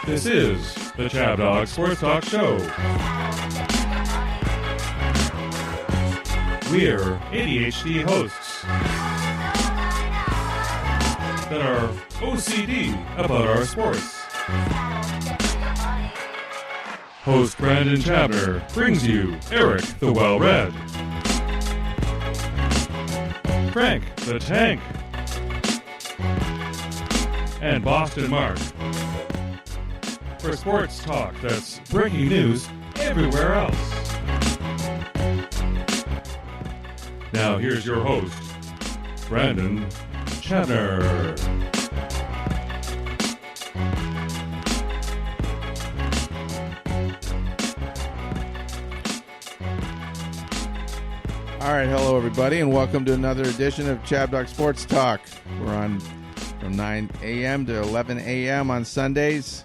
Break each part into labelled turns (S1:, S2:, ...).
S1: This is the Chab Dog Sports Talk Show. We're ADHD hosts that are OCD about our sports. Host Brandon Chabner brings you Eric the Well-Read, Frank the Tank, and Boston Mark for sports talk that's breaking news everywhere else. Now here's your host, Brandon Chabner.
S2: All right, hello everybody, and welcome to another edition of Chab Dog Sports Talk. We're on from 9 a.m. to 11 a.m. on Sundays.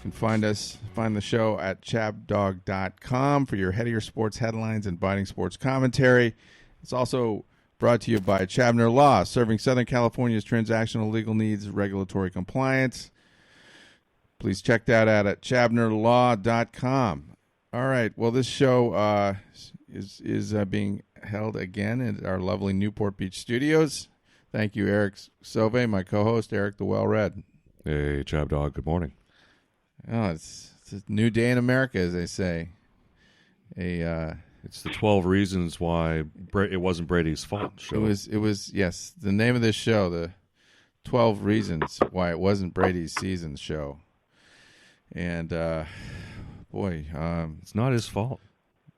S2: You can find the show at chabdog.com for your head of your sports headlines and biting sports commentary. It's also brought to you by Chabner Law, serving Southern California's transactional legal needs, regulatory compliance. Please check that out at chabnerlaw.com. All right, well, this show is being held again at our lovely Newport Beach studios. Thank you, Eric Sauve, my co-host, Eric the Well-Read.
S1: Hey, Chab Dog, good morning.
S2: Oh, it's a new day in America, as they say.
S1: It's the 12 reasons why it wasn't Brady's fault show.
S2: It was yes, the name of this show, the 12 reasons why it wasn't Brady's season show. And boy,
S1: it's not his fault.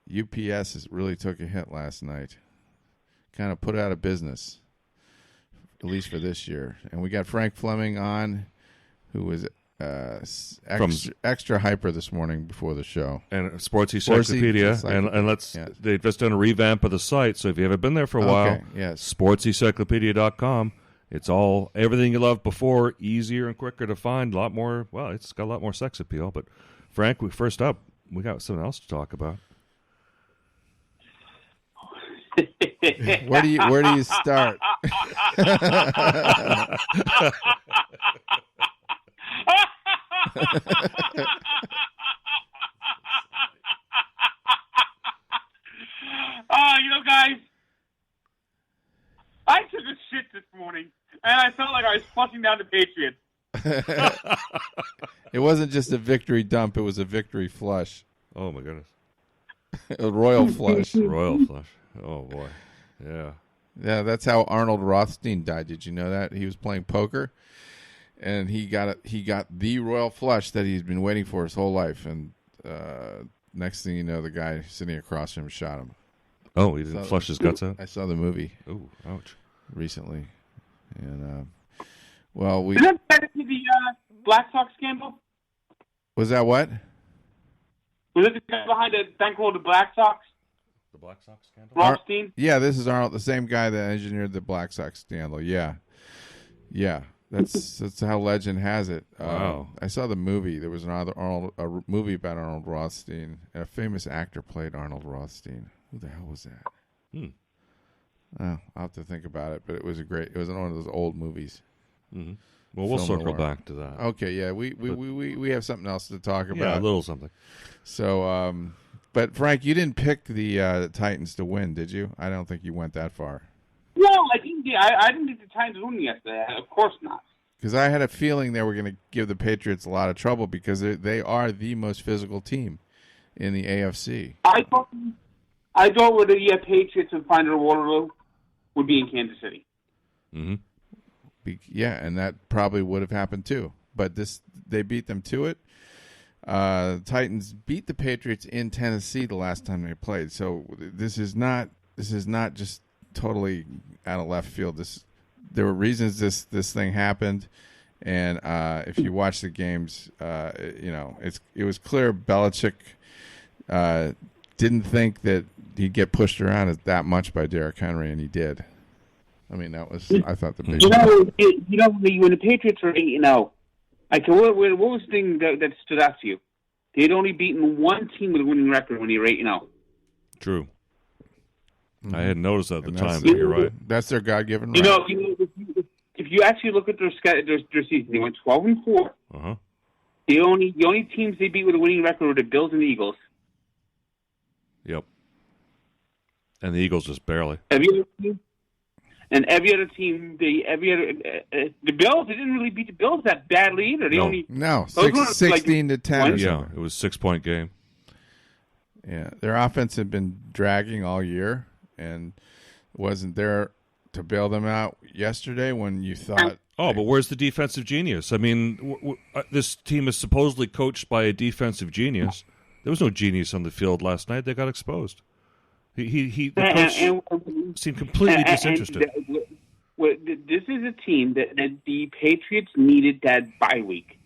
S2: UPS really took a hit last night. Kind of put out of business, at least for this year. And we got Frank Fleming on, who was extra hyper this morning before the show.
S1: And Sports Encyclopedia. They've just done a revamp of the site, so if you haven't been there for a while,
S2: yes.
S1: sportsencyclopedia.com. It's everything you loved before, easier and quicker to find, a lot more, well, it's got a lot more sex appeal. But Frank, first up, we got something else to talk about.
S2: Where do you start?
S3: Guys, I took a shit this morning, and I felt like I was flushing down the Patriots.
S2: It wasn't just a victory dump; it was a victory flush.
S1: Oh my goodness!
S2: A royal flush.
S1: Royal flush. Oh boy. Yeah.
S2: Yeah, that's how Arnold Rothstein died. Did you know that? He was playing poker, and he got the royal flush that he's been waiting for his whole life. And next thing you know, the guy sitting across from him shot him.
S1: Oh, he didn't flush his guts out?
S2: I saw the movie.
S1: Ooh, ouch.
S2: Recently. And,
S3: Is that the Black Sox scandal?
S2: Was that what?
S3: Was it the guy behind the bankroll of the Black Sox? The
S1: Black Sox scandal?
S3: Rothstein?
S2: Yeah, this is Arnold, the same guy that engineered the Black Sox scandal. Yeah. Yeah. That's how legend has it.
S1: Wow.
S2: I saw the movie. There was a movie about Arnold Rothstein. A famous actor played Arnold Rothstein. Who the hell was that? I'll have to think about it. But it was one of those old movies.
S1: Mm-hmm. Well, we'll circle back to that.
S2: Okay, yeah, we have something else to talk about.
S1: Yeah, a little something.
S2: So, but Frank, you didn't pick the Titans to win, did you? I don't think you went that far.
S3: No, I didn't. I didn't think the Titans won yesterday. Of course not.
S2: Because I had a feeling they were going to give the Patriots a lot of trouble because they are the most physical team in the AFC.
S3: I thought where the Patriots would find their Waterloo would be in Kansas City.
S1: Mm-hmm.
S2: Yeah, and that probably would have happened too. But they beat them to it. Titans beat the Patriots in Tennessee the last time they played. So this is not just totally out of left field. There were reasons this thing happened, and if you watch the games, it was clear Belichick didn't think that he'd get pushed around that much by Derrick Henry, and he did. I mean, that was, I thought, the big
S3: when the Patriots were 8-0, what was the thing that stood out to you? They'd only beaten one team with a winning record when they were 8-0.
S1: True. Mm-hmm. I hadn't noticed that at the time, but you're right.
S2: That's their God-given right.
S3: If you actually look at their season, they went 12-4.
S1: Uh-huh.
S3: The only teams they beat with a winning record were the Bills and the Eagles.
S1: Yep. And the Eagles just barely.
S3: Every other team, the Bills. They didn't really beat the Bills that badly either. They only
S2: 16 to 10.
S1: Yeah, it was a 6-point game.
S2: Yeah, their offense had been dragging all year, and wasn't there to bail them out yesterday when you thought.
S1: Oh, but where's the defensive genius? I mean, this team is supposedly coached by a defensive genius. There was no genius on the field last night. They got exposed. The coach seemed completely disinterested.
S3: This is a team that the Patriots needed that bye week.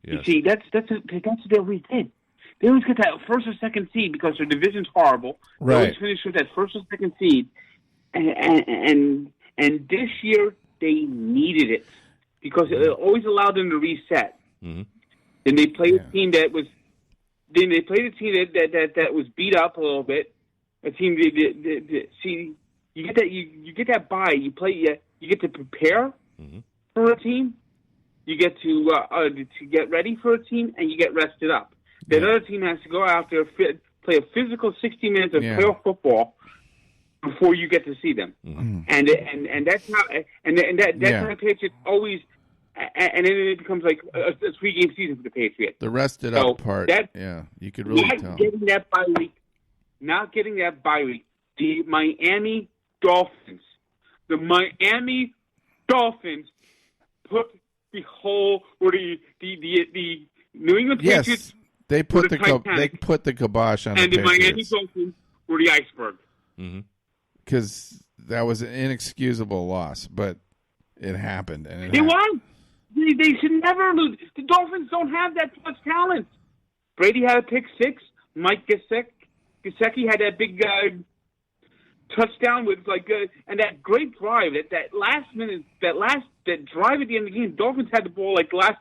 S1: Yes.
S3: You see, that's what they always did. They always get that first or second seed because their division's horrible. They always finish with that first or second seed, and this year they needed it because it always allowed them to reset.
S1: Mm-hmm.
S3: Then they played a team that was. Then they played a team that was beat up a little bit. A team see you get that bye. You play. You get to prepare for a team. You get to get ready for a team, and you get rested up. That other team has to go out there, play a physical 60 minutes of playoff football before you get to see them. Mm-hmm. And that's how that's how the Patriots always. And then it becomes like a 3-game season for the Patriots.
S2: The rested up part, you could really tell. Not getting that bye week. The Miami Dolphins put the whole or the New England Patriots. They put the kibosh on the Patriots.
S3: And the Miami Dolphins were the iceberg.
S2: Because that was an inexcusable loss, but it happened. And
S3: it was. They should never lose. The Dolphins don't have that much talent. Brady had a pick six. Mike Gesicki had that big touchdown with and that great drive. That last minute, that drive at the end of the game. Dolphins had the ball like the last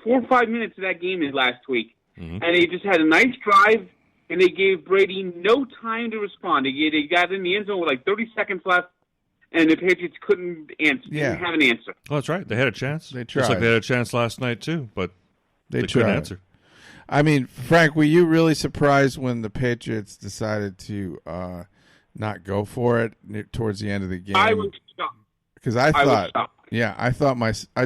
S3: 4 or 5 minutes of that game last week, and they just had a nice drive, and they gave Brady no time to respond. They got in the end zone with like 30 seconds left. And the Patriots couldn't answer. Didn't have an answer.
S1: Well, that's right. They had a chance.
S2: They tried.
S1: Just like they had a chance last night too, but they couldn't answer.
S2: I mean, Frank, were you really surprised when the Patriots decided to not go for it towards the end of the game?
S3: I was shocked.
S2: Because I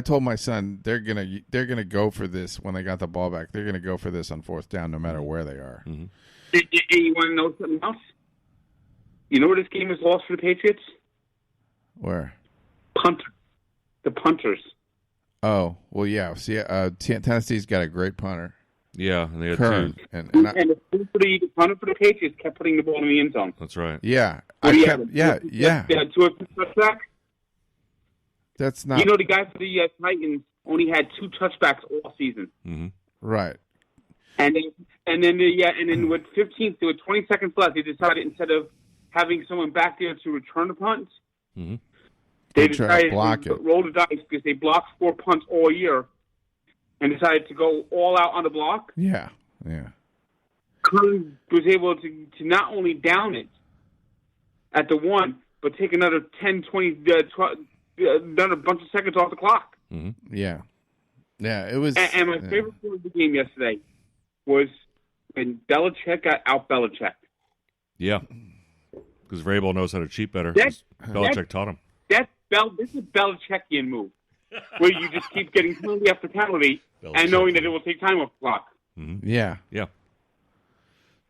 S2: told my son they're gonna go for this when they got the ball back. They're gonna go for this on fourth down, no matter where they are.
S3: And you want to know something else? You know where this game was lost for the Patriots?
S2: Where?
S3: The punters.
S2: Oh, well, yeah. See, Tennessee's got a great punter.
S1: Yeah, and they had
S2: Kern.
S1: two.
S2: And
S3: the punter for the Patriots kept putting the ball in the end zone.
S1: That's right.
S2: Yeah.
S3: They had 2 touchbacks.
S2: That's not...
S3: You know, the guy for the Titans only had 2 touchbacks all season.
S1: Mm-hmm.
S2: Right.
S3: And then with 20 seconds left, they decided instead of having someone back there to return the punt, they decided to roll the dice because they blocked 4 punts all year and decided to go all out on the block.
S2: Yeah.
S3: Kern was able to not only down it at the 1, but take another 10, 20, another bunch of seconds off the clock.
S2: Mm-hmm. Yeah, it was.
S3: And my favorite part of the game yesterday was when Belichick got out Belichick.
S1: Yeah. Because Vrabel knows how to cheat better. Belichick taught him.
S3: This is a Belichickian move, where you just keep getting penalty after penalty and knowing that it will take time off the clock.
S1: Mm-hmm.
S2: Yeah.
S3: Yeah.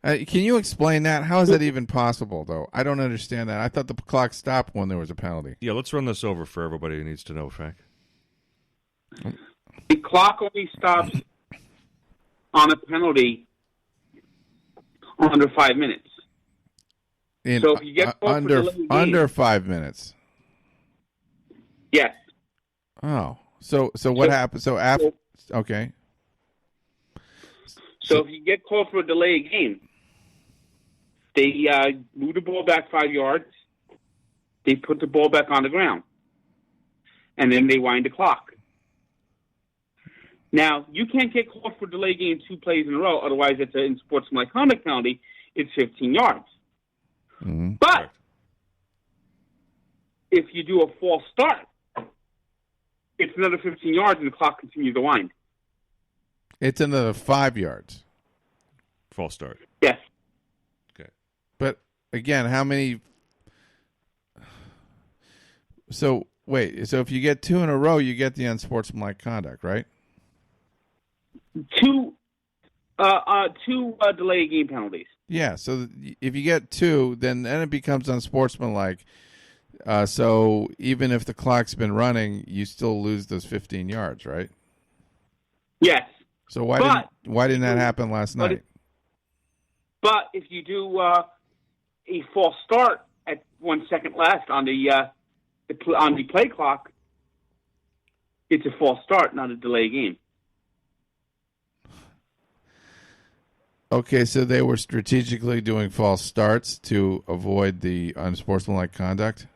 S2: Can you explain that? How is that even possible, though? I don't understand that. I thought the clock stopped when there was a penalty.
S1: Yeah, let's run this over for everybody who needs to know, Frank.
S3: The clock only stops on a penalty under 5 minutes. So if you get
S2: under 5 minutes.
S3: Yes.
S2: Oh, so what happened? So after, okay.
S3: So if you get called for a delay game, they move the ball back 5 yards. They put the ball back on the ground, and then they wind the clock. Now you can't get called for a delay game 2 plays in a row. Otherwise, it's in sportsmanlike conduct penalty. It's 15 yards.
S2: Mm-hmm.
S3: But if you do a false start, it's another 15 yards, and the clock continues to wind.
S2: It's another 5 yards.
S1: False start.
S3: Yes.
S1: Okay.
S2: But again, how many? So wait. So if you get 2 in a row, you get the unsportsmanlike conduct, right?
S3: Two delay game penalties.
S2: Yeah. So if you get 2, then it becomes unsportsmanlike. So even if the clock's been running, you still lose those 15 yards, right?
S3: Yes.
S2: So why didn't that happen last night?
S3: But if you do a false start at 1 second left on the play clock, it's a false start, not a delay game.
S2: Okay, so they were strategically doing false starts to avoid the unsportsmanlike conduct.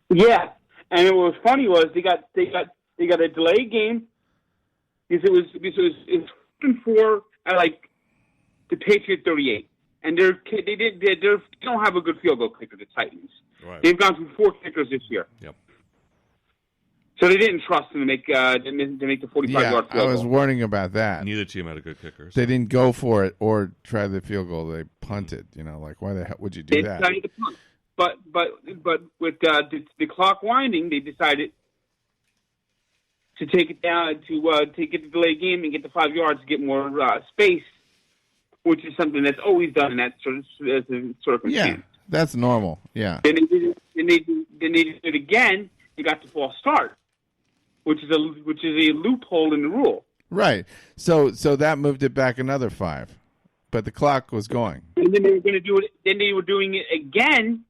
S3: Yeah, and what was funny was they got a delay game because it was 4 at like the Patriots 38, and they don't have a good field goal kicker, the Titans.
S1: Right.
S3: They've gone through 4 kickers this year.
S1: Yep.
S3: So they didn't trust him to make the 45-yard field goal.
S2: I was warning about that.
S1: Neither team had a good kicker.
S2: They didn't go for it or try the field goal. They punted. Like why the hell would you do that?
S3: Decided to punt. But with the clock winding, they decided to take it down to get the delay game and get the 5 yards to get more space, which is something that's always done in that sort of circumstance.
S2: Yeah, that's normal. Yeah.
S3: Then they did it again. They got the false start, which is a loophole in the rule.
S2: Right. So that moved it back another 5, but the clock was going.
S3: And then they were going to do it. Then they were doing it again.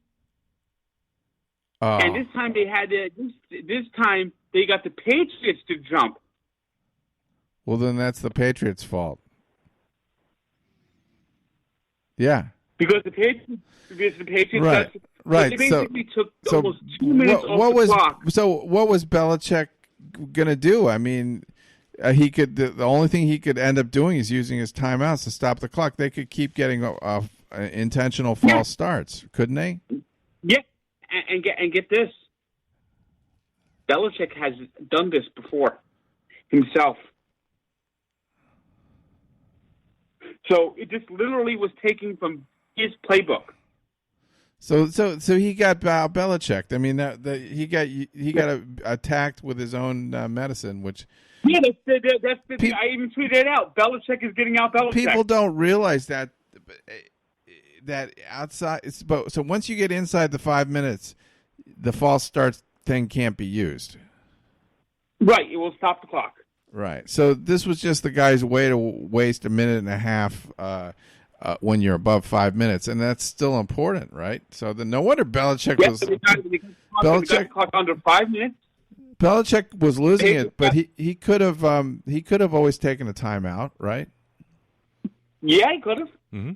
S3: And this time they had this time they got the Patriots to jump.
S2: Well, then that's the Patriots' fault. Yeah.
S3: Because the Patriots
S2: right. Right.
S3: They basically took almost 2 minutes off
S2: what
S3: the
S2: was
S3: clock.
S2: So what was Belichick gonna do? I mean, he could. The only thing he could end up doing is using his timeouts to stop the clock. They could keep getting intentional false starts, couldn't they?
S3: Yeah, and get this. Belichick has done this before himself. So it just literally was taken from his playbook.
S2: So he got Belichicked. I mean, he got attacked with his own medicine, which
S3: that's I even tweeted it out. Belichick is getting out Belichick.
S2: People don't realize that outside. So once you get inside the 5 minutes, the false start thing can't be used.
S3: Right, it will stop the clock.
S2: Right. So this was just the guy's way to waste a minute and a half when you're above 5 minutes, and that's still important, right? So no wonder Belichick was
S3: Belichick clock under 5 minutes.
S2: Belichick was losing it, but he could have always taken a timeout, right?
S3: Yeah, he could have.
S2: Mm-hmm.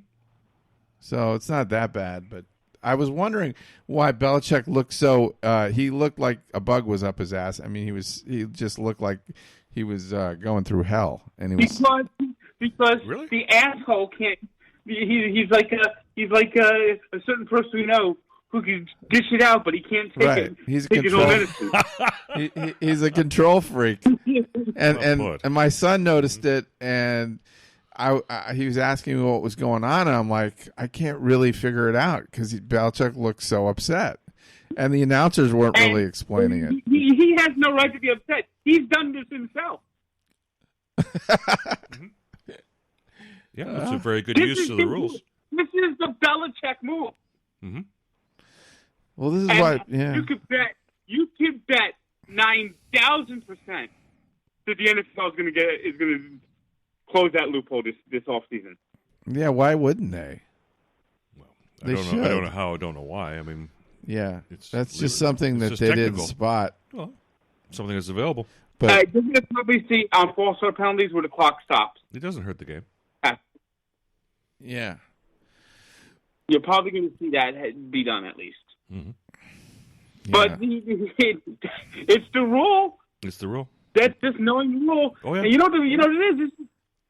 S2: So it's not that bad, but I was wondering why Belichick looked so. He looked like a bug was up his ass. I mean, he just looked like he was going through hell, and he was
S3: because
S1: really?
S3: The asshole can't. He's like a certain person we know who can dish it out, but he can't take it.
S2: He's
S3: take his own medicine.
S2: He's a control freak, and my son noticed it, and he was asking me what was going on, and I'm like, I can't really figure it out because Belichick looked so upset, and the announcers weren't really explaining it.
S3: He has no right to be upset. He's done this himself.
S1: Yeah, that's a very good use of the rules.
S3: This is the Belichick move.
S1: Mm-hmm.
S2: Well, this is why. Yeah,
S3: you could bet 9,000% that the NFL is going to close that loophole this offseason.
S2: Yeah, why wouldn't they?
S1: Well, I don't know how. I don't know why. I mean,
S2: yeah, that's just something that they didn't spot.
S1: Well, something that's available.
S2: But
S3: you're going to probably see on false start penalties where the clock stops.
S1: It doesn't hurt the game.
S2: Yeah.
S3: You're probably going to see that be done at least.
S1: Mm-hmm.
S2: Yeah.
S3: But it's the rule.
S1: It's the rule.
S3: That's just knowing the rule.
S1: Oh, yeah.
S3: And you know what it is?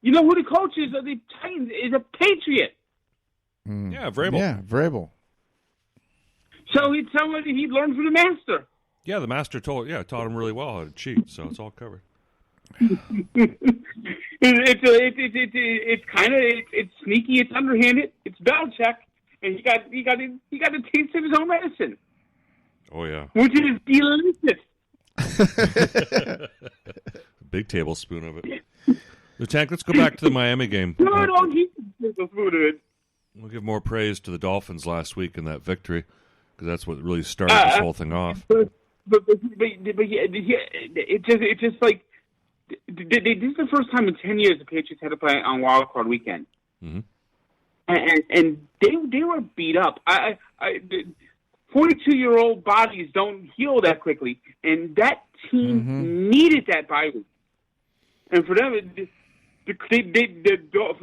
S3: You know who the coach is of the Titans is a Patriot.
S2: Mm.
S1: Yeah, Vrabel.
S2: Yeah, Vrabel.
S3: So he learned from the master.
S1: Yeah, the master taught him really well how to cheat, so it's all covered.
S3: It's It's sneaky. It's underhanded. It's Belichick, and he got a taste of his own medicine.
S1: Oh yeah,
S3: which is delicious.
S1: Big tablespoon of it. Lieutenant, let's go back to the Miami game.
S3: No, I don't eat the tablespoon of it.
S1: We'll give more praise to the Dolphins last week in that victory because that's what really started this whole thing off.
S3: But it's just like this is the first time in 10 years the Patriots had to play on Wild Card Weekend, and they were beat up. 42-year-old bodies don't heal that quickly, and that team needed that bye week. And for them, for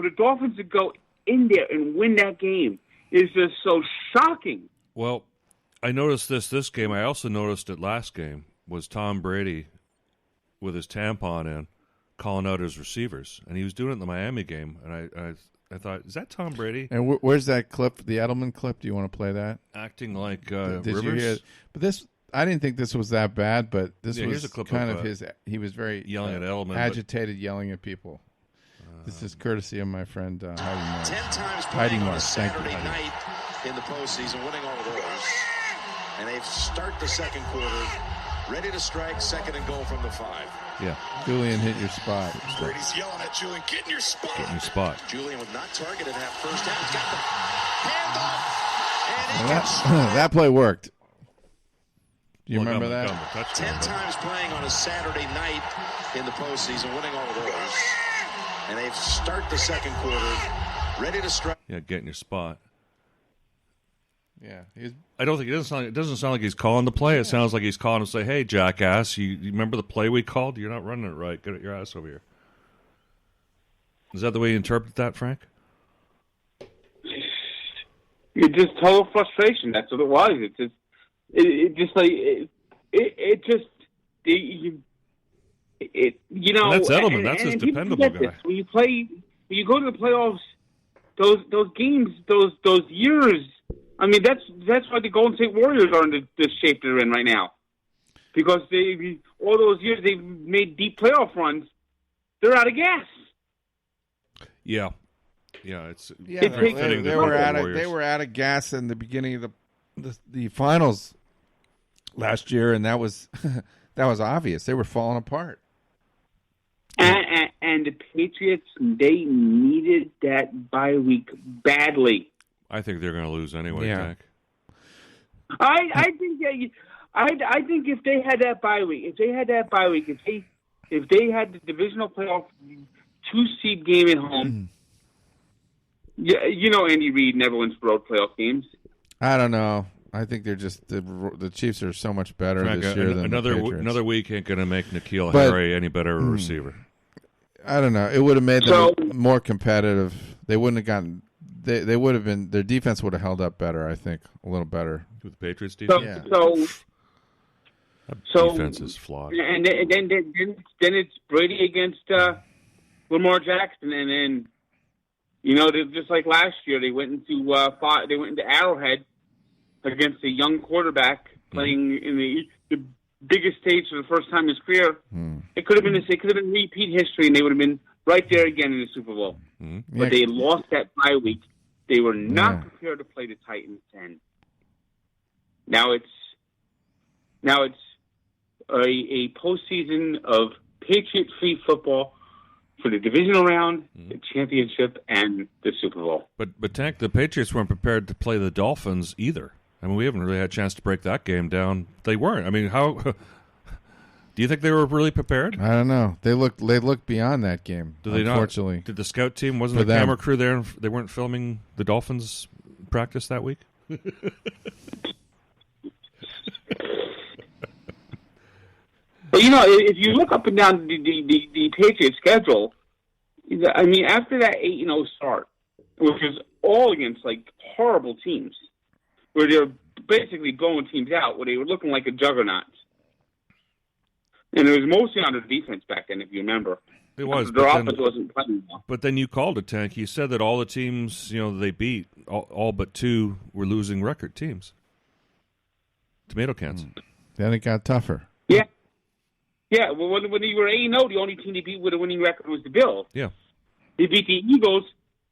S3: the Dolphins to go in there and win that game is just so shocking.
S1: Well, I noticed this game. I also noticed it last game was Tom Brady with his tampon in, calling out his receivers, and he was doing it in the Miami game. And I thought, is that Tom Brady?
S2: And where's that clip? The Edelman clip? Do you want to play that?
S1: Acting like
S2: Did
S1: Rivers.
S2: You hear it? But this, I didn't think this was that bad. But this was
S1: here's a clip
S2: kind of his. He was very
S1: yelling at Edelman,
S2: agitated, yelling at people. This is courtesy of my friend Heidi Marsh.
S4: 10 times
S2: Heidi
S4: playing on a
S2: Marsh. Thank you,
S4: Saturday
S2: Heidi.
S4: night in the postseason, winning all of those. And they start the second quarter, ready to strike, second and goal from the 5.
S1: Yeah.
S2: Julian hit your spot.
S4: Brady's yelling at Julian, get in your spot.
S1: Get in your spot.
S4: Julian was not targeted that first down. He's got the handoff. And he gets
S2: That play worked. Do you
S1: Well,
S2: remember that?
S4: 10 times playing on a Saturday night in the postseason, winning all of those. And they start the second quarter, ready to strike.
S1: Yeah, get in your spot.
S2: Yeah.
S1: I don't think it doesn't sound like he's calling the play. It sounds like he's calling to say, "Hey, jackass, you remember the play we called? You're not running it right. Get your ass over here." Is that the way you interpret that, Frank?
S3: It's just total frustration. That's what it was. It's just, you know.
S1: And that's Edelman.
S3: And,
S1: that's
S3: and
S1: his dependable guy.
S3: This. When you go to the playoffs, those games, those years. I mean, that's why the Golden State Warriors are in the shape they're in right now, because all those years they've made deep playoff runs. They're out of gas.
S1: Yeah. It's
S2: they were out of gas in the beginning of the finals last year, and that was that was obvious. They were falling apart.
S3: And the Patriots, they needed that bye week badly.
S1: I think they're going to lose anyway,
S2: Yeah.
S1: Tank.
S3: I think if they had that bye week, if they had the divisional playoff 2-seed game at home, yeah, you know Andy Reid never wins road playoff games.
S2: I don't know. I think they're just the Chiefs are so much better
S1: Frank,
S2: this year than the Patriots.
S1: Another week ain't going to make N'Keal Harry any better of a receiver.
S2: I don't know. It would have made them more competitive. They wouldn't have gotten. They would have been. Their defense would have held up better. I think a little better.
S1: With the Patriots defense.
S3: So
S1: defense is flawed.
S3: And then it's Brady against Lamar Jackson, and then just like last year, they went into Arrowhead against a young quarterback playing in the biggest stage for the first time in his career. It could have been repeat history, and they would have been right there again in the Super Bowl. But they lost that bye week. They were not prepared to play the Titans, and now it's a postseason of Patriot-free football for the divisional round, the championship, and the Super Bowl.
S1: But Tank, the Patriots weren't prepared to play the Dolphins either. I mean, we haven't really had a chance to break that game down. They weren't. I mean, how do you think they were really prepared?
S2: I don't know. They looked beyond that game.
S1: Did they
S2: unfortunately.
S1: Not? Did the scout team wasn't the camera crew there? They weren't filming the Dolphins practice that week.
S3: Well, if you look up and down the Patriots schedule, I mean, after that 8-0 start, which was all against like horrible teams, where they're basically blowing teams out, where they were looking like a juggernaut, and it was mostly on their defense back then, if you remember.
S1: It was.
S3: Their offense wasn't playing well.
S1: But then you called it, Tank. You said that all the teams, they beat, all but 2 were losing record teams. Tomato cans.
S2: Then it got tougher.
S3: Yeah. Yeah, well, when you were 8-0, the only team they beat with a winning record was the Bills.
S1: Yeah.
S3: They beat the Eagles.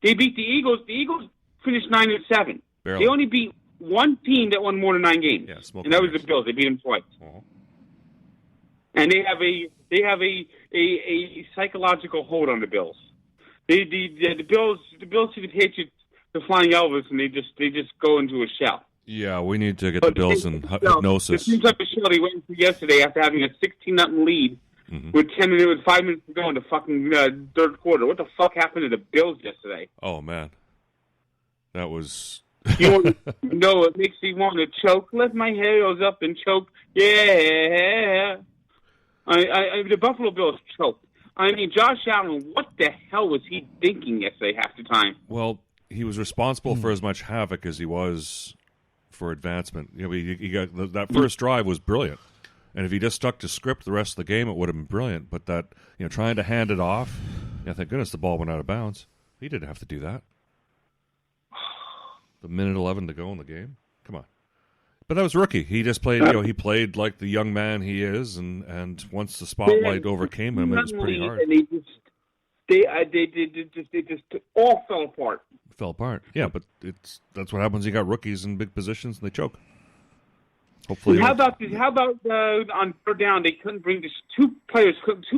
S3: The Eagles finished 9-7.
S1: Barely.
S3: They only beat one team that won more than 9 games, and that was the Bills. They beat them twice.
S1: Uh-huh.
S3: And they have a psychological hold on the Bills. The Bills see the Patriots, the Flying Elvis, and they just go into a shell.
S1: Yeah, we need to get the Bills in hypnosis.
S3: The same type of shell they went into yesterday after having a 16-0 lead with 5 minutes to go in the fucking third quarter. What the fuck happened to the Bills yesterday?
S1: Oh man, that was.
S3: It makes me want to choke. Lift my heels up and choke. Yeah. The Buffalo Bills choked. I mean, Josh Allen, what the hell was he thinking yesterday half the time?
S1: Well, he was responsible for as much havoc as he was for advancement. You know, he got that first drive was brilliant, and if he just stuck to script the rest of the game, it would have been brilliant. But that, trying to hand it off, thank goodness the ball went out of bounds. He didn't have to do that. The minute 11 to go in the game. Come on. But that was rookie. He just played. He played like the young man he is, and once the spotlight overcame him, it was pretty hard.
S3: And they just all fell apart.
S1: Fell apart. Yeah, but that's what happens. You got rookies in big positions, and they choke. Hopefully.
S3: How about on third down? They couldn't bring two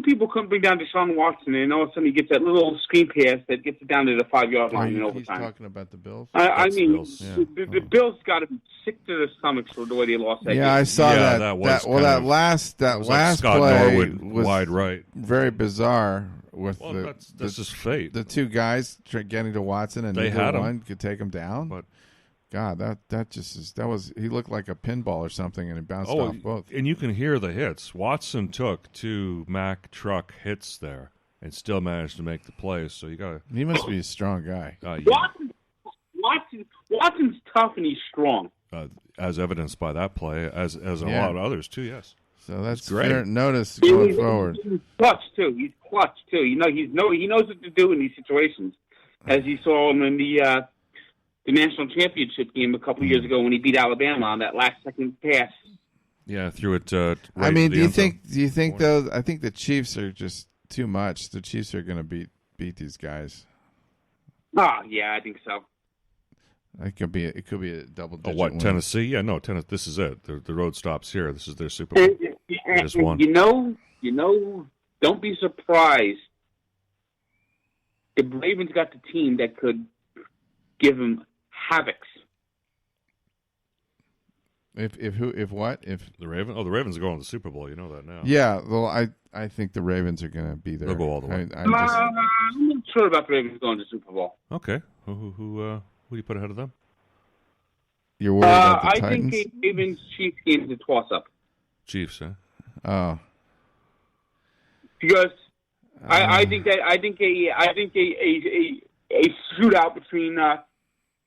S3: people couldn't bring down Deshaun Watson, and all of a sudden he gets that little screen pass that gets it down to the 5-yard line in overtime.
S2: He's talking about the Bills.
S3: I mean,
S1: Bills.
S3: the Bills got to be sick to their stomachs for the way they lost that game.
S2: I saw that. That last
S1: Scott
S2: play
S1: Norwood
S2: was
S1: wide right.
S2: Very bizarre.
S1: That's just fate.
S2: The two guys getting to Watson, and neither one could take him down.
S1: But
S2: God, he looked like a pinball or something, and it bounced off both.
S1: And you can hear the hits. Watson took 2 Mack truck hits there and still managed to make the play. So
S2: he must be a strong guy.
S3: Watson's tough and he's strong.
S1: As evidenced by that play, as a lot of others too. Yes.
S2: So that's great. Notice going forward.
S3: He's clutch too. He knows what to do in these situations, as you saw him in the national championship game a couple years ago when he beat Alabama on that last second pass.
S1: Yeah, threw it.
S2: Do you think though? I think the Chiefs are just too much. The Chiefs are going to beat these guys.
S3: Yeah, I think so.
S2: It could be a double-digit win.
S1: Tennessee? Yeah, no, Tennessee. This is it. The road stops here. This is their Super Bowl. They just won.
S3: Don't be surprised. The Ravens got the team that could give them havocs.
S2: If what? If
S1: the Ravens? Oh, the Ravens are going to the Super Bowl. You know that now.
S2: Yeah, well, I think the Ravens are going to be there.
S1: They'll go all the way.
S3: I'm not sure about the Ravens going to the Super Bowl.
S1: Okay, who do you put ahead of them?
S2: You're worried about the Titans?
S3: I think the Ravens Chiefs game is a toss-up.
S1: Chiefs, huh?
S2: Oh,
S3: because I think a shootout between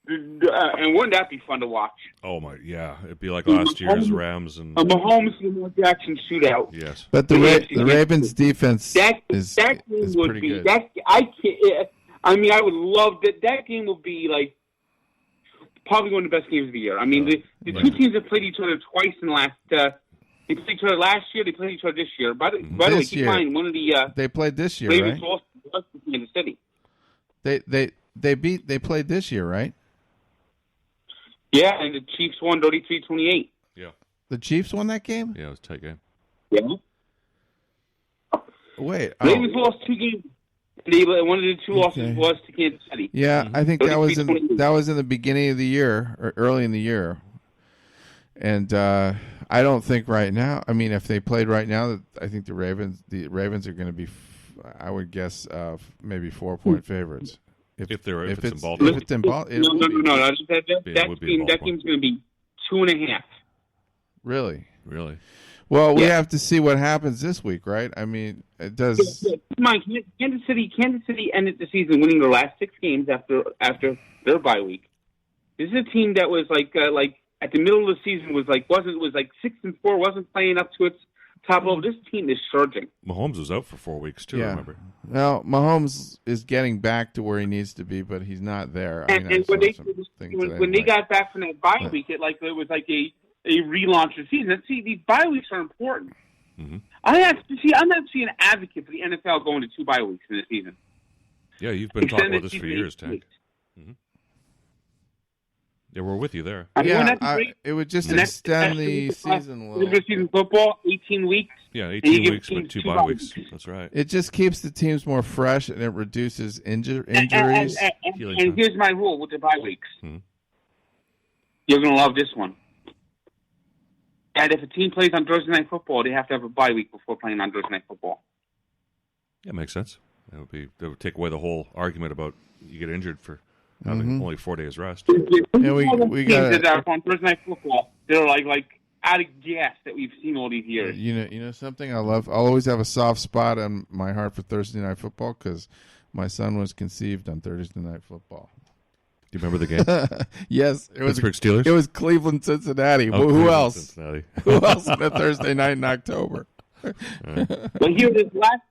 S3: and wouldn't that be fun to watch?
S1: Oh my, yeah, it'd be like last year's Rams and
S3: Mahomes and Lamar Jackson shootout.
S1: Yes,
S2: but the Ravens defense is pretty good.
S3: I would love that. That game would be like probably one of the best games of the year. I mean, the two teams have played each other twice in the last. They played each other last year. They played each other this year. By the way, keep in mind one of the
S2: they played this year,
S3: Ravens
S2: right?
S3: lost to Kansas City.
S2: They played this year, right?
S3: Yeah, and the Chiefs won 33-28.
S1: Yeah.
S2: The Chiefs won that game?
S1: Yeah, it was a tight game.
S3: Yeah.
S2: Wait.
S3: Ravens lost 2 games. One of the 2 losses was to Kansas City.
S2: Yeah, I think that was in the beginning of the year or early in the year. And I don't think right now. I mean, if they played right now, I think the Ravens are going to be, I would guess, maybe 4-point favorites. If it's in Baltimore. If it's in Baltimore,
S3: no. That game's going to be 2.5.
S2: Really?
S1: Well,
S2: we have to see what happens this week, right? I mean, it does.
S3: Mike, Kansas City ended the season winning their last 6 games after their bye week. This is a team that was like at the middle of the season was 6-4, wasn't playing up to its top level. This team is surging.
S1: Mahomes was out for 4 weeks too.
S2: Yeah.
S1: Remember?
S2: Well, Mahomes is getting back to where he needs to be, but he's not there.
S3: And when they got back from that bye week, it was like a relaunch of the season. See, these bye weeks are important. Mm-hmm. I'm not seeing an advocate for the NFL going to 2 bye weeks in the season.
S1: Yeah, you've been talking about this for years, Tank. Mm-hmm. Yeah, we're with you there.
S2: It would just extend the season a little.
S3: Regular season football, 18 weeks.
S1: Yeah, 18 weeks, but 2 bye weeks. That's right.
S2: It just keeps the teams more fresh, and it reduces injuries.
S3: And here's my rule with the bye weeks.
S1: Mm-hmm.
S3: You're going to love this one. And if a team plays on Thursday Night Football, they have to have a bye week before playing on Thursday Night Football.
S1: Yeah, makes sense. That would take away the whole argument about you get injured for having only 4 days rest.
S2: Yeah, we got
S3: that are on Thursday Night Football. They're like out of gas that we've seen all these years.
S2: You know something I love. I'll always have a soft spot in my heart for Thursday Night Football because my son was conceived on Thursday Night Football.
S1: Do you remember the game?
S2: Yes, it was
S1: Pittsburgh Steelers.
S2: It was Cleveland Cincinnati.
S1: Oh,
S2: Who else?
S1: Cincinnati.
S2: Who else on a Thursday night in October?
S3: Well, here it is last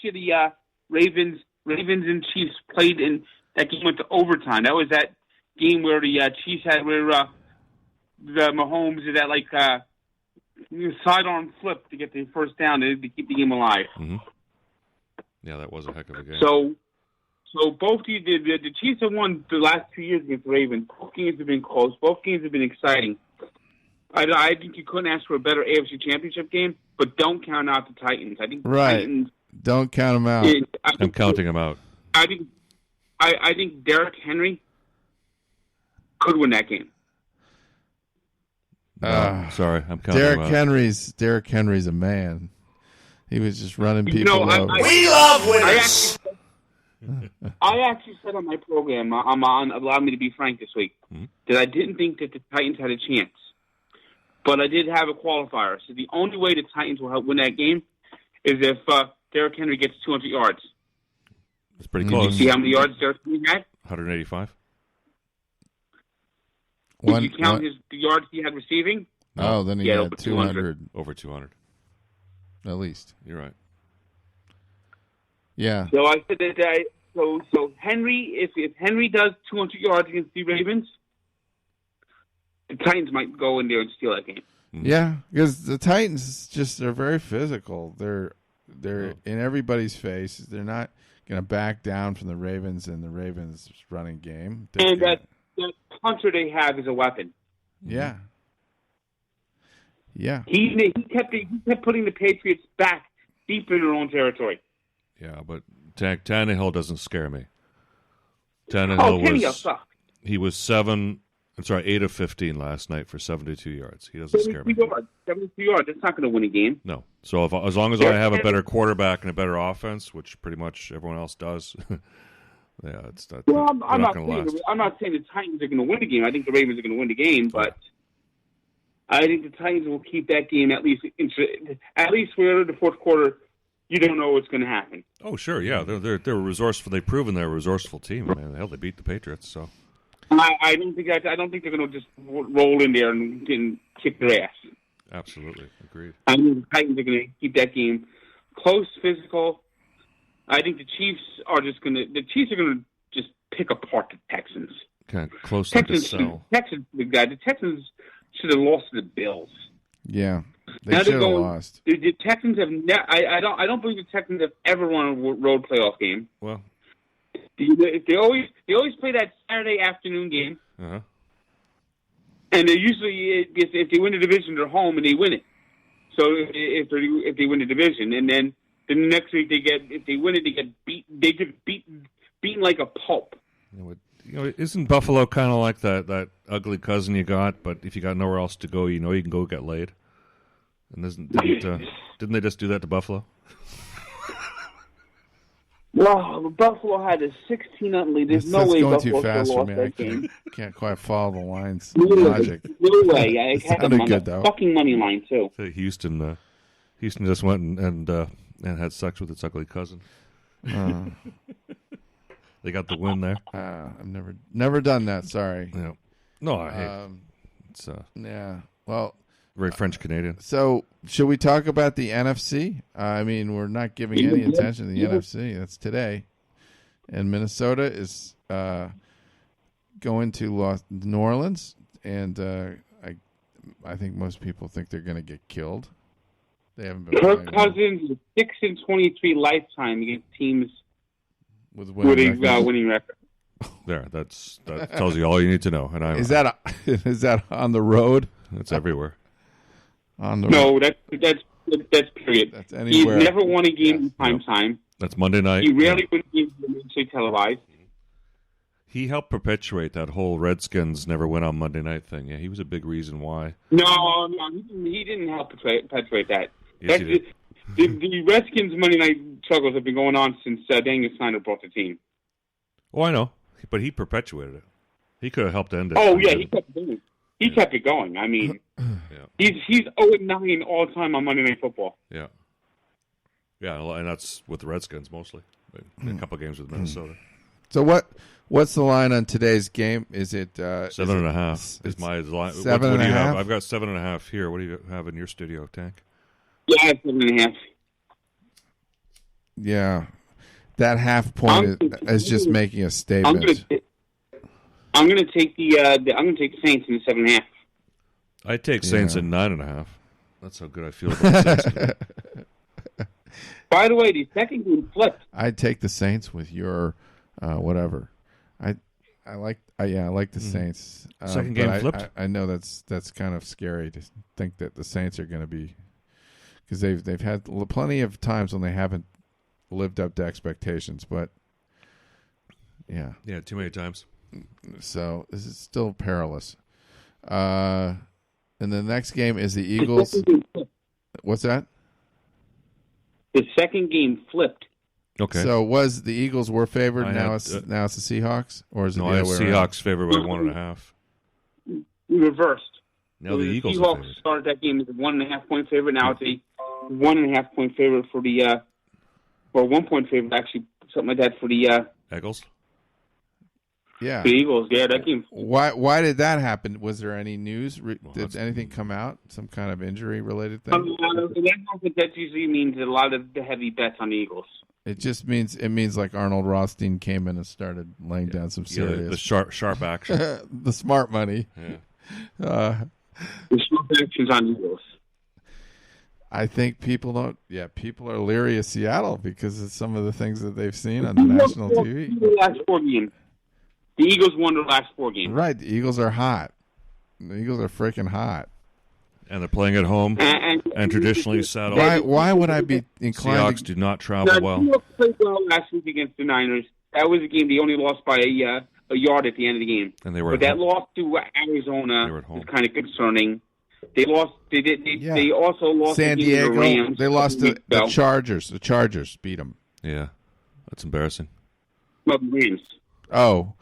S3: year the Ravens and Chiefs played in that game went to overtime. That was that game where the Chiefs had the Mahomes did that sidearm flip to get the first down to keep the game alive.
S1: Mm-hmm. Yeah, that was a heck of a game.
S3: So both the Chiefs have won the last 2 years against the Ravens. Both games have been close. Both games have been exciting. I think you couldn't ask for a better AFC Championship game, but don't count out the Titans. I think the Titans,
S2: don't count them out.
S1: I'm counting them out.
S3: I think Derrick Henry could win that game.
S1: Sorry, I'm counting them out.
S2: Derrick Henry's a man. He was just running people over.
S5: We love winners.
S3: I actually said on my program, I'm on Allow Me to Be Frank this week, that I didn't think that the Titans had a chance. But I did have a qualifier. So the only way the Titans will help win that game is if Derrick Henry gets 200 yards.
S1: That's pretty close.
S3: Did you see how many yards Derrick Henry had?
S1: 185.
S3: Did you count the yards he had receiving?
S2: Oh, then he had 200.
S1: Over 200.
S2: At least.
S1: You're right.
S2: Yeah.
S3: So I said that so Henry, if Henry does 200 yards against the Ravens, the Titans might go in there and steal that game.
S2: Yeah, because the Titans they're very physical. They're in everybody's face. They're not going to back down from the Ravens and the Ravens running game.
S3: And that punter they have is a weapon.
S2: Yeah. Yeah.
S3: He kept putting the Patriots back deep in their own territory.
S1: Yeah, but Tannehill doesn't scare me. Tannehill was 8 of 15 last night for 72 yards. He doesn't scare me.
S3: 72 yards. That's not going to win a game.
S1: No. So as long as I have a better quarterback and a better offense, which pretty much everyone else does, yeah, it's not.
S3: Well, I'm not saying the Titans are going to win the game. I think the Ravens are going to win the game, but I think the Titans will keep that game at least for the fourth quarter. You don't know what's going to happen.
S1: Oh, sure, yeah, they're resourceful. They've proven they're a resourceful team. Man, hell, they beat the Patriots. So
S3: I don't think they're going to just roll in there and kick their ass.
S1: Absolutely, agreed.
S3: I think the Titans are going to keep that game close, physical. I think the Chiefs are going to just pick apart the Texans.
S1: Kind of close to sell.
S3: The Texans should have lost to the Bills.
S2: Yeah. They should have lost.
S3: The Texans have I don't believe the Texans have ever won a road playoff game.
S1: Well,
S3: they always play that Saturday afternoon game.
S1: Uh-huh.
S3: And they usually, if they win the division, they're home and they win it. So if they win the division, and then the next week if they win it, they get beaten like a pulp.
S1: Isn't Buffalo kind of like that ugly cousin you got? But if you got nowhere else to go, you can go get laid. And didn't they just do that to Buffalo?
S3: Well, Buffalo had a 16-0 lead. There's no way Buffalo lost that game.
S2: Can't quite follow the lines.
S3: Logic. No way. It had them on
S2: good,
S3: the
S2: though.
S3: fucking money line too.
S1: Houston just went and had sex with its ugly cousin. They got the win there.
S2: I've never done that. Sorry.
S1: Yeah. No, I hate it's
S2: yeah. Well,
S1: very French Canadian.
S2: So, should we talk about the NFC? I mean, we're not giving any attention to the NFC. That's today, and Minnesota is going to New Orleans, and I think most people think they're going to get killed. They haven't been.
S3: Kirk Cousins is 6-23 lifetime against teams
S2: with
S3: winning record.
S1: There, that tells you all you need to know. And
S2: is that on the road?
S1: It's everywhere.
S3: No, that's period.
S2: That's anywhere.
S3: He's never won a game in prime time.
S1: That's Monday night.
S3: He rarely wins games initially televised.
S1: He helped perpetuate that whole Redskins never win on Monday night thing. Yeah, he was a big reason why.
S3: No, he didn't help perpetuate that.
S1: Yes, he did.
S3: The Redskins Monday night struggles have been going on since Daniel Snyder brought the team.
S1: Oh, I know, but he perpetuated it. He could have helped end it.
S3: Oh yeah, he kept it going. He kept it going. I mean, he's 0-9 all time on Monday Night Football.
S1: Yeah, and that's with the Redskins mostly. A couple of games with Minnesota.
S2: So what's the line on today's game? Is it
S1: 7.5? Is my line?
S2: 7.5?
S1: I've got 7.5 here. What do you have in your studio, Tank?
S3: Yeah, 7.5.
S2: Yeah, that half point is just making a statement.
S3: I'm going to take the Saints in the 7.5.
S1: I take Saints in 9.5. That's how good I feel about the Saints.
S3: By the way, the second game flipped.
S2: I'd take the Saints with your whatever. I like the Saints.
S1: Second game flipped.
S2: I know that's kind of scary to think that the Saints are going to be, because they've had plenty of times when they haven't lived up to expectations, but yeah,
S1: too many times.
S2: So this is still perilous. And the next game is the Eagles. What's that?
S3: The second game flipped.
S1: Okay.
S2: So was the Eagles were favored? Now it's the Seahawks, or is it the other way around?
S1: Seahawks favored by 1.5.
S3: Reversed.
S1: Now the Eagles
S3: Seahawks started that game as a 1.5 point favorite. Now it's a 1.5 point favorite for the, or 1 point favorite actually, something like that for the
S1: Eagles.
S2: Yeah,
S3: the Eagles. Yeah, that game.
S2: Why did that happen? Was there any news? Did anything come out? Some kind of injury related thing?
S3: That usually means a lot of the heavy bets on the Eagles.
S2: It just means like Arnold Rothstein came in and started laying down some serious
S1: the sharp action,
S2: the smart money.
S3: The sharp actions on Eagles.
S2: I think people don't. Yeah, people are leery of Seattle because of some of the things that they've seen on the national TV.
S3: The last 4 games. The Eagles won their last 4 games.
S2: Right, the Eagles are hot. The Eagles are freaking hot.
S1: And they're playing at home. And traditionally, Seattle.
S2: Why would I be inclined?
S1: Seahawks do not travel well.
S3: The Seahawks played well last week against the Niners. That was a game they only lost by a yard at the end of the game.
S1: And they were.
S3: But that loss to Arizona is kind of concerning. They lost. They also lost
S2: San Diego.
S3: The Rams.
S2: They lost to the Chargers. The Chargers beat them.
S1: Yeah, that's embarrassing.
S3: Well, the Rams.
S2: Oh,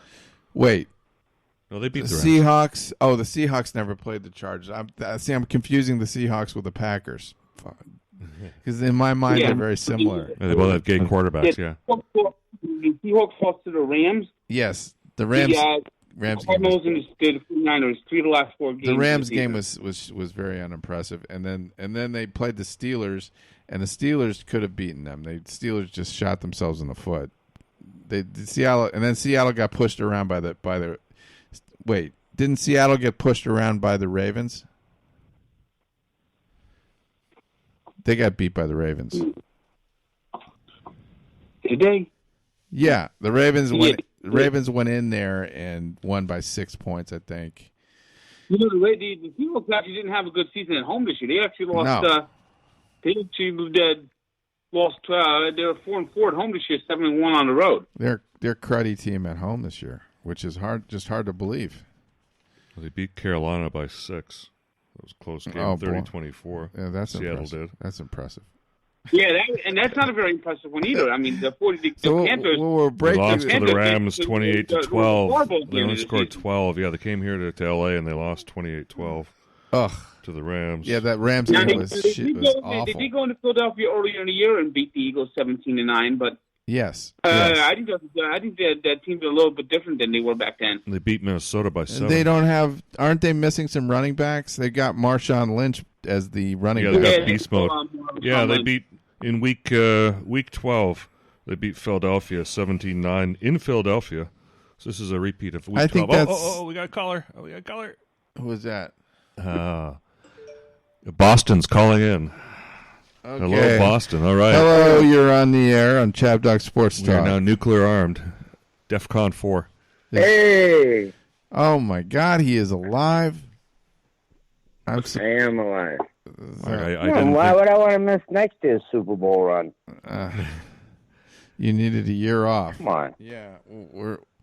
S2: wait.
S1: No, they beat the
S2: Seahawks. Oh, the Seahawks never played the Chargers. I'm confusing the Seahawks with the Packers. Because in my mind, they're very similar.
S1: Yeah, they both have gay quarterbacks, yeah.
S3: The Seahawks lost to the Rams.
S2: Yes, the Rams. Rams game
S3: and the 49ers, 3 of the last 4 games.
S2: The Rams game was very unimpressive, and then they played the Steelers, and the Steelers could have beaten them. The Steelers just shot themselves in the foot. Seattle got pushed around by the. Wait, didn't Seattle get pushed around by the Ravens? They got beat by the Ravens.
S3: Did they?
S2: Yeah, the Ravens went. The Ravens went in there and won by 6 points, I think.
S3: You know, the Seahawks actually didn't have a good season at home this year. They actually lost.
S2: No.
S3: They lost. They were 4-4 at home this year, 7-1 on the road.
S2: They're a cruddy team at home this year, which is hard to believe.
S1: Well, they beat Carolina by 6. That was a close game, 30-24.
S2: Yeah, that's
S1: Seattle
S2: impressive.
S1: did.
S2: That's impressive.
S3: Yeah, that's not a very impressive one either. I mean, the Panthers.
S1: They lost to the Rams 28-12. They only scored 12. Yeah, they came here to LA and they lost 28-12.
S2: Ugh.
S1: To the Rams.
S2: Yeah, that Rams game was awful.
S3: They did go into Philadelphia earlier in the year and beat the Eagles 17-9, but
S2: yes.
S3: I think that team is a little bit different than they were back then.
S1: They beat Minnesota by 7.
S2: They aren't they missing some running backs? They got Marshawn Lynch as the running back.
S1: Yeah, they got beast mode. They beat in week 12. They beat Philadelphia 17-9 in Philadelphia. So this is a repeat of week 12.
S2: Think that's...
S1: we got a caller.
S2: Who was that?
S1: Boston's calling in.
S2: Okay.
S1: Hello, Boston. All right.
S2: Hello, you're on the air on Chab Dog Sports
S1: We are
S2: Talk.
S1: now nuclear armed. DEFCON 4.
S5: Hey!
S2: Oh, my God, he is alive.
S5: I am alive.
S6: Why would I want to miss next year's Super Bowl run?
S2: You needed a year off.
S6: Come on.
S2: Yeah,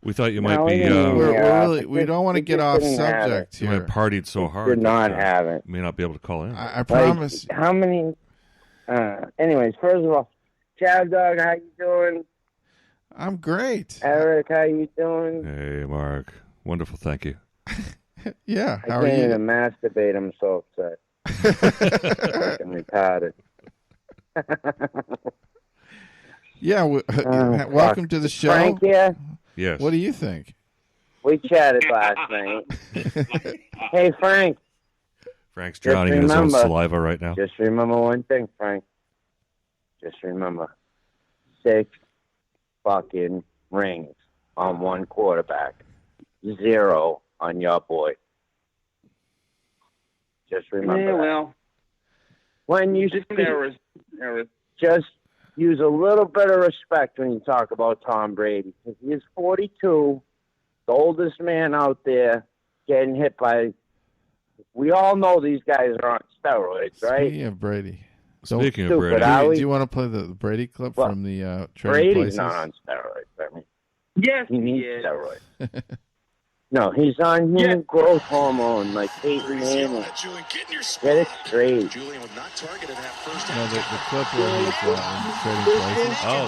S1: we thought you might be.
S2: We don't want to get off subject here.
S1: You might partied so hard.
S6: Did not have it.
S1: May not be able to call in.
S2: I promise.
S6: How many? Anyways, first of all, Chad Dog, how you doing?
S2: I'm great.
S6: Eric, how you doing?
S1: Hey, Mark. Wonderful, thank you.
S2: Yeah,
S6: how are you? I can't even masturbate. I'm so upset. Fucking retarded.
S2: Yeah, welcome to the show.
S6: Frank here?
S1: Yes.
S2: What do you think?
S6: We chatted last night. Hey, Frank.
S1: Frank's drowning in his own saliva right now.
S6: Just remember one thing, Frank. Just remember 6 fucking rings on one quarterback. 0 on your boy. Just remember that.
S3: Well.
S6: When you
S3: just
S6: just use a little bit of respect when you talk about Tom Brady. Because he is 42, the oldest man out there, getting hit by... We all know these guys are on steroids, right?
S2: Speaking of Brady.
S1: Speaking of Brady.
S2: Do you want to play the Brady clip from the Trading
S6: Brady's
S2: Places?
S6: not on steroids. I mean,
S3: yes,
S6: he needs steroids. No, he's on human growth hormone like Peyton Manning. Get it straight.
S4: Julian was not targeted at first.
S2: No, the clip where he's in Trading Places.
S1: Oh,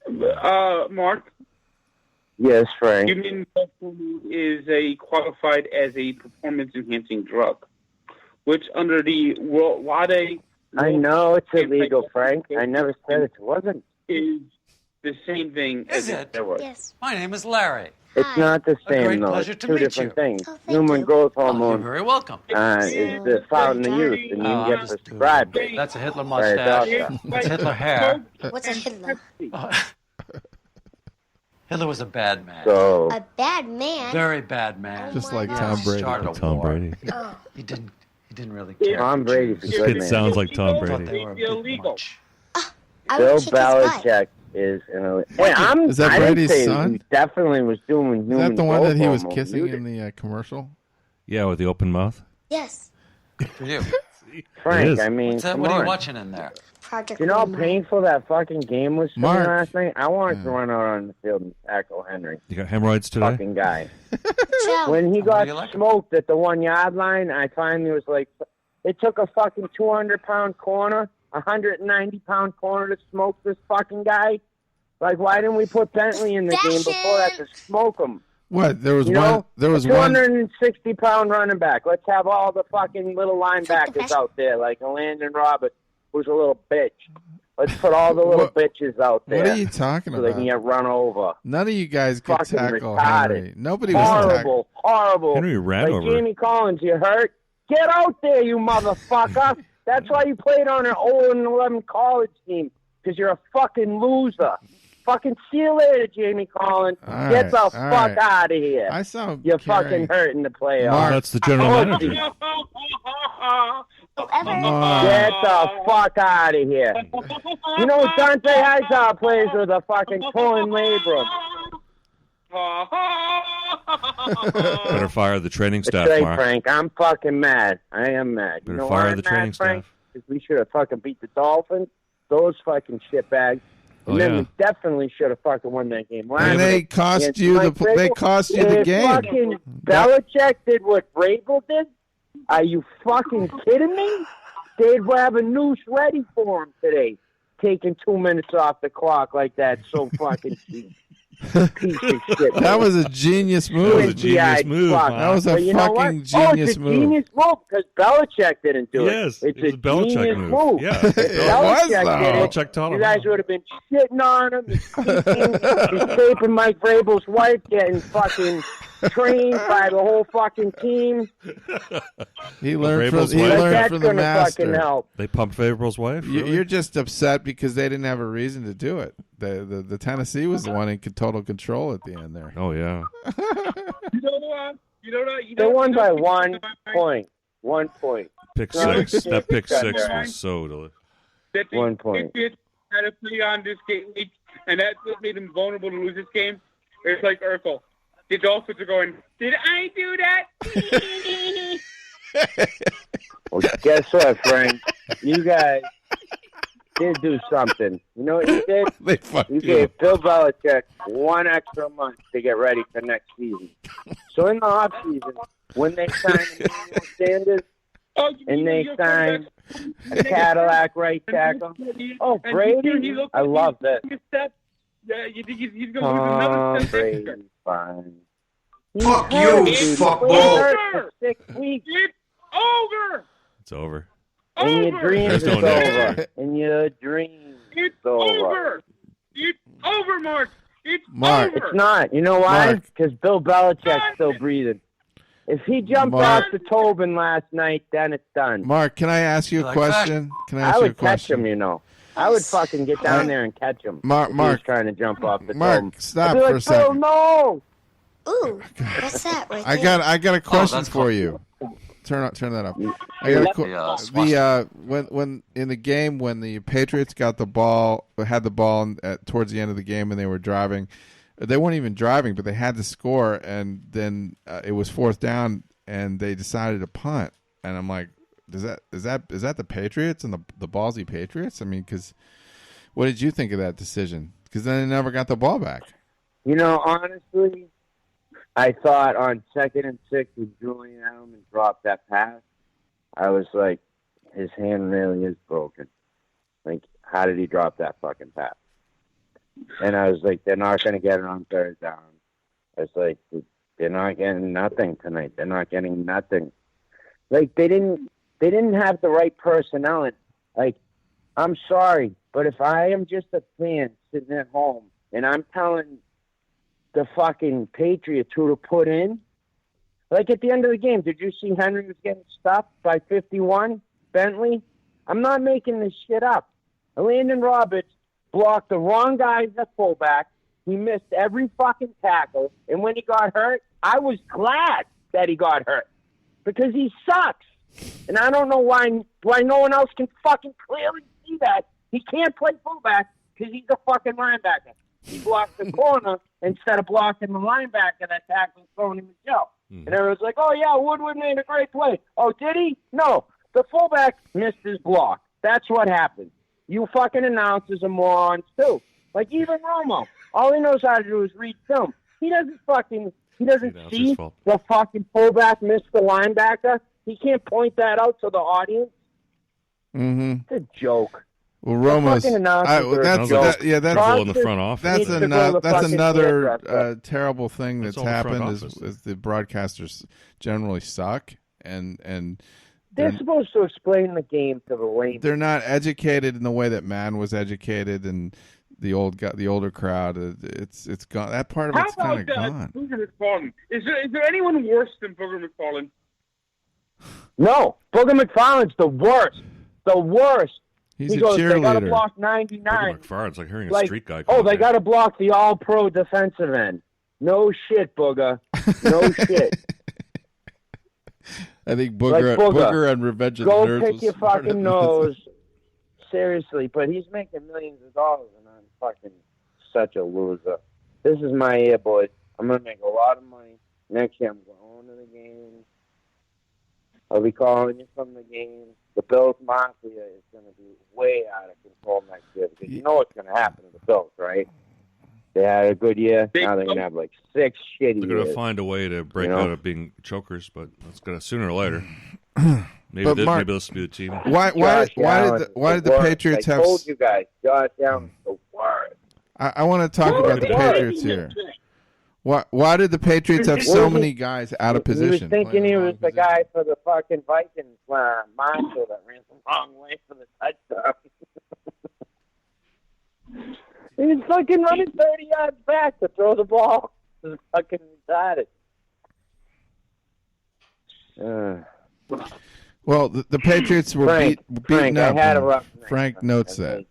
S1: that
S3: one. Mark?
S6: Yes, Frank.
S3: You mean is qualified as a performance-enhancing drug, which under the WADA...
S6: I know it's illegal, Frank. I never said it wasn't.
S3: Is the same thing as it?
S7: Yes.
S8: My name is Larry.
S6: It's not the same,
S8: great
S6: though.
S8: pleasure
S6: It's
S8: to
S6: two
S8: meet
S6: different
S8: you.
S6: things.
S7: Oh,
S6: Human growth hormone
S8: You're very welcome.
S6: is found in the youth, and you get prescribed it.
S8: That's a Hitler
S6: By a
S8: mustache.
S6: doctor.
S8: That's Hitler hair.
S7: What's a Hitler?
S8: Hitler was a bad man.
S6: So,
S7: A bad man?
S8: Very bad man.
S2: Just like
S7: my
S2: Tom
S7: gosh.
S2: Brady.
S8: Started a
S1: Tom
S8: war.
S1: Brady.
S7: Oh.
S8: He didn't really care.
S6: Tom Brady's a
S1: This
S6: good
S1: kid
S6: man.
S1: sounds like Tom
S8: Thought
S1: Brady.
S8: they were a bit
S3: Illegal.
S8: much.
S7: I
S6: Bill
S7: would kick his butt.
S6: Belichick is an hey,
S2: Is that
S6: I didn't
S2: Brady's
S6: say
S2: son?
S6: He definitely was doing human
S2: Is that the one
S6: growth
S2: that he was
S6: hormone.
S2: kissing
S6: You
S2: in the commercial?
S1: Yeah, with the open mouth.
S7: Yes.
S8: Good for you.
S1: It
S6: Frank,
S1: is.
S6: I mean,
S8: What's that?
S6: come
S8: What are
S6: on.
S8: you watching in there?
S7: Project
S6: You know how
S7: Rumor.
S6: painful that fucking game was for
S2: Mark.
S6: me last night? I wanted to run out on the field and tackle Henry.
S1: You got hemorrhoids today?
S6: Fucking guy.
S7: Joe.
S6: When he
S8: What
S6: got
S8: do you like?
S6: smoked at the 1 yard line, I finally was like, it took a fucking 200-pound corner, 190-pound corner to smoke this fucking guy. Like, why didn't we put Bentley in the game before that to smoke him?
S2: What? There was
S6: You
S2: one.
S6: know,
S2: There was one.
S6: 260-pound running back. Let's have all the fucking little linebackers out there, like a Landon Roberts, who's a little bitch. Let's put all the little bitches out there.
S2: What are you talking
S6: so they can
S2: about?
S6: get run over.
S2: None of you guys could
S6: Fucking
S2: tackle
S6: retarded.
S2: Henry. Nobody was tackling.
S6: Horrible.
S1: Henry ran
S6: like
S1: over.
S6: Jamie Collins, you hurt? Get out there, you motherfucker. That's why you played on an 0-11 college team, because you're a fucking loser. Fucking see you later, Jamie Collins.
S2: All
S6: Get the
S2: right,
S6: fuck
S2: all right.
S6: out of here.
S2: I saw
S6: You're
S2: Carrie.
S6: fucking hurt in the playoffs.
S2: Mark.
S1: That's the general manager.
S2: Mark.
S6: Get the fuck out of here. You know Dante Hightower plays with a fucking torn labrum.
S1: Better fire the training
S6: That's
S1: staff,
S6: right,
S1: Mark.
S6: Frank. I'm fucking mad. I am mad.
S1: Better
S6: You know
S1: fire
S6: why I'm
S1: the
S6: mad,
S1: training
S6: Frank?
S1: staff.
S6: Because we should have fucking beat the Dolphins. Those fucking shitbags. And
S1: Oh,
S6: then
S1: yeah.
S6: we definitely should have fucking won that game. Last
S2: And they
S6: night
S2: cost
S6: against
S2: you
S6: Mike
S2: the. They
S6: Vrabel.
S2: cost you the
S6: If
S2: game.
S6: fucking Belichick did what Vrabel did, are you fucking kidding me? They'd have a noose ready for him today. Taking 2 minutes off the clock like that, so fucking cheap. Piece of shit.
S2: That was a genius move.
S1: That was a genius move,
S6: fuck.
S1: Mark.
S2: That was a
S6: But you know
S2: fucking
S6: what?
S2: genius
S6: it's a
S2: move.
S6: genius move because Belichick didn't do
S1: Yes,
S6: it. It's
S1: it was
S6: a
S1: a Belichick
S6: genius
S1: move. Yeah.
S6: If
S2: It
S6: Belichick
S2: was,
S6: did
S2: though.
S6: it,
S1: Belichick taught
S6: you
S1: him
S6: guys
S1: how.
S6: would have been shitting on him. He's keeping, he's taping Mike Vrabel's wife, getting fucking trained by the whole fucking team.
S2: He learned from.
S1: Vrabel's
S2: He
S1: wife.
S2: learned
S6: That's
S2: from the
S6: gonna fucking
S2: master.
S6: help.
S1: They pumped Favorable's wife? Really?
S2: You're just upset because they didn't have a reason to do it. The Tennessee was the one in total control at the end there.
S1: Oh, yeah.
S3: You know what?
S6: They won by 1 point. 1 point.
S1: pick six. That pick six was so delicious.
S6: 1 point.
S3: Patriots had to play on this game, and that's what made them vulnerable to lose this game. It's like Urkel. The Dolphins are going, did I do that?
S6: Well, guess what, Frank? You guys did do something. You know what you did?
S2: They fucked
S6: You gave Bill Belichick 1 extra month to get ready for next season. So in the offseason, when they signed Emmanuel Sanders and they signed a Cadillac right tackle, oh, Brady, I love this.
S3: Yeah, you think he's going to lose another step?
S6: Brady, fine.
S9: Fuck you, fuckball.
S6: 6 weeks.
S3: It's over.
S1: It's over.
S6: And your dreams
S1: There's
S6: is
S1: no next
S6: over.
S1: year.
S6: And your dreams
S3: It's
S6: over.
S3: over. It's over, Mark. It's
S2: Mark.
S3: over.
S6: It's not. You know why?
S2: Mark.
S6: Because Bill Belichick's still breathing. If he jumped
S2: Mark.
S6: off the Tobin last night, then it's done.
S2: Mark, can I ask you a
S8: Like
S2: question? Can I ask
S6: I
S2: you a
S6: would catch
S2: question?
S6: him, you know. I would fucking get down there and catch him.
S2: Mark,
S6: if he was
S2: Mark,
S6: trying to jump off the
S2: Mark,
S6: Tobin.
S2: stop
S6: I'd be
S2: for
S6: like,
S2: a
S6: Bill,
S2: second.
S6: no!
S7: Ooh, what's that right
S2: I
S7: there?
S2: got a question
S8: that's
S2: for
S8: cool.
S2: you. Turn that up. I got when in the game when the Patriots had the ball towards the end of the game and they were driving, they weren't even driving, but they had to score, and then it was 4th down, and they decided to punt, and I'm like, is that the Patriots and the ballsy Patriots? I mean, because what did you think of that decision? Because then they never got the ball back.
S6: You know, honestly, I thought on 2nd and 6 when Julian Edelman dropped that pass, I was like, his hand really is broken. Like, how did he drop that fucking pass? And I was like, they're not going to get it on 3rd down. I was like, they're not getting nothing tonight. They're not getting nothing. Like, they didn't have the right personnel. And, like, I'm sorry, but if I am just a fan sitting at home and I'm telling the fucking Patriots who to put in, like at the end of the game, did you see Henry was getting stopped by 51? Bentley? I'm not making this shit up. Landon Roberts blocked the wrong guys at fullback. He missed every fucking tackle. And when he got hurt, I was glad that he got hurt because he sucks. And I don't know why no one else can fucking clearly see that. He can't play fullback because he's a fucking linebacker. He blocked the corner instead of blocking the linebacker that tackled throwing him in jail. And everyone's like, oh, yeah, Woodward made a great play. Oh, did he? No. The fullback missed his block. That's what happened. You fucking announcers are morons, too. Like, even Romo. All he knows how to do is read film. He doesn't see the fucking fullback miss the linebacker. He can't point that out to the audience.
S2: Mm-hmm.
S6: It's a joke.
S2: Well, Romo's
S6: that's
S1: in the front office.
S2: That's another terrible thing that's
S1: all the front
S2: happened
S1: office.
S2: is the broadcasters generally suck, and
S6: they're supposed to explain the game to the layman.
S2: they're not educated in the way that man was educated, and the older crowd. It's gone. That part of it's kind of gone.
S3: Booger McFarland? Is there anyone worse than Booger McFarland?
S6: No, Booger McFarland's the worst. The worst.
S2: He's
S6: he
S2: a
S6: goes, they got to
S2: cheerleader.
S6: block 99.
S1: McFarland's like hearing a
S6: Like,
S1: street guy. call
S6: oh, they
S1: it.
S6: got to block the all-pro defensive end. No shit, Booger. No shit.
S2: I think Booger and Revenge of the
S6: Go
S2: Nerds
S6: pick
S2: was
S6: your
S2: smarter
S6: fucking
S2: than
S6: nose. Seriously, but he's making millions of dollars, and I'm fucking such a loser. This is my year, boys. I'm going to make a lot of money. Next year, I'm going to the game. I'll be calling you from the game. The Bills Mafia is going to be way out of control next year because you know what's going to happen to the Bills, right? They had a good year. Now they're going to have like 6 shitty
S1: They're going to
S6: years.
S1: find a way to break out of being chokers, but that's going to sooner or later.
S2: But Mark,
S1: maybe this will be the team.
S2: Why did the Patriots have?
S6: I told you guys, Josh Allen's the worst.
S2: I want to talk about the Patriots here. Why did the Patriots have so many guys out of position?
S6: He was thinking he was the guy for the fucking Vikings monster that ran the wrong way for the touchdown. He was fucking running 30 yards back to throw the ball. It was fucking retarded.
S2: Well, the Patriots were beaten up.
S6: I had a rough night.
S2: Frank notes that.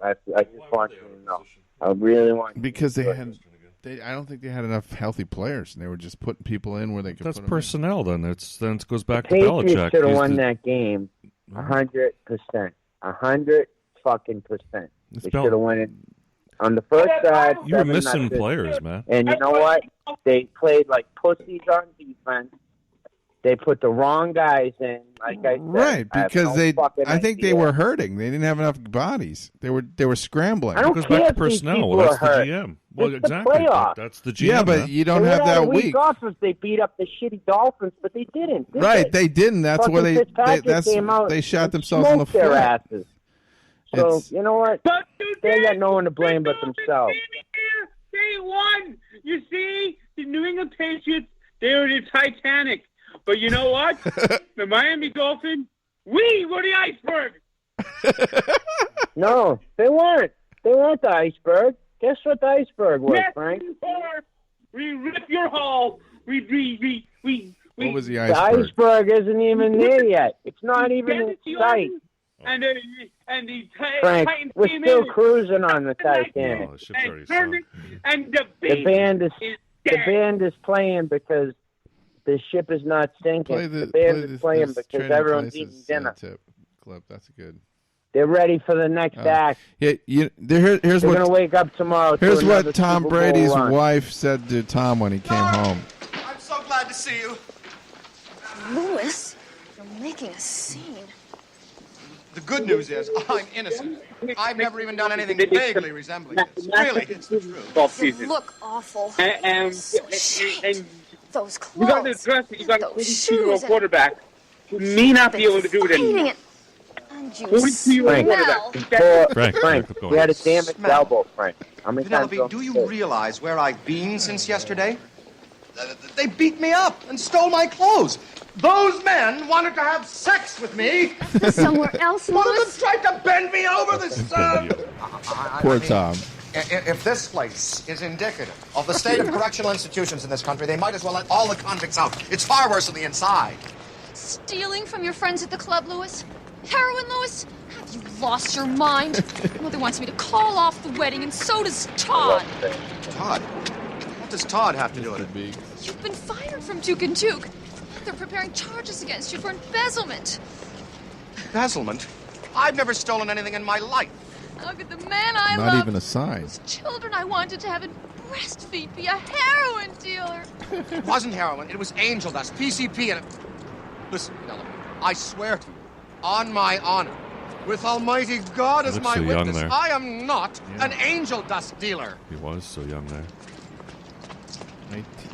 S6: I just want you to know. I really want you
S2: because
S6: to
S2: they had I don't think they had enough healthy players, and they were just putting people in where they could.
S1: That's
S2: put them
S1: personnel. Then it goes back to
S6: Patriots
S1: Belichick.
S6: should have
S1: He's
S6: won
S1: the-
S6: that game 100%. 100% They
S1: Bel-
S6: should have won it on the first side.
S1: You were
S6: 7-0.
S1: missing players, man.
S6: And you know what? They played like pussies on defense. They put the wrong guys in, like I said.
S2: Right, because I think they
S6: idea.
S2: were hurting. They didn't have enough bodies. They were scrambling.
S6: I don't
S1: It goes
S6: care
S1: back to
S6: if these
S1: personnel.
S6: people
S1: Well, that's
S6: are
S1: the
S6: hurt.
S1: GM. Well,
S6: It's the
S1: exactly.
S6: playoffs.
S1: That's the GM.
S2: Yeah, but
S1: man.
S2: you don't
S6: They
S2: have
S6: had
S2: that
S6: a week
S2: week.
S6: off if they beat up the shitty Dolphins, but they didn't. Did
S2: Right, they didn't. That's
S6: Fucking
S2: where they
S6: Fitzpatrick came out
S2: they shot
S6: and
S2: themselves in the
S6: smoked their
S2: foot.
S6: asses. So
S2: It's-
S6: you know what?
S3: But
S6: They got no one to blame but themselves.
S3: They won. You see, the New England Patriots, they were the Titanic. But you know what? The Miami Dolphins, we were the iceberg.
S6: No, they weren't. They weren't the iceberg. Guess what the iceberg was,
S3: Yes,
S6: Frank?
S3: we were. We ripped your hull.
S2: What was the
S6: The
S2: iceberg?
S6: iceberg isn't even there yet. It's not even in
S3: Tennessee
S6: sight.
S3: And the
S6: Frank,
S3: Titans
S6: we're
S3: came
S6: still
S3: in
S6: cruising on the Titanic.
S1: Oh, the ship's already
S3: and turned
S1: sunk.
S3: it, and the
S6: The band is
S3: dead.
S6: the band is playing because the ship is not sinking.
S2: Play
S6: The
S2: the
S6: band
S2: play
S6: is
S2: this-
S6: playing
S2: this
S6: because
S2: Trading
S6: everyone's
S2: Places,
S6: eating dinner.
S2: tip clip. That's good.
S6: They're ready for the next act.
S2: Yeah, here's
S6: They're
S2: what
S6: gonna wake up tomorrow. to
S2: here's
S6: another
S2: what Tom
S6: Super Bowl
S2: Brady's
S6: run.
S2: wife said to Tom when he came home.
S9: I'm so glad to see you.
S7: Louis, you're making a scene.
S9: The good news is I'm innocent. I've never even done anything vaguely resembling this. Really, it's the truth.
S3: Golf
S7: You
S3: season.
S7: look awful.
S3: And
S7: So ashamed. Those
S3: you got to
S7: clothes.
S3: address it. You got a
S7: Those
S3: 42-year-old
S7: shoes.
S3: quarterback who may not be able to do it
S7: Fighting
S3: anymore.
S7: it. And you
S3: 42-year-old
S6: Frank.
S3: quarterback.
S1: Frank,
S6: Frank,
S1: keep going.
S6: he had a damaged elbow, Frank. How many times
S9: Penelope, do you realize where I've been since yesterday? They beat me up and stole my clothes. Those men wanted to have sex with me.
S7: somewhere else,
S9: One of them
S7: Louis?
S9: tried to bend me over this.
S2: Poor Tom.
S9: If this place is indicative of the state of correctional institutions in this country, they might as well let all the convicts out. It's far worse on the inside.
S10: Stealing from your friends at the club, Louis? Heroin, Louis? Have you lost your mind? Mother wants me to call off the wedding, and so does Todd.
S9: Todd? What does Todd have to do with it?
S10: You've been fired from Duke and Duke. They're preparing charges against you for embezzlement.
S9: Embezzlement? I've never stolen anything in my life.
S10: How could the man I
S2: Not
S10: love,
S2: even a sign.
S10: whose children I wanted to have and breastfeed, be a heroin dealer?
S9: It wasn't heroin. It was angel dust, PCP, and... Listen, Penelope, I swear to you, on my honor, with Almighty God as
S1: Looks
S9: my
S1: so young
S9: witness,
S1: there.
S9: I am not an angel dust dealer.
S1: He was so young there.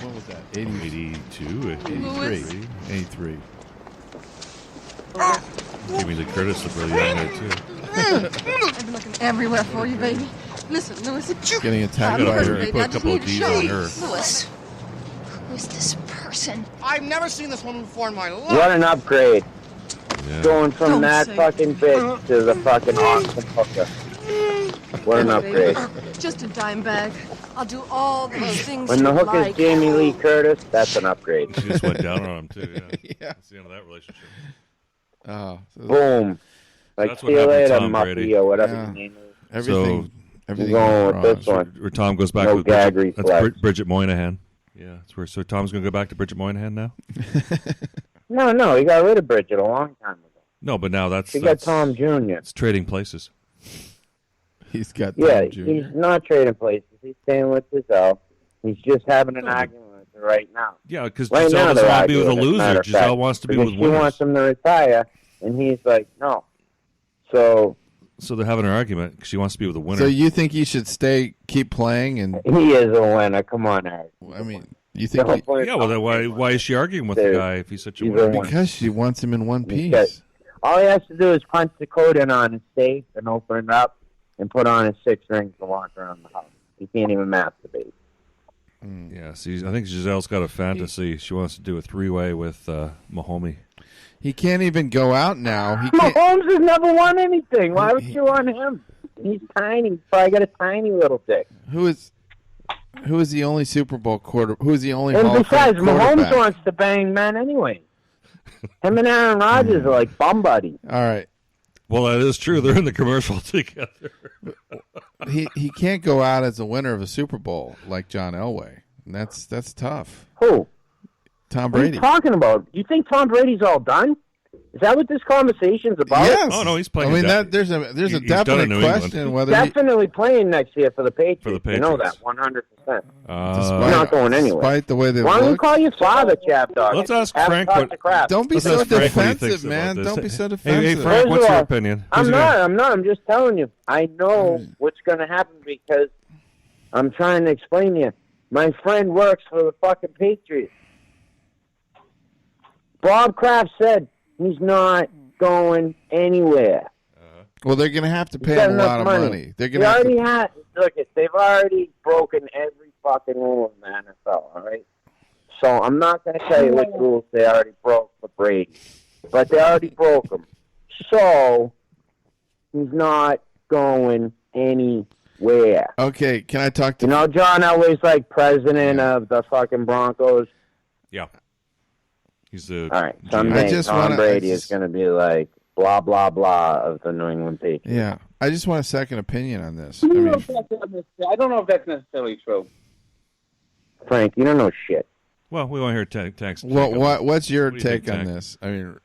S2: What was that? 82?
S10: Louis?
S2: 83.
S1: Jamie Lee Curtis looked really young there, too.
S10: I've been looking everywhere for you, baby. Listen, Louis,
S2: Getting attacked
S1: You
S2: by
S1: gotta
S2: her.
S1: put a couple of D's on her.
S10: Louis, who is this person?
S9: I've never seen this woman before in my life.
S6: What an upgrade.
S1: Yeah.
S6: Going from
S10: Don't
S6: that
S10: say
S6: fucking bitch to the fucking awesome hooker. What an upgrade.
S10: Just a dime bag. I'll do all those things
S6: When the
S10: you
S6: hooker's
S10: like.
S6: Jamie Lee Curtis, that's an upgrade.
S1: She just went down on him, too, yeah.
S2: Yeah.
S1: That's the end of that relationship.
S2: Oh, so
S6: Boom. Like,
S1: That's
S6: see
S1: what
S6: you
S1: happened to
S6: later,
S1: Tom
S6: Muffy,
S1: Brady.
S6: or whatever
S2: Yeah.
S6: his name is.
S2: everything
S6: I'm
S2: went
S6: going with
S2: wrong.
S6: this one.
S1: Where Tom goes back
S6: No
S1: with
S6: gag
S1: Bridget, that's
S6: reflex.
S1: Bridget Moynihan. Yeah, that's where. So Tom's going to go back to Bridget Moynihan now?
S6: No, he got rid of Bridget a long time ago.
S1: No, but now that's...
S6: He got
S1: that's
S6: Tom Jr.
S1: It's trading places.
S2: He's got
S6: Yeah,
S2: Tom Jr.
S6: he's not trading places. He's staying with Giselle. He's just having an argument with her right now.
S1: Yeah, because
S6: Right
S1: Giselle
S6: now
S1: doesn't
S6: they're
S1: want to be with a
S6: arguing, as a matter
S1: loser.
S6: of
S1: Giselle
S6: fact,
S1: wants to be
S6: because
S1: with
S6: she
S1: winners.
S6: wants him to retire, and he's like, no. So
S1: So they're having an argument because she wants to be with a winner.
S2: So you think he should keep playing? And
S6: he is a winner. Come on, Eric.
S2: I mean, you think
S6: Don't play
S1: yeah, well, then why is she arguing with the
S6: Dude,
S1: guy if he's such a
S6: he's a
S1: winner?
S6: winner.
S2: because she wants him in one
S6: He's got-
S2: piece.
S6: all he has to do is punch the code in on his safe and open it up and put on his 6 rings and walk around the house. He can't even masturbate.
S1: Yeah, see, I think Giselle's got a fantasy. She wants to do a 3-way with Mahomey.
S2: He can't even go out now. He can't.
S6: Mahomes has never won anything. Why would you want him? He's tiny. He's probably got a tiny little dick.
S2: Who is the only Super Bowl quarter? Who is the only
S6: And
S2: Hall of Fame
S6: besides, Mahomes
S2: quarterback?
S6: wants to bang men anyway. Him and Aaron Rodgers are like bum buddies.
S2: All right.
S1: Well, that is true. They're in the commercial together.
S2: he can't go out as a winner of a Super Bowl like John Elway. And that's tough.
S6: Who?
S2: Tom
S6: What are
S2: Brady.
S6: you talking about? You think Tom Brady's all done? Is that what this conversation's about?
S2: Yes.
S1: Oh no, he's playing.
S2: I mean, there's a
S1: He's
S2: definite
S1: done in New
S2: question
S1: England.
S2: whether
S6: Definitely playing next year for the Patriots.
S1: For the
S6: You know
S1: Patriots.
S6: that 100%.
S2: He's
S6: not going anywhere.
S2: Despite the way they
S6: Why don't you
S2: look.
S6: call your father, Chap Dog?
S1: Let's ask
S6: Have
S1: Frank
S6: talk
S1: what-
S6: to crap.
S2: Don't be
S1: Let's
S2: so
S1: ask Frank what he thinks
S2: defensive,
S1: about
S2: man.
S1: this.
S2: Don't be so
S1: Hey,
S2: defensive.
S1: Frank,
S6: First
S1: what's
S6: of
S1: your
S6: all,
S1: opinion?
S6: I'm not. I'm just telling you. I know what's going to happen because I'm trying to explain to you. My friend works for the fucking Patriots. Bob Kraft said he's not going anywhere.
S2: Well, they're going to have to pay
S6: He's got
S2: him a lot
S6: enough
S2: of money. They're going
S6: They
S2: to have
S6: already
S2: to.
S6: had. Look, they've already broken every fucking rule in the NFL. All right. So I'm not going to tell you which rules they already broke for Brady, but they already broke them. So he's not going anywhere.
S2: Okay, can I talk to
S6: You know, John Elway's like president of the fucking Broncos.
S1: Yeah. He's the.
S6: All right. Someday Tom Brady is going to be like blah blah blah of the New England Patriots.
S2: Yeah, I just want a second opinion on this.
S3: I don't know if that's necessarily true.
S6: Frank, you don't know shit.
S1: Well, we want to hear Tank's.
S2: Well, what's your
S1: What do you think,
S2: take on
S1: Tank?
S2: this? I mean,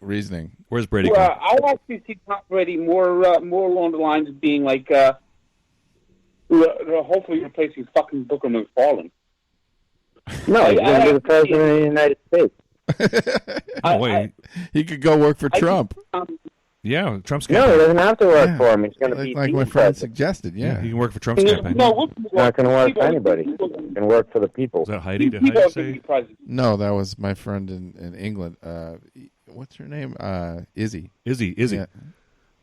S2: reasoning.
S1: Where's Brady
S3: Well,
S1: going?
S3: I actually see Tom Brady more along the lines of being like hopefully replacing fucking Booker McFarland.
S6: No, he's going to be the president of the United States.
S1: Oh, wait.
S2: He could go work for Trump.
S1: Yeah, Trump's
S6: No, he
S1: campaign.
S6: doesn't have to work for him. He's going to be
S2: Like
S6: the
S2: my friend
S6: president.
S2: suggested. Yeah,
S1: he can work for Trump's campaign.
S3: No,
S6: He's not going to work for anybody. He can work for the people.
S1: Is that Heidi? Did
S3: People
S1: Heidi
S3: are going to be
S1: say?
S3: president.
S2: No, that was my friend in England. What's her name? Izzy.
S1: Izzy.
S2: Yeah.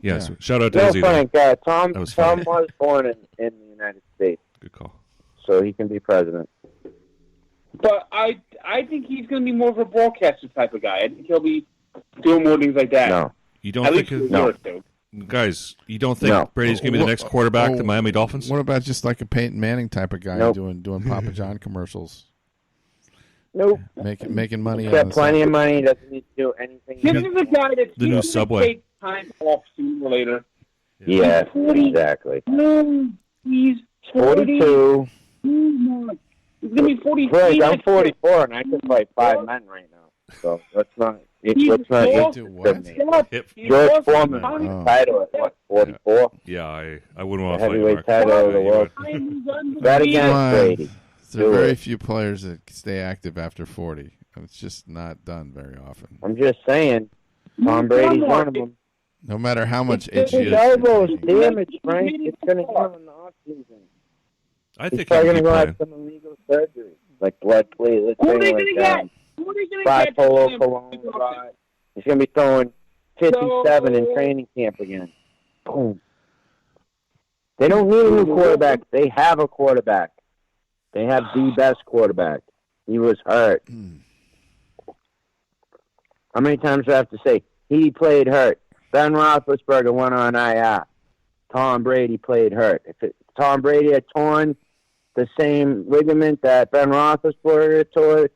S1: Yes.
S2: Yeah.
S1: Shout out to
S6: No,
S1: Izzy.
S6: Frank, Tom
S1: That was
S6: Tom
S1: funny.
S6: was born in the United States,
S1: Good call.
S6: so he can be president.
S3: But I think he's going to be more of a broadcaster type of guy. I think he'll be doing more things like that.
S6: No.
S1: You don't
S3: At
S1: think?
S3: least for a year or two.
S1: Guys, you don't think
S6: No.
S1: Brady's going to be the next quarterback of the Miami Dolphins?
S2: What about just like a Peyton Manning type of guy
S6: Nope.
S2: doing Papa John commercials,
S6: Nope.
S2: making money?
S6: He's got
S2: on the
S6: plenty
S2: side?
S6: of money. He doesn't need to do anything.
S3: This is a guy that's
S1: The new
S3: going to
S1: Subway.
S3: take time off sooner or later.
S6: Yeah,
S3: 40.
S6: exactly.
S3: No, he's
S6: 42.
S3: He's going to be 43.
S6: Frank, I'm
S3: next year.
S6: 44, and I can fight 5 men right now. So let's not.
S3: He's
S6: Let's not
S3: old.
S2: Do what?
S1: Hip.
S6: George Foreman won
S2: Oh.
S6: the title at what, 44?
S1: Yeah, I wouldn't want
S6: The
S1: to fight
S6: heavyweight
S1: Mark.
S6: title of the world. Bet
S2: Come
S6: against
S2: on.
S6: Brady.
S2: There are
S6: Do
S2: very
S6: it.
S2: few players that stay active after 40. It's just not done very often.
S6: I'm just saying, Tom Brady's one of them.
S2: No matter how much
S6: His
S2: itchy
S6: elbow is damaged, Frank. It's going to heal in the offseason.
S1: I
S6: He's
S1: think
S6: probably
S1: he'll
S6: going
S1: be
S6: to go have
S1: playing.
S6: some illegal surgery, like blood platelets,
S3: Who are they
S6: thing
S3: going to
S6: like
S3: get? Who are they going to get?
S6: bipolar cologne rod. He's going to be throwing 57 in training camp again. Boom. They don't need a new quarterback. They have a quarterback. They have the best quarterback. He was hurt. How many times do I have to say, he played hurt? Ben Roethlisberger went on IR. Tom Brady played hurt. If Tom Brady had torn the same ligament that Ben Roethlisberger tore,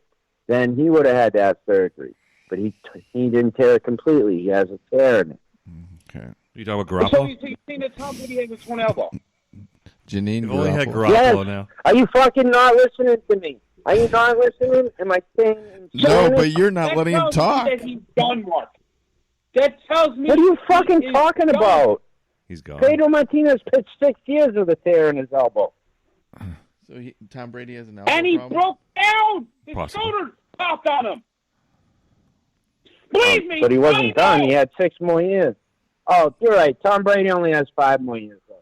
S6: then he would have had to have surgery. But he didn't tear it completely. He has a tear in it.
S2: Okay.
S1: You talking about
S3: So
S1: Garoppolo?
S3: you're saying that Tom Brady has a torn elbow?
S2: Janine
S1: You've only had
S2: Garoppolo.
S1: Garoppolo
S6: Yes.
S1: now.
S6: Are you fucking not listening to me? Are you not listening? Am I saying?
S2: No, but you're not
S3: That
S2: letting him
S3: tells me
S2: talk.
S3: that he's done, Mark. That tells me.
S6: What are you fucking
S3: he is
S6: talking
S3: done.
S6: about?
S1: He's gone.
S6: Pedro Martinez pitched 6 years with a tear in his elbow.
S2: So Tom Brady has an elbow
S3: And he
S2: problem?
S3: broke down. His
S1: Possibly.
S3: shoulder popped on him. Believe me.
S6: But he
S3: I
S6: wasn't done.
S3: know.
S6: He had 6 more years. Oh, you're right. Tom Brady only has 5 more years left.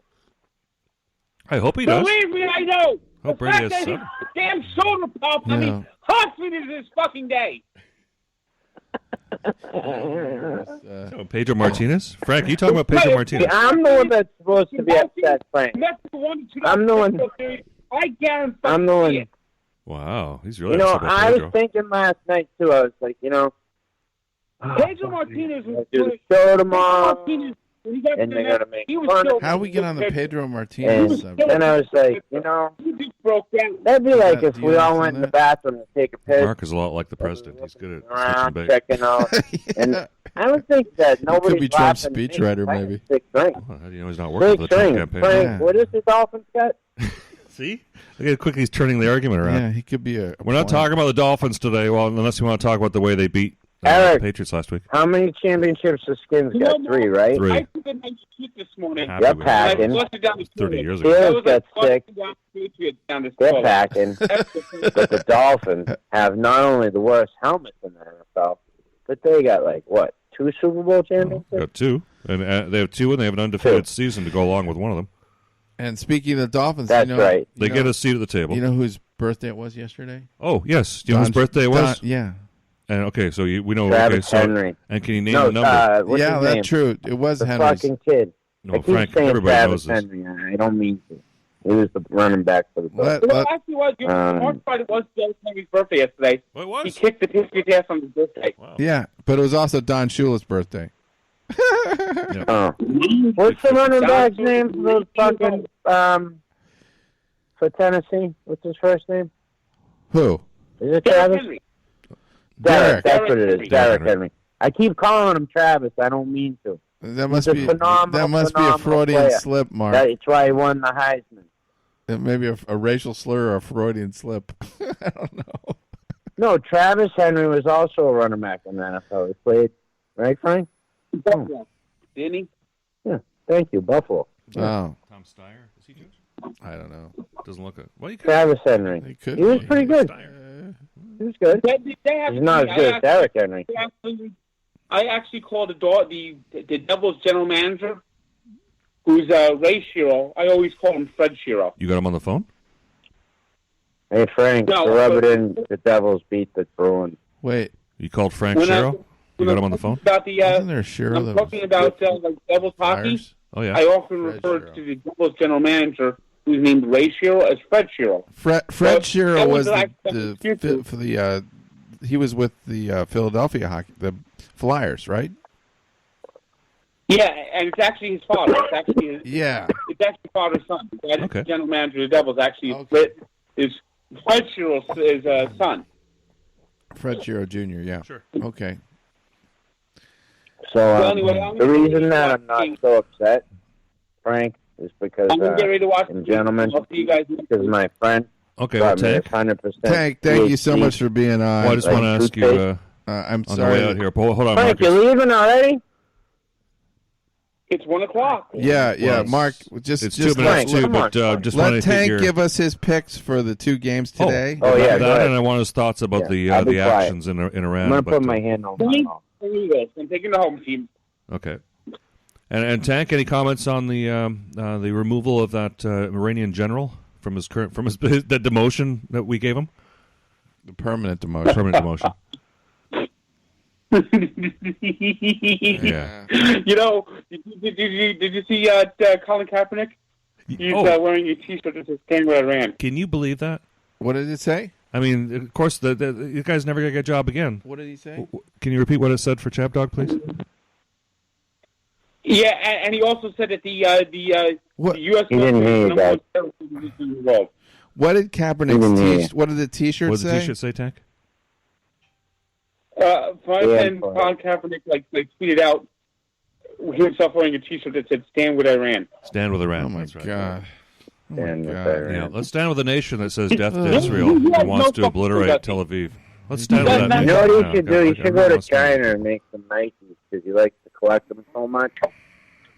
S1: I hope he does.
S3: Believe me, I know.
S1: Oh,
S3: The
S1: Brady
S3: fact
S1: has
S3: that his
S1: 7.
S3: damn shoulder popped on
S2: Yeah.
S3: me hospitalized this fucking day.
S1: Oh, Pedro Martinez? Frank, you talking about Pedro Martinez?
S6: I'm the one that's supposed to be upset, Frank.
S3: That's the one.
S6: I'm the one.
S3: I guarantee.
S6: I'm the one.
S3: it.
S1: Wow, he's really
S6: You know,
S1: upset about
S6: I was
S1: Pedro.
S6: thinking last night, too. I was like,
S3: Pedro Martinez was
S6: do the show tomorrow.
S3: Martinez, when he got
S6: and
S3: to
S6: they're
S3: the
S6: gonna make
S3: he was
S6: fun of
S3: still-
S2: How we get on the Pedro
S6: And
S2: Martinez subject?
S6: then I was like,
S3: He was broke down.
S6: That'd be like if
S2: do you
S6: we all
S2: understand
S6: went in the
S2: that?
S6: bathroom to take a piss.
S1: Mark is a lot like the president. He's good at switching
S6: Around,
S1: bait.
S6: checking out. And I would think that nobody's
S2: be Trump's
S6: laughing at me.
S2: speechwriter, maybe.
S6: Six rings.
S1: Well, how do you know he's not working for
S6: Six
S1: the Trump
S6: rings.
S1: campaign?
S6: Frank,
S2: Yeah.
S6: what is the Dolphins got?
S1: See? Look how quickly he's turning the argument around.
S2: Yeah, he could be a.
S1: We're not talking about the Dolphins today, well, unless you want to talk about the way they beat the
S6: Eric.
S1: Patriots last week.
S6: How many championships the Skins got? Three, right?
S1: 3.
S3: I took a nice kick this morning.
S1: Happy
S6: They're
S1: with it.
S6: packing.
S3: I flushed it down the
S1: 30
S3: toilet.
S1: years ago.
S6: Steelers
S3: That
S6: got
S3: was like
S6: six.
S3: flushing down the Patriots down the
S6: They're
S3: toilet.
S6: packing. But the Dolphins have not only the worst helmets in the NFL, but they got like what? 2 Super Bowl championships?
S1: They got 2. And they have 2, and they have an undefeated season to go along with one of them.
S2: And speaking of the Dolphins,
S6: That's right.
S1: They get a seat at the table.
S2: You know whose birthday it was yesterday?
S1: Oh, yes. Do you know whose birthday it was?
S2: Yeah.
S1: And okay, so we know.
S6: Travis
S1: Henry. And can you name the number?
S6: What's
S2: Yeah,
S6: his
S2: that's
S6: name?
S2: true. It was
S6: The
S2: Henry's.
S6: fucking kid.
S1: No,
S6: I keep
S1: Frank.
S6: saying
S1: Everybody
S6: Travis
S1: knows this.
S6: Henry. I don't mean to. He was the running back for the Bills.
S3: Well, it actually was. March Friday was Derrick Henry's birthday yesterday.
S1: What was?
S3: He kicked the Patriots' ass on his birthday.
S1: Wow.
S2: Yeah, but it was also Don Shula's birthday.
S6: What's the running back's name for those fucking for Tennessee? What's his first name?
S2: Who?
S6: Is it Travis?
S3: Henry.
S2: Derek.
S6: That's what it is.
S3: Henry.
S6: Derek Henry. I keep calling him Travis. I don't mean to.
S2: That must
S6: He's
S2: be
S6: a phenomenal,
S2: that must be a
S6: phenomenal
S2: Freudian
S6: player.
S2: slip, Mark.
S6: That's why he won the Heisman.
S2: It may be a racial slur or a Freudian slip. I don't know.
S6: No, Travis Henry was also a running back in the NFL. He played, right, Frank?
S3: Didn't he?
S6: Yeah. Thank you, Buffalo.
S2: Oh,
S1: Tom Steyer? Is he Jewish?
S2: I don't know.
S1: Doesn't look it. Well, you could.
S6: Travis Henry.
S2: He could
S6: He was
S2: be.
S6: pretty good. He was good. He's not as good as Derek Henry.
S3: I actually called the Devils general manager, who's Ray Shiro. I always call him Fred Shiro.
S1: You got him on the phone?
S6: Hey, Frank,
S3: No,
S6: to rub it in, the Devils beat the Bruins.
S2: Wait,
S1: You called Frank Shiro? You got him on the phone?
S3: About the,
S2: isn't there a Shiro
S3: I'm
S2: that
S3: talking
S2: was
S3: about like Devils hockey.
S2: Flyers?
S1: Oh, yeah.
S3: I often
S2: Fred
S3: refer
S2: Shiro.
S3: to the Devils general manager, who's named Ray Shiro, as Fred Shiro.
S2: Fred
S3: Well,
S2: Shiro
S3: that
S2: was
S3: was
S2: he was with the Philadelphia hockey, the Flyers, right?
S3: Yeah, and it's actually his father. It's actually
S2: Yeah.
S3: it's actually father's son. That is
S1: Okay.
S3: the general manager of the Devils. Actually,
S2: Okay.
S3: is Fred Shiro's son.
S2: Fred Shiro Jr., yeah.
S1: Sure.
S2: Okay.
S6: So
S3: Well, anyway, I'm
S6: the
S3: gonna
S6: reason that I'm
S3: watching-
S6: not so upset, Frank, is because,
S3: I'm gonna get ready to watch.
S6: and gentlemen,
S3: I'll see you guys next
S6: because
S3: week.
S6: my friend
S1: Okay, well,
S6: got me
S1: Tank.
S6: 100%.
S2: Tank, thank you so much for being on.
S1: Well, I just
S6: like
S1: want to ask you
S6: toothpaste.
S2: I'm
S1: on the
S2: sorry.
S1: way out here. Hold on,
S6: Frank,
S1: Marcus.
S6: you leaving already?
S3: It's 1:00.
S2: Yeah, yeah,
S1: Well,
S2: Mark. Just
S1: It's
S2: just
S1: 2 minutes
S6: Frank,
S1: too,
S6: come on.
S1: but just
S2: let
S1: want to
S2: Tank
S1: your...
S2: give us his picks for the 2 games today.
S6: Oh, yeah,
S1: that,
S6: go ahead.
S1: and I want his thoughts about
S6: Yeah,
S1: the
S6: I'll be quiet.
S1: actions in Iran.
S6: I'm going to
S1: but,
S6: put my hand on my mouth.
S3: I'm taking the home team.
S1: Okay. And Tank, any comments on the removal of that Iranian general from his the demotion that we gave him?
S2: The permanent demotion.
S1: Permanent demotion. Yeah.
S3: You know, did you see Colin Kaepernick? He's wearing a T-shirt that says "Stand where I ran."
S1: Can you believe that?
S2: What did it say?
S1: I mean, of course, you guys never going to get a job again.
S2: What did he say?
S1: Can you repeat what it said for Chap Dog, please?
S3: Yeah, and he also said that the U.S.
S6: He didn't hear you, guys.
S2: What did Kaepernick's
S6: Even me.
S2: what did the T-shirt
S1: What did the
S2: say?
S1: T-shirt say, Tank?
S3: And Colin Kaepernick like tweeted out himself wearing a T-shirt that said "Stand with Iran."
S1: Stand with Iran.
S2: Oh my
S1: That's right.
S2: God! Oh my
S6: And
S2: God!
S1: Yeah, let's stand with a nation that says death to Israel and wants to obliterate Tel Aviv. Let's stand with that
S6: You
S1: nation.
S6: know what you
S1: Yeah,
S6: should
S1: God,
S6: do? You
S1: like,
S6: should go
S1: everyone
S6: to
S1: wants to-
S6: China and make some Nikes because you like to collect them so much.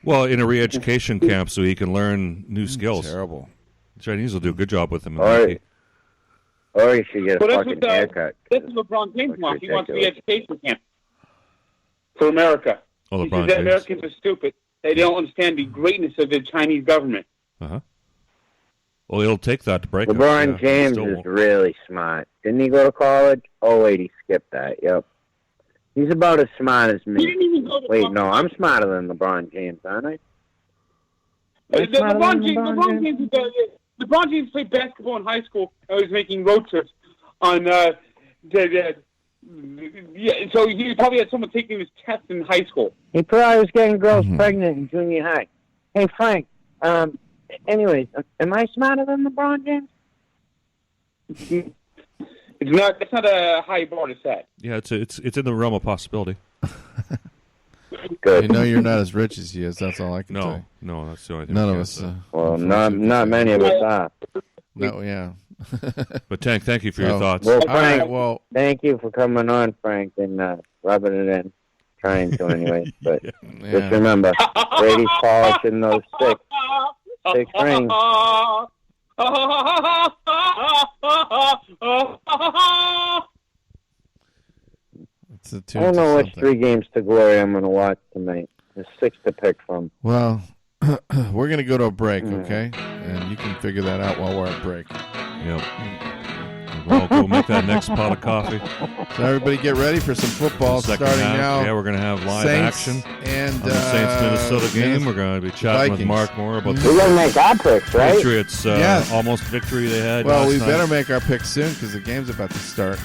S1: Well, in a re-education camp so he can learn new skills.
S2: Terrible.
S1: The Chinese will do a good job with him. in
S6: Or,
S1: Nike.
S6: or you should get a
S3: Well, that's
S6: fucking
S3: what
S6: haircut.
S3: this is LeBron James wants. He wants to be
S6: ridiculous.
S3: education camp for America.
S1: Oh,
S3: He
S1: LeBron
S3: says that
S1: James.
S3: Americans are stupid. They don't understand the greatness of the Chinese government.
S1: Uh-huh. Well, he'll take that to break
S6: LeBron
S1: us.
S6: James
S1: Still
S6: is
S1: won't.
S6: really smart. Didn't he go to college? Oh, wait, he skipped that. Yep. He's about as smart as
S3: He
S6: me.
S3: didn't even go to
S6: Wait,
S3: college.
S6: no, I'm smarter than LeBron James, aren't I?
S3: LeBron James played basketball in high school and was making road trips on yeah, so he probably had someone taking his test in high school.
S6: He probably was getting girls
S2: Mm-hmm.
S6: pregnant in junior high. Hey, Frank, anyways, am I smarter than LeBron James?
S3: It's not. That's not a high bar to set.
S1: Yeah, it's in the realm of possibility.
S6: Good.
S2: You know you're not as rich as he is. That's all I can tell you.
S1: No, that's the only thing.
S2: None of us.
S6: Well, not many of us are.
S2: No, yeah.
S1: But Tank, thank you for your thoughts.
S6: Well,
S2: All right,
S6: Frank,
S2: well,
S6: thank you for coming on, Frank, and rubbing it in. Trying to, anyway. But just remember, Brady's polishing those six rings.
S2: it's a
S6: I
S2: tune
S6: don't
S2: to
S6: know which
S2: something.
S6: 3 games to glory I'm going to watch tonight. There's 6 to pick from.
S2: Well, we're going to go to a break, okay? And you can figure that out while we're at break.
S1: Yep. We'll go make that next pot of coffee.
S2: So everybody get ready for some football
S1: Second
S2: starting
S1: half,
S2: now.
S1: Yeah, we're going to have live
S2: Saints
S1: action
S2: and
S1: on the Saints-Minnesota game. We're going to be chatting with
S2: Vikings.
S1: Mark more about
S6: We're going to
S1: the
S6: make our picks, right?
S1: Patriots
S2: Yes.
S1: almost victory they had
S2: Well,
S1: last
S2: we
S1: night.
S2: better make our picks soon because the game's about to start.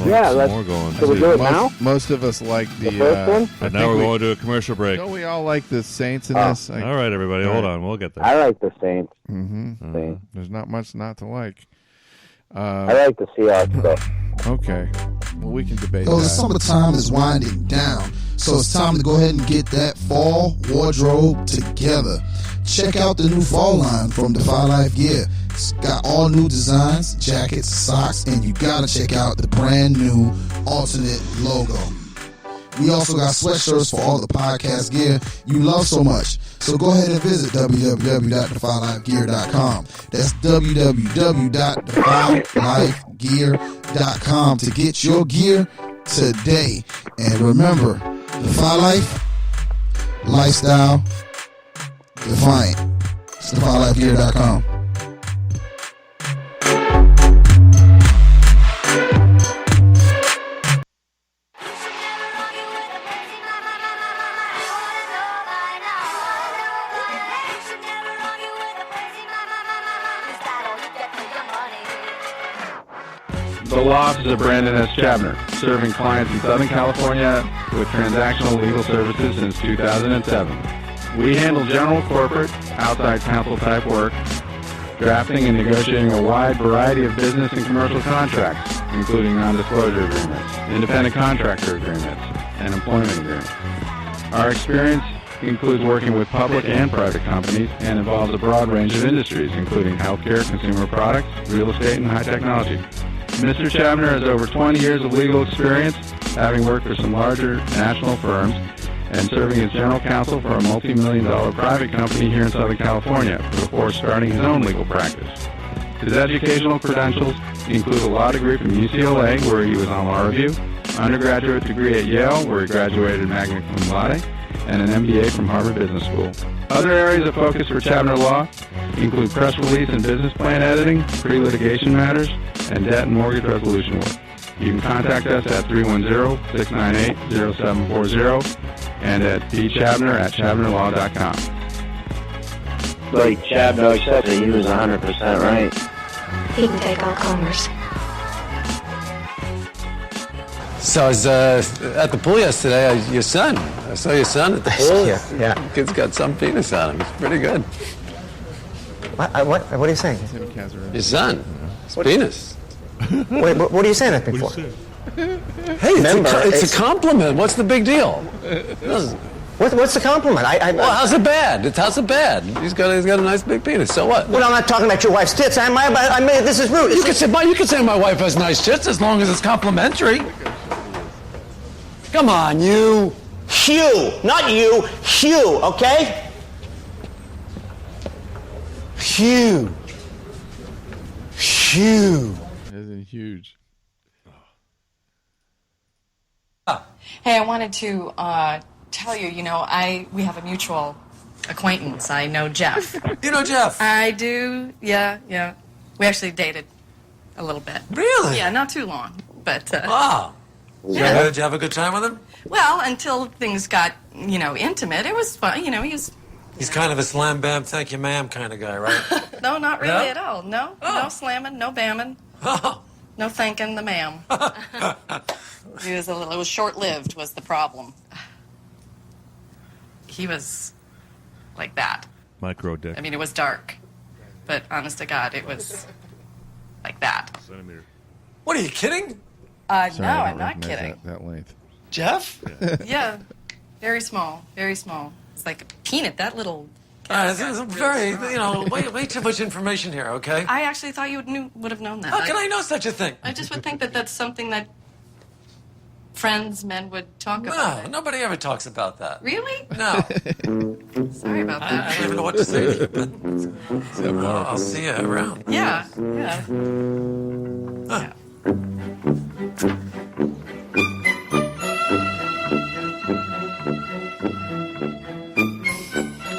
S6: Yeah,
S1: some
S6: let's-
S1: more going.
S6: Should we do it now?
S2: Most of us like the
S6: first one?
S1: But now we're going to a commercial break.
S2: Don't we all like the Saints in
S6: Oh.
S2: this?
S1: All right, everybody, hold on. We'll get there.
S6: I like the Saints.
S2: Mm-hmm. There's not much not to like.
S6: I like the Seahawks, though.
S2: Okay. Well, we can debate
S11: So the
S2: that.
S11: summertime is winding down, so it's time to go ahead and get that fall wardrobe together. Check out the new fall line from Defy Life Gear. It's got all new designs, jackets, socks, and you gotta check out the brand new alternate logo. We also got sweatshirts for all the podcast gear you love so much. So go ahead and visit www.defylifegear.com. That's www.defylifegear.com to get your gear today. And remember, Defy Life, lifestyle, defiant. It's defylifegear.com.
S12: The law office of Brandon S. Chabner, serving clients in Southern California with transactional legal services since 2007. We handle general corporate, outside counsel type work, drafting and negotiating a wide variety of business and commercial contracts, including non-disclosure agreements, independent contractor agreements, and employment agreements. Our experience includes working with public and private companies and involves a broad range of industries, including healthcare, consumer products, real estate, and high technology. Mr. Chabner has over 20 years of legal experience, having worked for some larger national firms and serving as general counsel for a multi-million-dollar private company here in Southern California before starting his own legal practice. His educational credentials include a law degree from UCLA, where he was on law review, undergraduate degree at Yale, where he graduated magna cum laude, and an MBA from Harvard Business School. Other areas of focus for Chabner Law include press release and business plan editing, pre-litigation matters, and debt and mortgage resolution work. You can contact us at 310-698-0740 and at bchabner@chabnerlaw.com.
S6: Like Chabno said, he was 100% right.
S7: He can take all comers.
S8: So I was at the pool yesterday. Your son. I saw your son at the pool.
S13: Yeah.
S8: Kid's got some penis on him. It's pretty good.
S13: What are you saying?
S8: Your son. His penis.
S13: Wait, what are you saying that before?
S8: Hey,
S13: Remember,
S8: it's a compliment. What's the big deal?
S13: What's the compliment?
S8: Well, how's it bad? How's it bad? He's got a nice big penis. So what?
S13: Well, I'm not talking about your wife's tits. This is rude.
S8: You can say my wife has nice tits as long as it's complimentary. Come on, you.
S13: Hugh, not you. Hugh, okay?
S8: Hugh.
S2: Isn't huge.
S14: Hey, I wanted to tell you, we have a mutual acquaintance. I know Jeff.
S8: You know Jeff?
S14: I do, yeah. We actually dated a little bit.
S8: Really?
S14: Yeah, not too long, but...
S8: Wow.
S14: Yeah.
S8: Did you have a good time with him?
S14: Well, until things got, intimate, it was fun. He was...
S8: He's kind of a slam bam, thank you ma'am kind of guy, right?
S14: No, not really
S8: No?
S14: at all. No, no slamming, no bamming. No thanking the ma'am. It was short-lived was the problem. He was like that.
S1: Micro dick.
S14: I mean, it was dark, but honest to God, it was like that.
S1: Centimeter.
S8: What, are you kidding?
S14: No,
S2: I
S14: I'm
S2: don't
S14: not
S2: recognize
S14: kidding.
S2: that length.
S8: Jeff?
S14: Yeah, very small, very small. It's like a peanut, that little...
S8: This is very, way too much information here, okay?
S14: I actually thought you would have known that.
S8: How can I know such a thing?
S14: I just would think that that's something that men would talk about.
S8: No, nobody ever talks about that.
S14: Really?
S8: No.
S14: Sorry about that.
S8: I don't even know what to say to you, but I'll see you around.
S14: Yeah.
S8: Huh.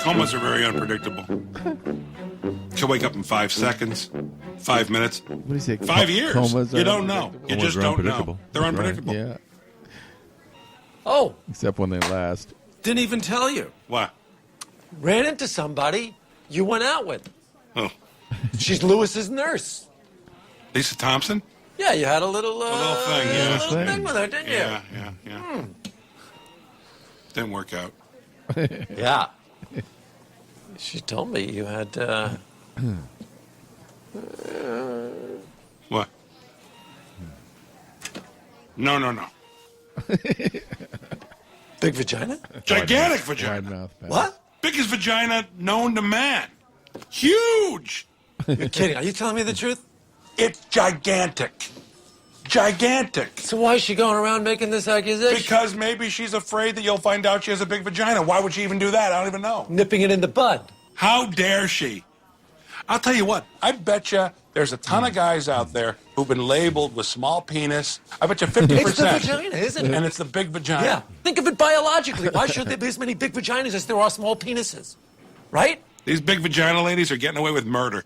S15: Comas are very unpredictable. She'll wake up in 5 seconds, 5 minutes.
S2: What do you say?
S15: 5 years.
S2: Comas
S15: You don't know. You just don't know. They're unpredictable.
S2: Right, yeah.
S8: Oh.
S2: Except when they last.
S8: Didn't even tell you.
S15: What?
S8: Ran into somebody you went out with.
S15: Oh.
S8: She's Lewis's nurse.
S15: Lisa Thompson?
S8: Yeah, you had a little
S15: thing, yeah.
S8: A little thing with her, didn't you?
S15: Yeah. Didn't work out.
S8: Yeah. She told me you had,
S15: What? No.
S8: Big vagina?
S15: Gigantic vagina.
S2: Wide mouth.
S8: What?
S15: Biggest vagina known to man. Huge.
S8: You're kidding. Are you telling me the truth?
S15: It's gigantic. Gigantic.
S8: So why is she going around making this accusation?
S15: Because maybe she's afraid that you'll find out she has a big vagina. Why would she even do that? I don't even know.
S8: Nipping it in the bud.
S15: How dare she? I'll tell you what. I bet you there's a ton of guys out there who've been labeled with small penis. I bet you 50%.
S8: It's the vagina, isn't it?
S15: And it's the big vagina.
S8: Yeah. Think of it biologically. Why should there be as many big vaginas as there are small penises? Right?
S15: These big vagina ladies are getting away with murder.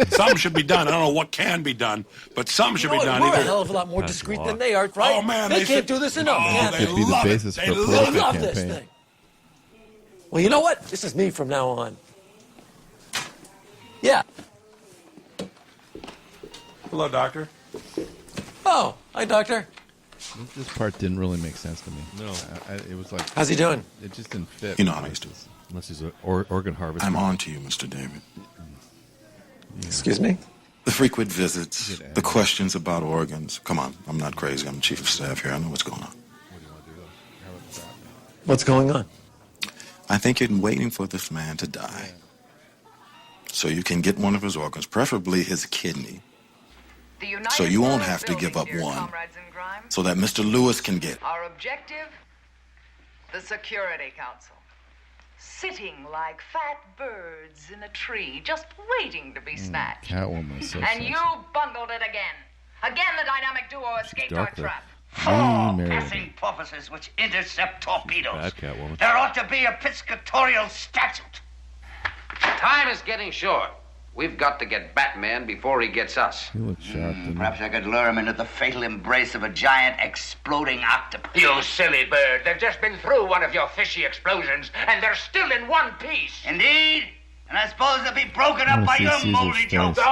S15: Something should be done. I don't know what can be done, but something should be done.
S8: We're a hell of a lot more discreet than they are, right?
S15: Oh, man.
S8: They can't do this enough.
S15: Oh, they
S2: Could be the
S15: love
S2: basis
S15: it.
S2: for a
S15: They
S2: political
S8: love
S2: campaign.
S8: this thing. Well, you know what? This is me from now on. Yeah.
S15: Hello, doctor.
S8: Oh, hi, doctor.
S2: This part didn't really make sense to me.
S1: No.
S2: It was like...
S8: How's he doing?
S2: It just didn't fit.
S15: You know how he's doing.
S1: Unless he's an organ harvester.
S15: I'm on to you, Mr. David.
S8: Excuse me?
S15: The frequent visits, the questions about organs. Come on, I'm not crazy. I'm chief of staff here. I know what's going on.
S8: What's going on?
S15: I think you're waiting for this man to die so you can get one of his organs, preferably his kidney, so you won't have to give up one, so that Mr. Lewis can get.
S16: Our objective, the Security Council. Sitting like fat birds in a tree, just waiting to be snatched.
S2: Catwoman is so
S16: And
S2: sexy.
S16: you bungled it again. Again, the dynamic duo escaped our
S2: dark there.
S16: trap.
S2: Married
S17: Passing purposes which intercept torpedoes.
S1: Bad Catwoman.
S17: There ought to be a piscatorial statute.
S18: Time is getting short. We've got to get Batman before he gets us.
S2: He looks sharp, didn't he?
S17: Perhaps I could lure him into the fatal embrace of a giant exploding octopus.
S18: You silly bird. They've just been through one of your fishy explosions, and they're still in one piece.
S17: Indeed? And I suppose they'll be broken
S2: I
S17: up by
S2: see
S17: your
S2: Caesar's
S17: moldy
S2: face.
S17: jokes.
S18: Shut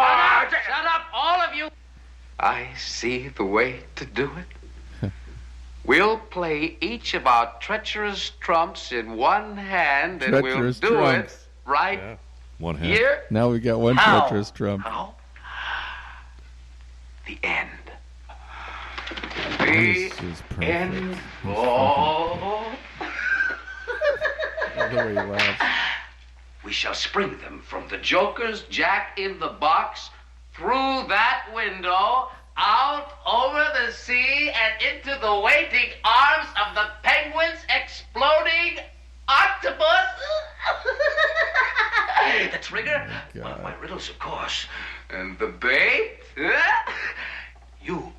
S18: up, all of you. I see the way to do it. We'll play each of our treacherous trumps in one hand, and
S2: Treacherous
S18: we'll do
S2: trumps.
S18: it right
S1: One hand.
S18: here.
S2: Now we got one
S18: How?
S2: treacherous Trump.
S18: How? The end.
S2: This is perfect.
S18: End.
S2: He's
S18: Oh.
S2: I love the way he laughs.
S18: We shall spring them from the Joker's Jack in the Box through that window, out over the sea, and into the waiting arms of the Penguin's exploding octopus. The trigger? Well, my riddles, of course. And the bait? You,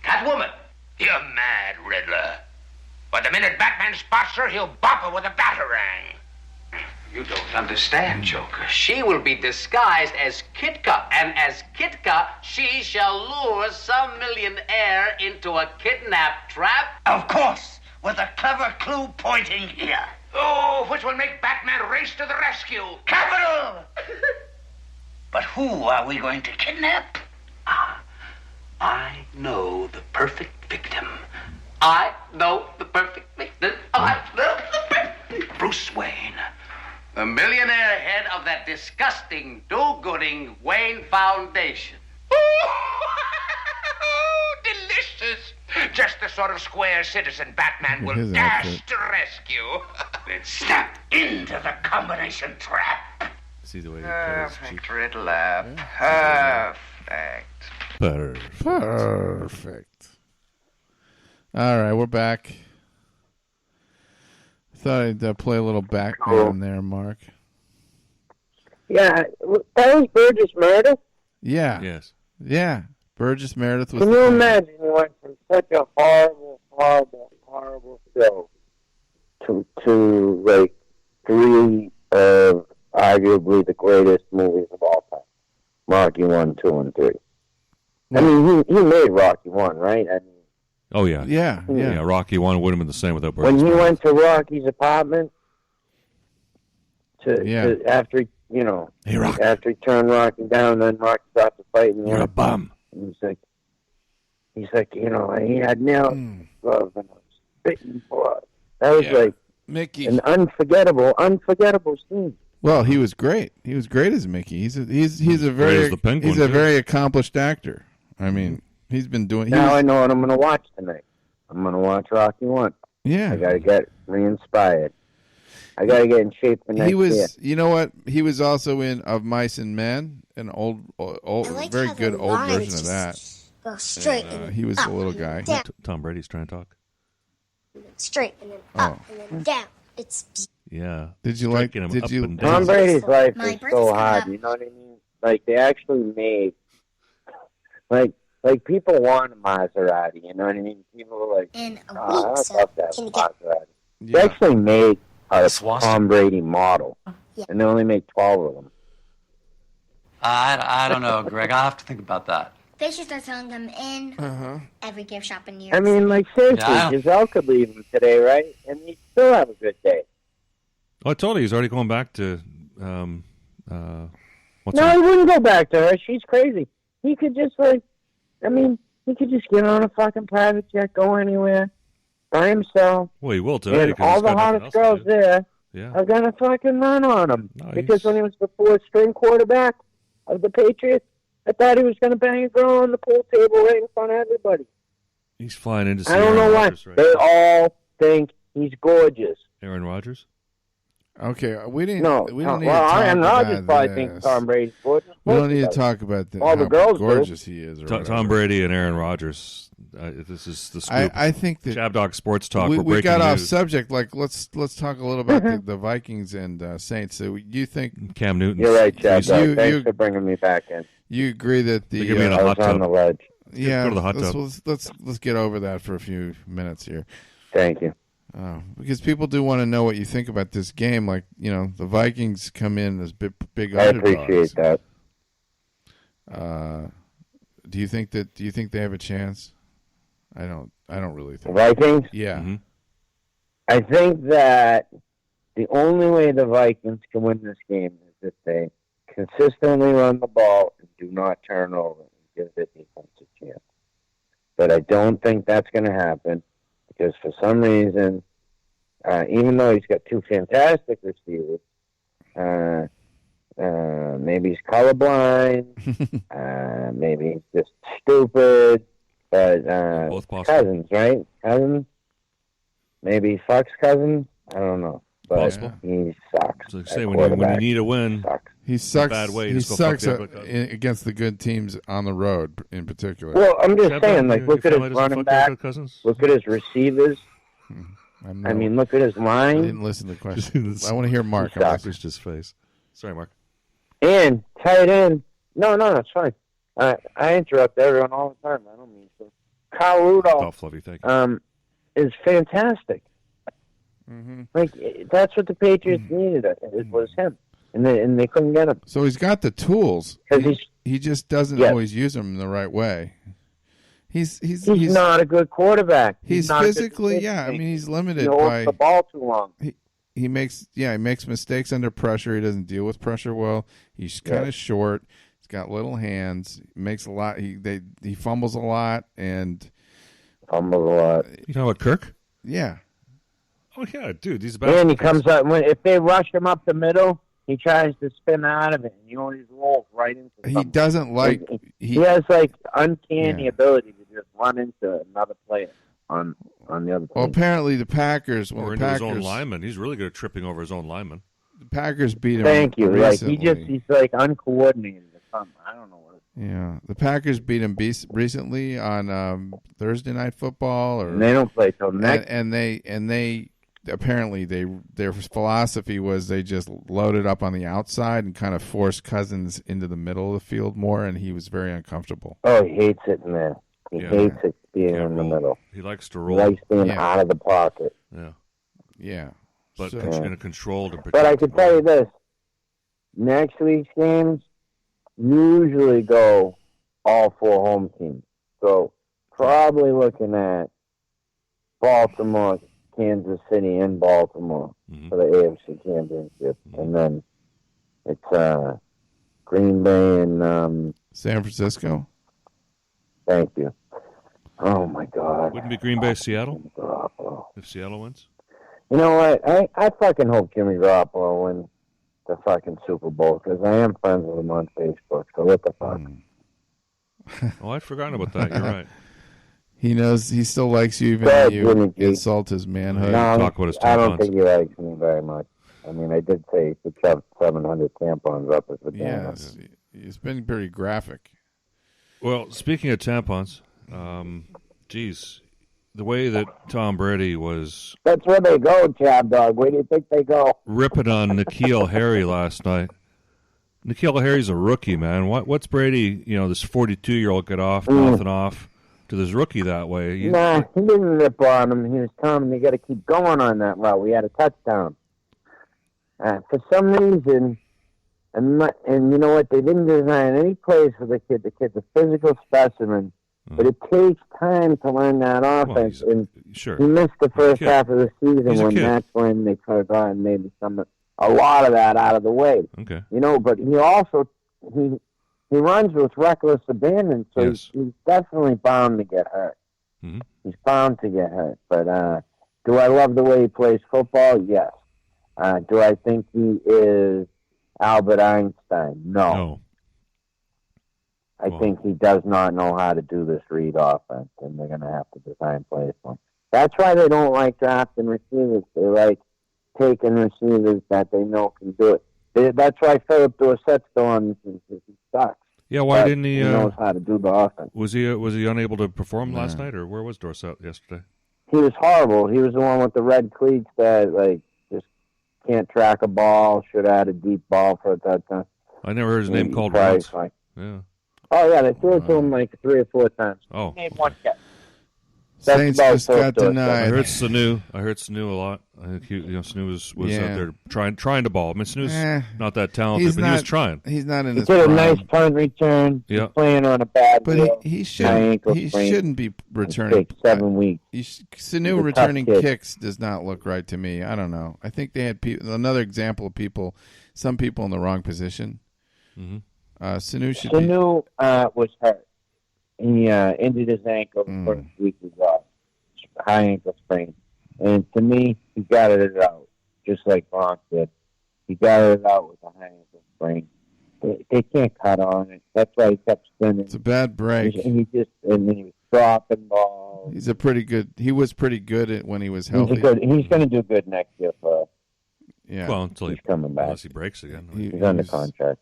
S18: Catwoman. You're mad, Riddler. But the minute Batman spots her, he'll bop her with a batarang. You don't understand, Joker. She will be disguised as Kitka, and as Kitka, she shall lure some millionaire into a kidnap trap.
S17: Of course, with a clever clue pointing here.
S18: Oh, which will make Batman race to the rescue.
S17: Capital! But who are we going to kidnap?
S18: I know the perfect victim. I know the perfect victim. I know the perfect... Bruce Wayne. The millionaire head of that disgusting, do-gooding Wayne Foundation. horses. Just the sort of square citizen Batman will
S2: His
S18: dash
S2: outfit.
S18: to rescue. Then step into the combination trap.
S1: See the way he put his cheek.
S18: Perfect, Riddler. Perfect.
S2: Perfect. All right, we're back. Thought I'd play a little Batman there, Mark.
S6: Yeah, that was Burgess Meredith.
S2: Yeah.
S1: Yes.
S2: Yeah. Burgess Meredith was.
S6: Can you imagine he went from such a horrible show to like three of arguably the greatest movies of all time? Rocky 1, 2, and 3. I mean, he made Rocky 1, right? I mean,
S1: Oh, yeah.
S2: Yeah.
S1: Rocky 1 wouldn't have been the same without Burgess
S6: when he
S1: Meredith.
S6: went to Rocky's apartment to after after he turned Rocky down, then Rocky stopped the fight, and
S1: You're a bum.
S6: He's like, he had nails in his glove and was spitting blood. That was like
S2: Mickey.
S6: an unforgettable scene.
S2: Well, he was great. He was great as Mickey. He's a very
S1: as the Penguin,
S2: he's a
S1: too.
S2: very accomplished actor. I mean, he's been doing.
S6: Now I know what I'm going to watch tonight. I'm going to watch Rocky 1.
S2: Yeah.
S6: I got to get re-inspired. I got to get in shape for next
S2: He was.
S6: year.
S2: You know what? He was also in Of Mice and Men, an old very good old version of that.
S7: Go straight
S2: And, he was a little guy.
S7: down.
S1: Tom Brady's trying to talk.
S7: Straight and then up and then down. It's
S1: Yeah.
S2: Did you like?
S1: Striking him
S2: Did
S1: up
S2: you?
S1: and down.
S6: Tom Brady's life
S7: My
S6: is
S7: birthday's
S6: so
S7: coming
S6: hard.
S7: up.
S6: You know what I mean? Like they actually made, like people want a Maserati. You know what I mean? People are like,
S7: in a
S6: oh,
S7: week.
S6: I'd
S7: So
S6: love to have
S7: can
S6: a
S7: you get
S6: Maserati.
S2: Yeah.
S6: They actually made a
S13: Swastika.
S6: Tom Brady model,
S7: Yeah.
S6: and they only make 12 of them.
S13: I don't know, Greg. I'll have to think about that.
S7: they should start selling them in every gift shop in New York.
S6: I mean, like seriously,
S13: Yeah.
S6: Giselle could leave him today, right? And he'd still have a good day.
S1: Oh, I told you he's already going back to. What's
S6: No,
S1: her
S6: he
S1: name?
S6: wouldn't go back to her. She's crazy. He could just he could just get on a fucking private jet, go anywhere by himself.
S1: Well, he will today.
S6: And
S1: 'cause
S6: all
S1: he's
S6: the
S1: got nothing
S6: hottest
S1: else to
S6: girls
S1: do.
S6: there
S1: Yeah.
S6: are gonna fucking run on him.
S1: No,
S6: Because
S1: he's-
S6: when he was the fourth string quarterback of the Patriots, I thought he was gonna bang a girl on the pool table right in front of everybody.
S1: He's flying in to see
S6: I don't
S1: Aaron
S6: know why.
S1: Rodgers right
S6: They
S1: now.
S6: all think he's gorgeous.
S1: Aaron Rodgers?
S2: Okay, we didn't.
S6: No,
S2: we don't need
S6: well,
S2: to talk
S6: Aaron Rodgers
S2: about
S6: probably
S2: this.
S6: thinks Tom Brady's gorgeous.
S2: We don't need to
S6: Does.
S2: talk about
S6: All the
S2: how
S6: girls do.
S2: gorgeous he is. Or
S1: Tom
S2: whatever.
S1: Brady and Aaron Rodgers. This is the scoop.
S2: I think that
S1: Jab Dog Sports Talk.
S2: we
S1: we're
S2: got
S1: breaking
S2: off
S1: news.
S2: subject. Like let's talk a little about the Vikings and Saints. So you think
S1: Cam Newton.
S6: You're right, Chad.
S2: You-
S6: Thanks
S2: you-
S6: for bringing me back in.
S2: you agree that the
S1: They give me in a
S6: I
S1: hot
S6: was on
S1: tub.
S6: the ledge.
S2: yeah?
S1: Go to the hot tub.
S2: Let's get over that for a few minutes here.
S6: Thank you.
S2: Because people do want to know what you think about this game. Like the Vikings come in as big
S6: I
S2: underdogs.
S6: appreciate that.
S2: Do you think they have a chance? I don't really
S6: The
S2: think.
S6: Vikings?
S2: Yeah.
S1: Mhm.
S6: I think that the only way the Vikings can win this game is if they consistently run the ball and do not turn over and give the defense a chance. But I don't think that's going to happen because for some reason, even though he's got two fantastic receivers, maybe he's colorblind, maybe he's just stupid, but
S1: Both possible.
S6: Cousins, right? Cousins? Maybe Fox Cousins? I don't know. But
S1: Possible.
S6: he sucks.
S1: So
S6: at
S1: say when you
S6: quarterback.
S1: need a win,
S6: Sucks.
S2: He sucks.
S1: bad way, you
S2: He
S1: just go fuck
S2: sucks
S1: the other guy.
S2: against the good teams on the road, in particular.
S6: Well, I'm just
S1: Jab
S6: saying,
S1: Dog,
S6: like,
S1: your
S6: look at
S1: family
S6: his
S1: doesn't
S6: running
S1: fuck
S6: back.
S1: Kirk Cousins?
S6: Look at his receivers. I mean, look at his
S2: I
S6: line.
S2: didn't listen to the question. I want to hear Mark.
S6: He sucks.
S1: That's just his face. Sorry, Mark.
S6: And tight end. No, it's fine. I interrupt everyone all the time. I don't mean to. Kyle Rudolph
S1: Golf Fluffy, thank you.
S6: is fantastic.
S2: Mm-hmm.
S6: Like, that's what the Patriots needed. It was him. And they couldn't get him.
S2: So he's got the tools.
S6: 'Cause
S2: He just doesn't
S6: Yes.
S2: always use them in the right way. He's
S6: not a good quarterback.
S2: He's
S6: not a good
S2: physically,
S6: decision
S2: yeah. I mean,
S6: maker.
S2: he's limited
S6: He holds
S2: by
S6: the ball too long.
S2: he makes mistakes under pressure. He doesn't deal with pressure well. He's kind of short. He's got little hands. Makes a lot. He fumbles a lot and
S6: fumbles a lot.
S1: You talking about Kirk?
S2: Yeah.
S1: Oh yeah, dude. He's about.
S6: And he comes up if they rush him up the middle, he tries to spin out of it, and he always rolls right into.
S2: He
S6: something.
S2: doesn't like.
S6: He has like uncanny ability to just run into another player on the other team.
S2: Well, apparently the Packers,
S1: or into his own lineman. He's really good at tripping over his own lineman.
S2: The Packers beat him.
S6: Thank you.
S2: Recently.
S6: Like he's like uncoordinated or something. I don't know what.
S2: Yeah, the Packers beat him recently on Thursday Night Football,
S6: And they don't play till next.
S2: And they apparently their philosophy was they just loaded up on the outside and kind of forced Cousins into the middle of the field more, and he was very uncomfortable.
S6: Oh, he hates it in there. He hates it being in the middle.
S1: He likes to roll.
S6: He likes being out of the pocket.
S2: Yeah.
S1: But
S2: So-
S1: in a controlled and
S6: But I
S1: protected
S6: can tell you this: next week's games usually go all 4 home teams. So probably looking at Baltimore, Kansas City, and Baltimore for the AFC Championship, and then it's Green Bay and
S2: San Francisco.
S6: Thank you. Oh my God!
S1: Wouldn't be Green Bay, Seattle? If Seattle wins?
S6: You know what? I fucking hope Jimmy Garoppolo wins the fucking Super Bowl because I am friends with him on Facebook. So what the fuck?
S1: Oh, I'd forgotten about that. You're right.
S2: He knows he still likes you even though you insult his manhood.
S6: No, I don't think he likes me very much. I mean, I did say he could shove 700 tampons up his vagina.
S2: Yes, he's been pretty graphic.
S1: Well, speaking of tampons, geez, the way that Tom Brady was
S6: That's where they go, Chab Dog. Where do you think they go?
S1: ripping on N'Keal Harry last night. N'Keal Harry's a rookie, man. What's Brady, this 42-year-old get off, mouthing off to this rookie that way?
S6: Nah, he didn't rip on him. He was telling him you got to keep going on that route. We had a touchdown. For some reason, and you know what? They didn't design any plays for the kid. The kid's a physical specimen, but it takes time to learn that offense.
S1: Sure.
S6: He missed the first half of the season
S1: He's a
S6: when
S1: kid.
S6: that's when they forgot and made a lot of that out of the way.
S1: Okay.
S6: But he also he runs with reckless abandon, so he's definitely bound to get hurt.
S1: Mm-hmm.
S6: He's bound to get hurt. But do I love the way he plays football? Yes. Do I think he is Albert Einstein? No. I think he does not know how to do this read offense, and they're going to have to design plays for him. That's why they don't like drafting receivers. They like taking receivers that they know can do it. That's why Philip Dorsett's going. He sucks.
S1: Yeah, why
S6: But
S1: didn't he?
S6: He knows how to do the offense.
S1: Was he unable to perform last night, or where was Dorsett yesterday?
S6: He was horrible. He was the one with the red cleats that just can't track a ball. Should have had a deep ball for a touchdown.
S1: I never heard his name called
S6: once.
S1: Yeah.
S6: Oh yeah, they threw it to him like 3 or 4 times.
S1: Oh.
S6: He made one catch.
S2: Saints just got denied.
S1: I heard Sanu a lot. I think Sanu was out there trying to ball. I mean, Sanu's not that talented, but he was trying.
S2: He's not in
S6: He
S2: his
S6: did a
S2: prime.
S6: nice punt return.
S1: Yeah.
S6: He's playing on a bad
S2: But
S6: deal.
S2: he
S6: High ankle
S2: shouldn't be returning.
S6: Take 7 weeks.
S2: Sanu
S6: He's a
S2: returning
S6: tough kid.
S2: kicks does not look right to me. I don't know. I think they had another example of some people in the wrong position.
S1: Mm-hmm.
S2: Sanu should
S6: Sanu was hurt. He injured his ankle the first week he was off. High ankle sprain. And to me, he got it out, just like Gronk did. He got it out with a high ankle sprain. They can't cut on it. That's why he kept spinning.
S2: It's a bad break.
S6: And he was dropping balls.
S2: He was pretty good when he was healthy.
S6: He's going to do good next year for us.
S2: Yeah.
S1: Well, until
S6: he's coming back.
S1: Unless he breaks again.
S6: He's under contract.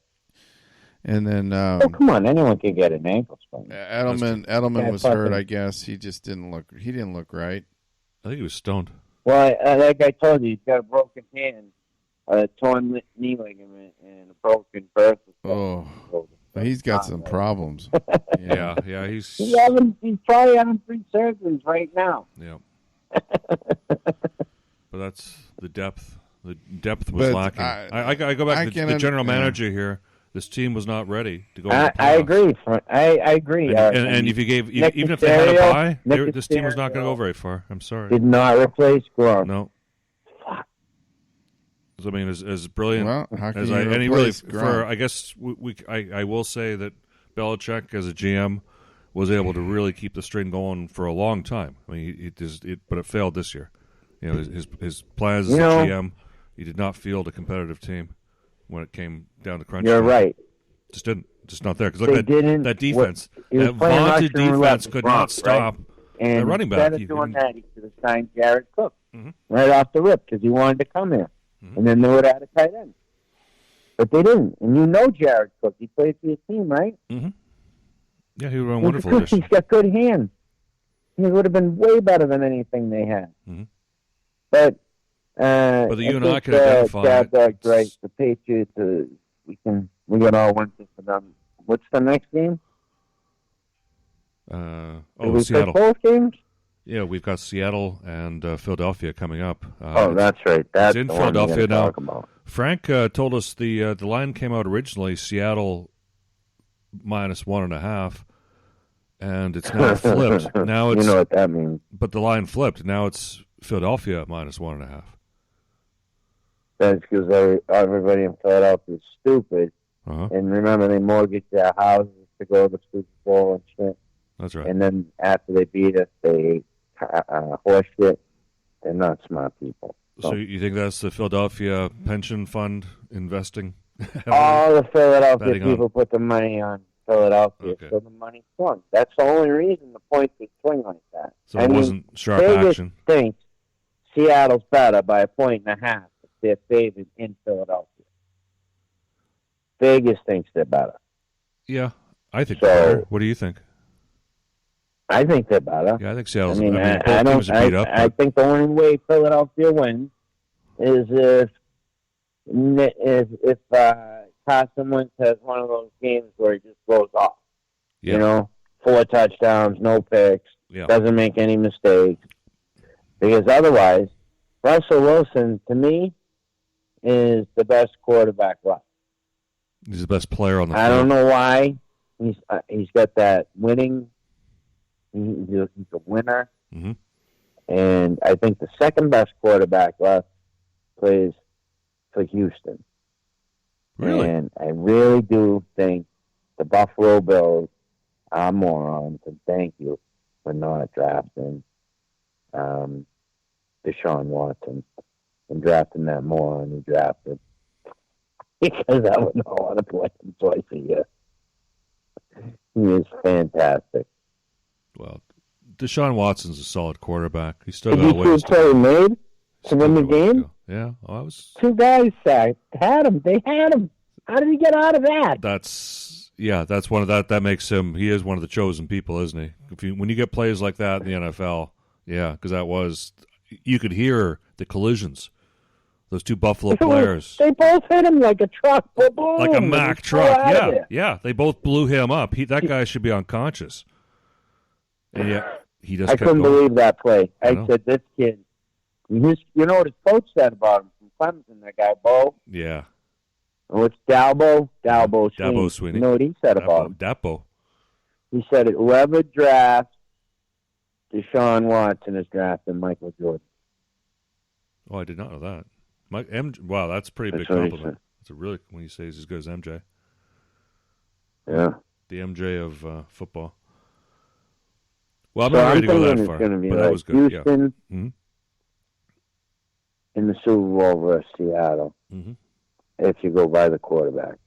S2: And then,
S6: come on, anyone can get an ankle sprain.
S2: Edelman was hurt. I guess he just didn't look. He didn't look right.
S1: I think he was stoned.
S6: Well, like I told you, he's got a broken hand, a torn knee ligament, and a broken bursa.
S2: Oh, he's got some problems.
S1: Yeah, he's
S6: probably having 3 surgeries right now.
S1: Yeah. But that's the depth. The depth was lacking. I go back to the general manager here. This team was not ready to go.
S6: I agree. I agree.
S1: And if you gave, even if they had a bye, this team was not going to go very far. I'm sorry.
S6: Did not replace Gronk.
S1: No. I mean, as brilliant as I guess I will say that Belichick as a GM was able to really keep the string going for a long time. I mean, but it failed this year. His plans as a GM, he did not field a competitive team when it came down to crunch.
S6: You're right.
S1: Just didn't. just not there. Because look at that defense. That
S6: playing
S1: vaunted
S6: Russian
S1: defense
S6: roulette
S1: could
S6: with
S1: not
S6: Gronk,
S1: stop
S6: And
S1: the running back.
S6: Instead of doing that, he should have signed Jared Cook right off the rip because he wanted to come here. And then they would have had a tight end. But they didn't. And you know Jared Cook. He played for your team, right?
S1: Mm-hmm. Yeah, he would have been wonderful.
S6: He's got good hands. He would have been way better than anything they had.
S1: Mm-hmm.
S6: But
S1: the you and I could identify
S6: right. The Patriots, we got all one thing for them. What's the next game?
S1: Seattle.
S6: Play both games?
S1: Yeah, we've got Seattle and Philadelphia coming up.
S6: That's right. That's
S1: in
S6: the
S1: Philadelphia
S6: one
S1: now.
S6: talk about.
S1: Frank told us the line came out originally Seattle -1.5, and it's now flipped. Now it's
S6: you know what that means.
S1: But the line flipped. Now it's Philadelphia -1.5.
S6: That's because everybody in Philadelphia is stupid. And remember, they mortgaged their houses to go to the Super Bowl and shit.
S1: That's right.
S6: And then after they beat us, they horse shit. They're not smart people.
S1: So you think that's the Philadelphia pension fund investing?
S6: All the Philadelphia people put the money on Philadelphia, so the money swung. That's the only reason the points would swing like that.
S1: So it wasn't sharp
S6: Vegas
S1: action.
S6: Thinks Seattle's better by 1.5 if they're favored in Philadelphia. Vegas thinks they're better.
S1: Yeah, I think they're better. What do you think?
S6: I think they're better.
S1: Yeah, I think Seattle's.
S6: I mean,
S1: both teams are beat up.
S6: I think the only way Philadelphia wins is if Carson Wentz has one of those games where he just goes off.
S1: Yeah.
S6: You know, 4 touchdowns, no picks, doesn't make any mistakes. Because otherwise, Russell Wilson, to me, is the best quarterback left.
S1: He's the best player on the field.
S6: I don't know why. He's got that winning. He's a winner.
S1: Mm-hmm.
S6: And I think the second best quarterback left plays for Houston.
S1: Really?
S6: And I really do think the Buffalo Bills are morons, and thank you for not drafting Deshaun Watson and drafting that moron you drafted. Because I would not want to play him twice a year. He is fantastic.
S1: Well, Deshaun Watson's a solid quarterback. He's still got a
S6: Did you
S1: ways
S6: see the play he made to win the game?
S1: Yeah, I was.
S6: 2 guys sacked. Had him. They had him. How did he get out of that?
S1: That's one of that makes him. He is one of the chosen people, isn't he? When you get plays like that in the NFL, yeah, because you could hear the collisions. Those 2 Buffalo players.
S6: They both hit him like a truck. Boom,
S1: like a Mack truck. Yeah. They both blew him up. That guy should be unconscious. And yet he just.
S6: I couldn't believe that play. I said, "This kid." You know what his coach said about him from Clemson? That guy, Bo.
S1: Yeah.
S6: What's Dalbo? Dalbo Sweeney. You know what he said about him?
S1: Dapo.
S6: He said, "Whoever drafts Deshaun Watson is drafting Michael Jordan."
S1: Oh, I did not know that. Wow, that's a pretty big compliment. That's a really, when you say he's as good as MJ.
S6: Yeah.
S1: The MJ of football. Well, I'm not ready to go that far, but that was good.
S6: Houston in the Super Bowl versus Seattle.
S1: Mm-hmm.
S6: If you go by the quarterback.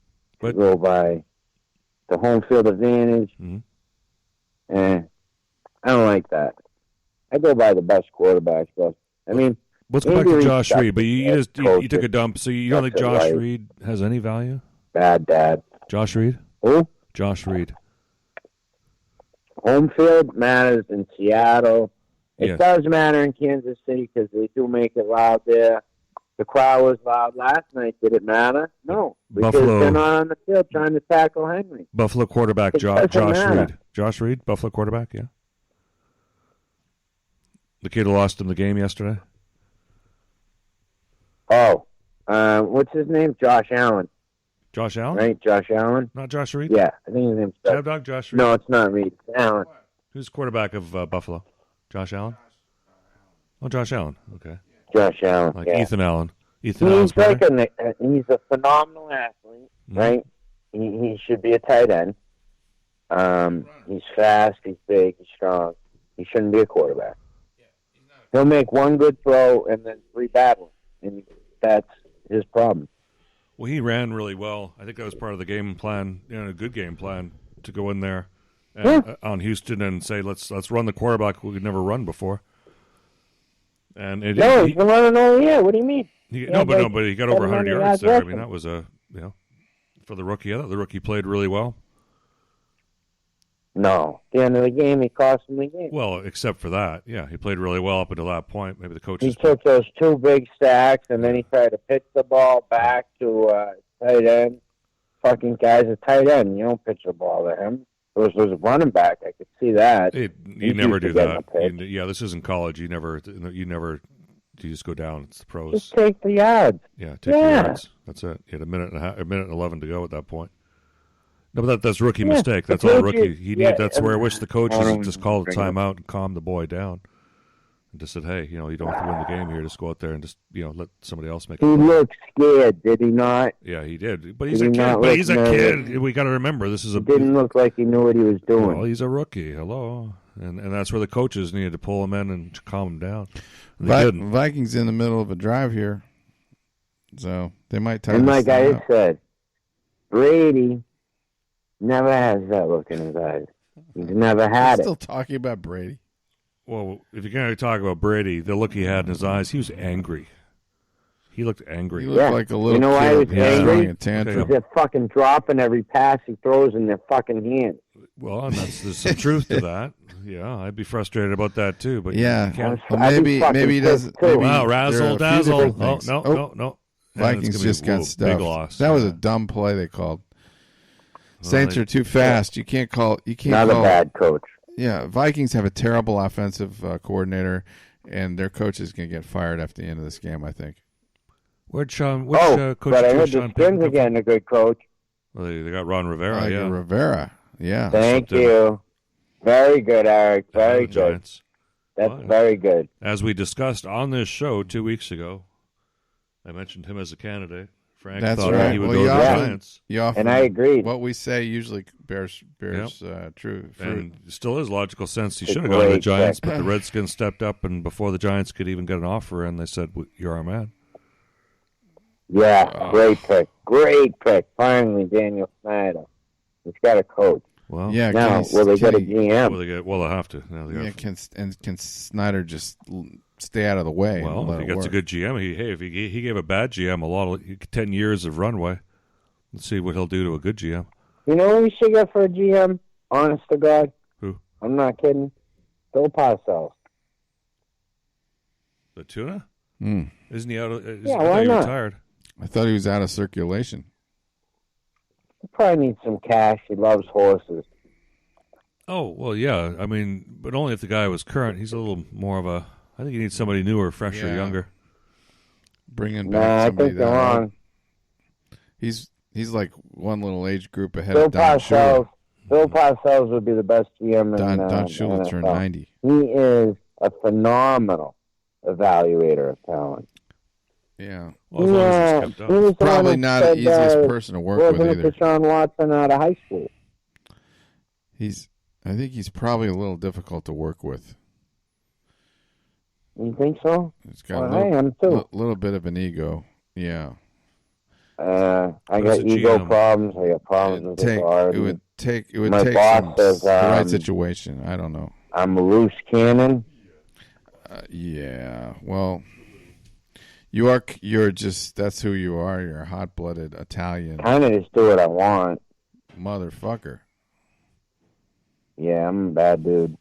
S6: If you go by the home field advantage, I don't like that. I go by the best quarterbacks, but I mean,
S1: let's go back to Josh Reed. But you took a dump, so you don't think Josh Reed has any value?
S6: Bad dad.
S1: Josh Reed?
S6: Who?
S1: Josh Reed.
S6: Home field matters in Seattle. It does matter in Kansas City because they do make it loud there. The crowd was loud last night. Did it matter? No. Because they're not on the field trying to tackle Henry.
S1: Buffalo quarterback Josh Reed. Josh Reed, Buffalo quarterback, yeah. The kid who lost him the game yesterday.
S6: Oh. What's his name? Josh Allen.
S1: Josh Allen?
S6: Right, Josh Allen?
S1: Not Josh Reed?
S6: Yeah, I think his name's
S1: Chab Dog Josh Reed?
S6: No, it's not Reed. It's Allen.
S1: Who's quarterback of Buffalo? Josh Allen? Oh, Josh Allen. Okay.
S6: Josh Allen,
S1: like Ethan Allen. Allen's
S6: he's a phenomenal athlete, right? He should be a tight end. He's fast, he's big, he's strong. He shouldn't be a quarterback. He'll make one good throw and then 3 bad ones, and that's his problem.
S1: Well, he ran really well. I think that was part of the game plan, a good game plan to go in there and, on Houston and say, let's run the quarterback we could never run before. And
S6: he's been running all year. What do you mean?
S1: But he got over 100 yards there. I mean, that was for the rookie. I thought the rookie played really well.
S6: No, at the end of the game, he cost him the game.
S1: Well, except for that, yeah, he played really well up until that point. Maybe the coaches.
S6: He took those 2 big sacks, and then he tried to pitch the ball back to tight end. Fucking guy's a tight end. You don't pitch the ball to him. It was a running back. I could see that.
S1: You never do that. This isn't college. You just go down. It's the pros.
S6: Just take the yards.
S1: Yeah, take the yards. That's it. You had a minute and 11 to go at that point. No, but that's rookie mistake. That's all rookie. That's where I wish the coaches just called a timeout and calmed the boy down, and just said, "Hey, you don't have to win the game here. Just go out there and just let somebody else make it."
S6: He looked scared, did he not?
S1: Yeah, he did. But he's a kid. He's a kid. We got to remember this is
S6: didn't look like he knew what he was doing.
S1: Well, he's a rookie. Hello, and that's where the coaches needed to pull him in and calm him down.
S2: Vikings in the middle of a drive here, so they might tie.
S6: And like I said, Brady never has that look in his eyes. He's never had
S2: Still talking about Brady.
S1: Well, if you're going to talk about Brady, the look he had in his eyes, he was angry. He looked angry.
S2: He looked like a little
S6: kid. You know why he was angry?
S2: A tantrum.
S6: They're fucking dropping every pass he throws in their fucking hands.
S1: Well, and there's some truth to that. Yeah, I'd be frustrated about that too. But
S2: well, maybe he doesn't.
S1: Wow, razzle dazzle. Oh, no.
S2: Vikings just got stuffed. Big loss. That was a dumb play they called. Saints are too fast. You can't call.
S6: Not a bad coach.
S2: Yeah, Vikings have a terrible offensive coordinator, and their coach is going to get fired after the end of this game, I think.
S1: Coach?
S6: But I heard the Skins are getting a good coach.
S1: Well, they got Ron Rivera.
S2: Rivera. Yeah.
S6: Thank you. Very good, Eric. Very good.
S1: Giants.
S6: That's very good.
S1: As we discussed on this show 2 weeks ago, I mentioned him as a candidate. Frank thought he would go to the Giants.
S6: And I agreed.
S2: What we say usually bears true.
S1: And still is logical sense. He should have gone to the Giants, but the Redskins stepped up, and before the Giants could even get an offer, and they said, "You're our man."
S6: Yeah, great pick. Great pick. Finally, Daniel Snyder. He's got a coach.
S1: Well,
S2: yeah.
S6: Now, will they get a GM?
S1: Well, they'll have to.
S2: Can Snyder just stay out of the way?
S1: Well, if he gets a good GM, if he gave a bad GM 10 years of runway, let's see what he'll do to a good GM.
S6: You know who we should get for a GM? Honest to God.
S1: Who?
S6: I'm not kidding. Bill Parcells.
S1: The tuna? Isn't he out?
S6: Why not?
S1: Retired.
S2: I thought he was out of circulation.
S6: He probably needs some cash. He loves horses.
S1: Oh, well, yeah. I mean, but only if the guy was current. He's a little more of a... I think he needs somebody newer, fresher, younger.
S2: Bringing back somebody
S6: I think they're wrong.
S2: He's like one little age group ahead of Don Shula.
S6: Bill Parcells would be the best GM in
S2: Don Shula turned 90.
S6: He is a phenomenal evaluator of talent.
S2: Yeah.
S1: Well, as long as he's kept up.
S2: He's probably not the easiest person to work with either.
S6: Wasn't Deshaun Watson out of high school?
S2: I think he's probably a little difficult to work with.
S6: You think so?
S2: He's got
S6: I am too.
S2: Little bit of an ego. Yeah.
S6: I got ego problems. I got problems with the guard.
S2: It would take the right situation. I don't know.
S6: I'm a loose cannon.
S2: Yeah. Well, you're just that's who you are. You're a hot-blooded Italian.
S6: Kind of just do what I want.
S2: Motherfucker.
S6: Yeah, I'm a bad dude.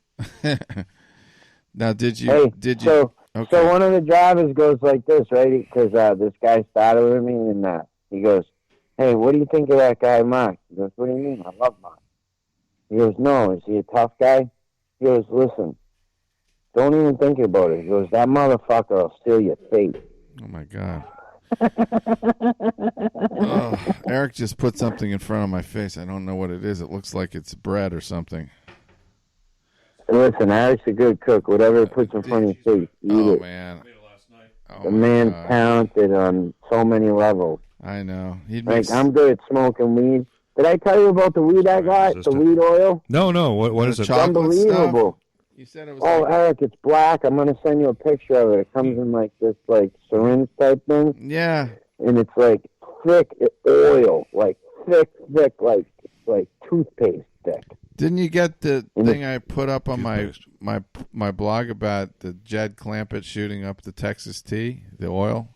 S2: Now, did you?
S6: Okay. So one of the drivers goes like this, right? Because this guy started with me, and he goes, "Hey, what do you think of that guy, Mark?" He goes, "What do you mean? I love Mark." He goes, "No, is he a tough guy?" He goes, "Listen, don't even think about it." He goes, "That motherfucker will steal your fate."
S2: Oh my God. Eric just put something in front of my face. I don't know what it is. It looks like it's bread or something.
S6: Listen, Eric's a good cook. Whatever he puts in front of your face, eat it.
S2: Man.
S6: The man's talented on so many levels.
S2: I know.
S6: I'm good at smoking weed. Did I tell you about the weed I got? The weed oil?
S1: No. What is it?
S6: It's unbelievable.
S2: You said it was.
S6: Eric, it's black. I'm gonna send you a picture of it. It comes in this syringe type thing.
S2: Yeah.
S6: And it's like thick oil, like thick, like toothpaste thick.
S2: Didn't you get the thing I put up on my blog about the Jed Clampett shooting up the Texas tea, the oil?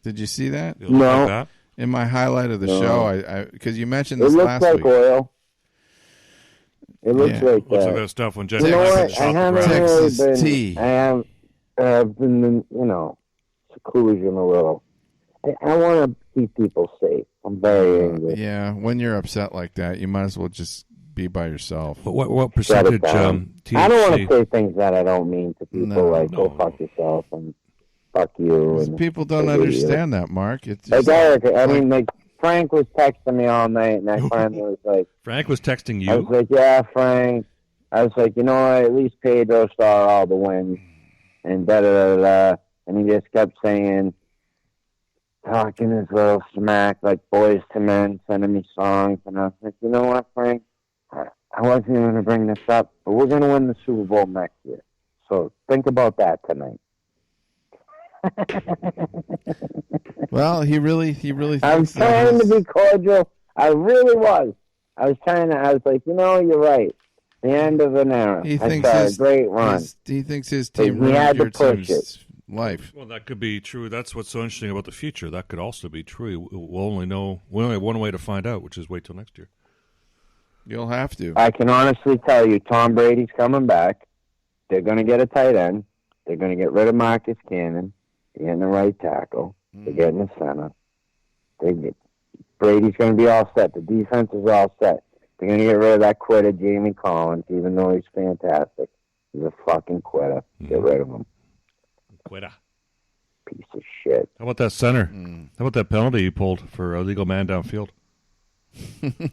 S2: Did you see that?
S6: No. Like that?
S2: In my highlight of the show, because you mentioned this
S6: last week. It looks like oil. It looks like
S1: looks like that stuff when Jed
S6: Clampett shot the ground.
S2: Texas tea.
S6: I have been in, seclusion a little. I want to keep people safe. I'm very angry.
S2: Yeah, when you're upset like that, you might as well just be by yourself.
S1: But what percentage THC?
S6: I don't want to say things that I don't mean to people, go fuck yourself and fuck you. And
S2: people don't understand that, Mark. It's
S6: just Eric, Frank was texting me all night, and I finally was like...
S1: Frank was texting you?
S6: I was like, yeah, Frank. I was like, you know what, at least Pedro saw all the wins, and da-da-da-da. And he just kept saying, talking his little smack, like Boys to Men, sending me songs. And I was like, you know what, Frank? I wasn't even going to bring this up, but we're going to win the Super Bowl next year. So think about that tonight.
S2: Well, he really
S6: I'm trying to be cordial. I really was. I was like, you're right. The end of an era.
S2: He thinks
S6: a great run.
S2: He thinks his team
S6: ruined your
S2: team's life.
S1: Well, that could be true. That's what's so interesting about the future. That could also be true. We only have one way to find out, which is wait till next year.
S2: You'll have to.
S6: I can honestly tell you, Tom Brady's coming back. They're going to get a tight end. They're going to get rid of Marcus Cannon. They're getting the right tackle. They're getting the center. Brady's going to be all set. The defense is all set. They're going to get rid of that quitter, Jamie Collins, even though he's fantastic. He's a fucking quitter. Get rid of him.
S1: Quitter.
S6: Piece of shit.
S1: How about that center? How about that penalty you pulled for a legal man downfield?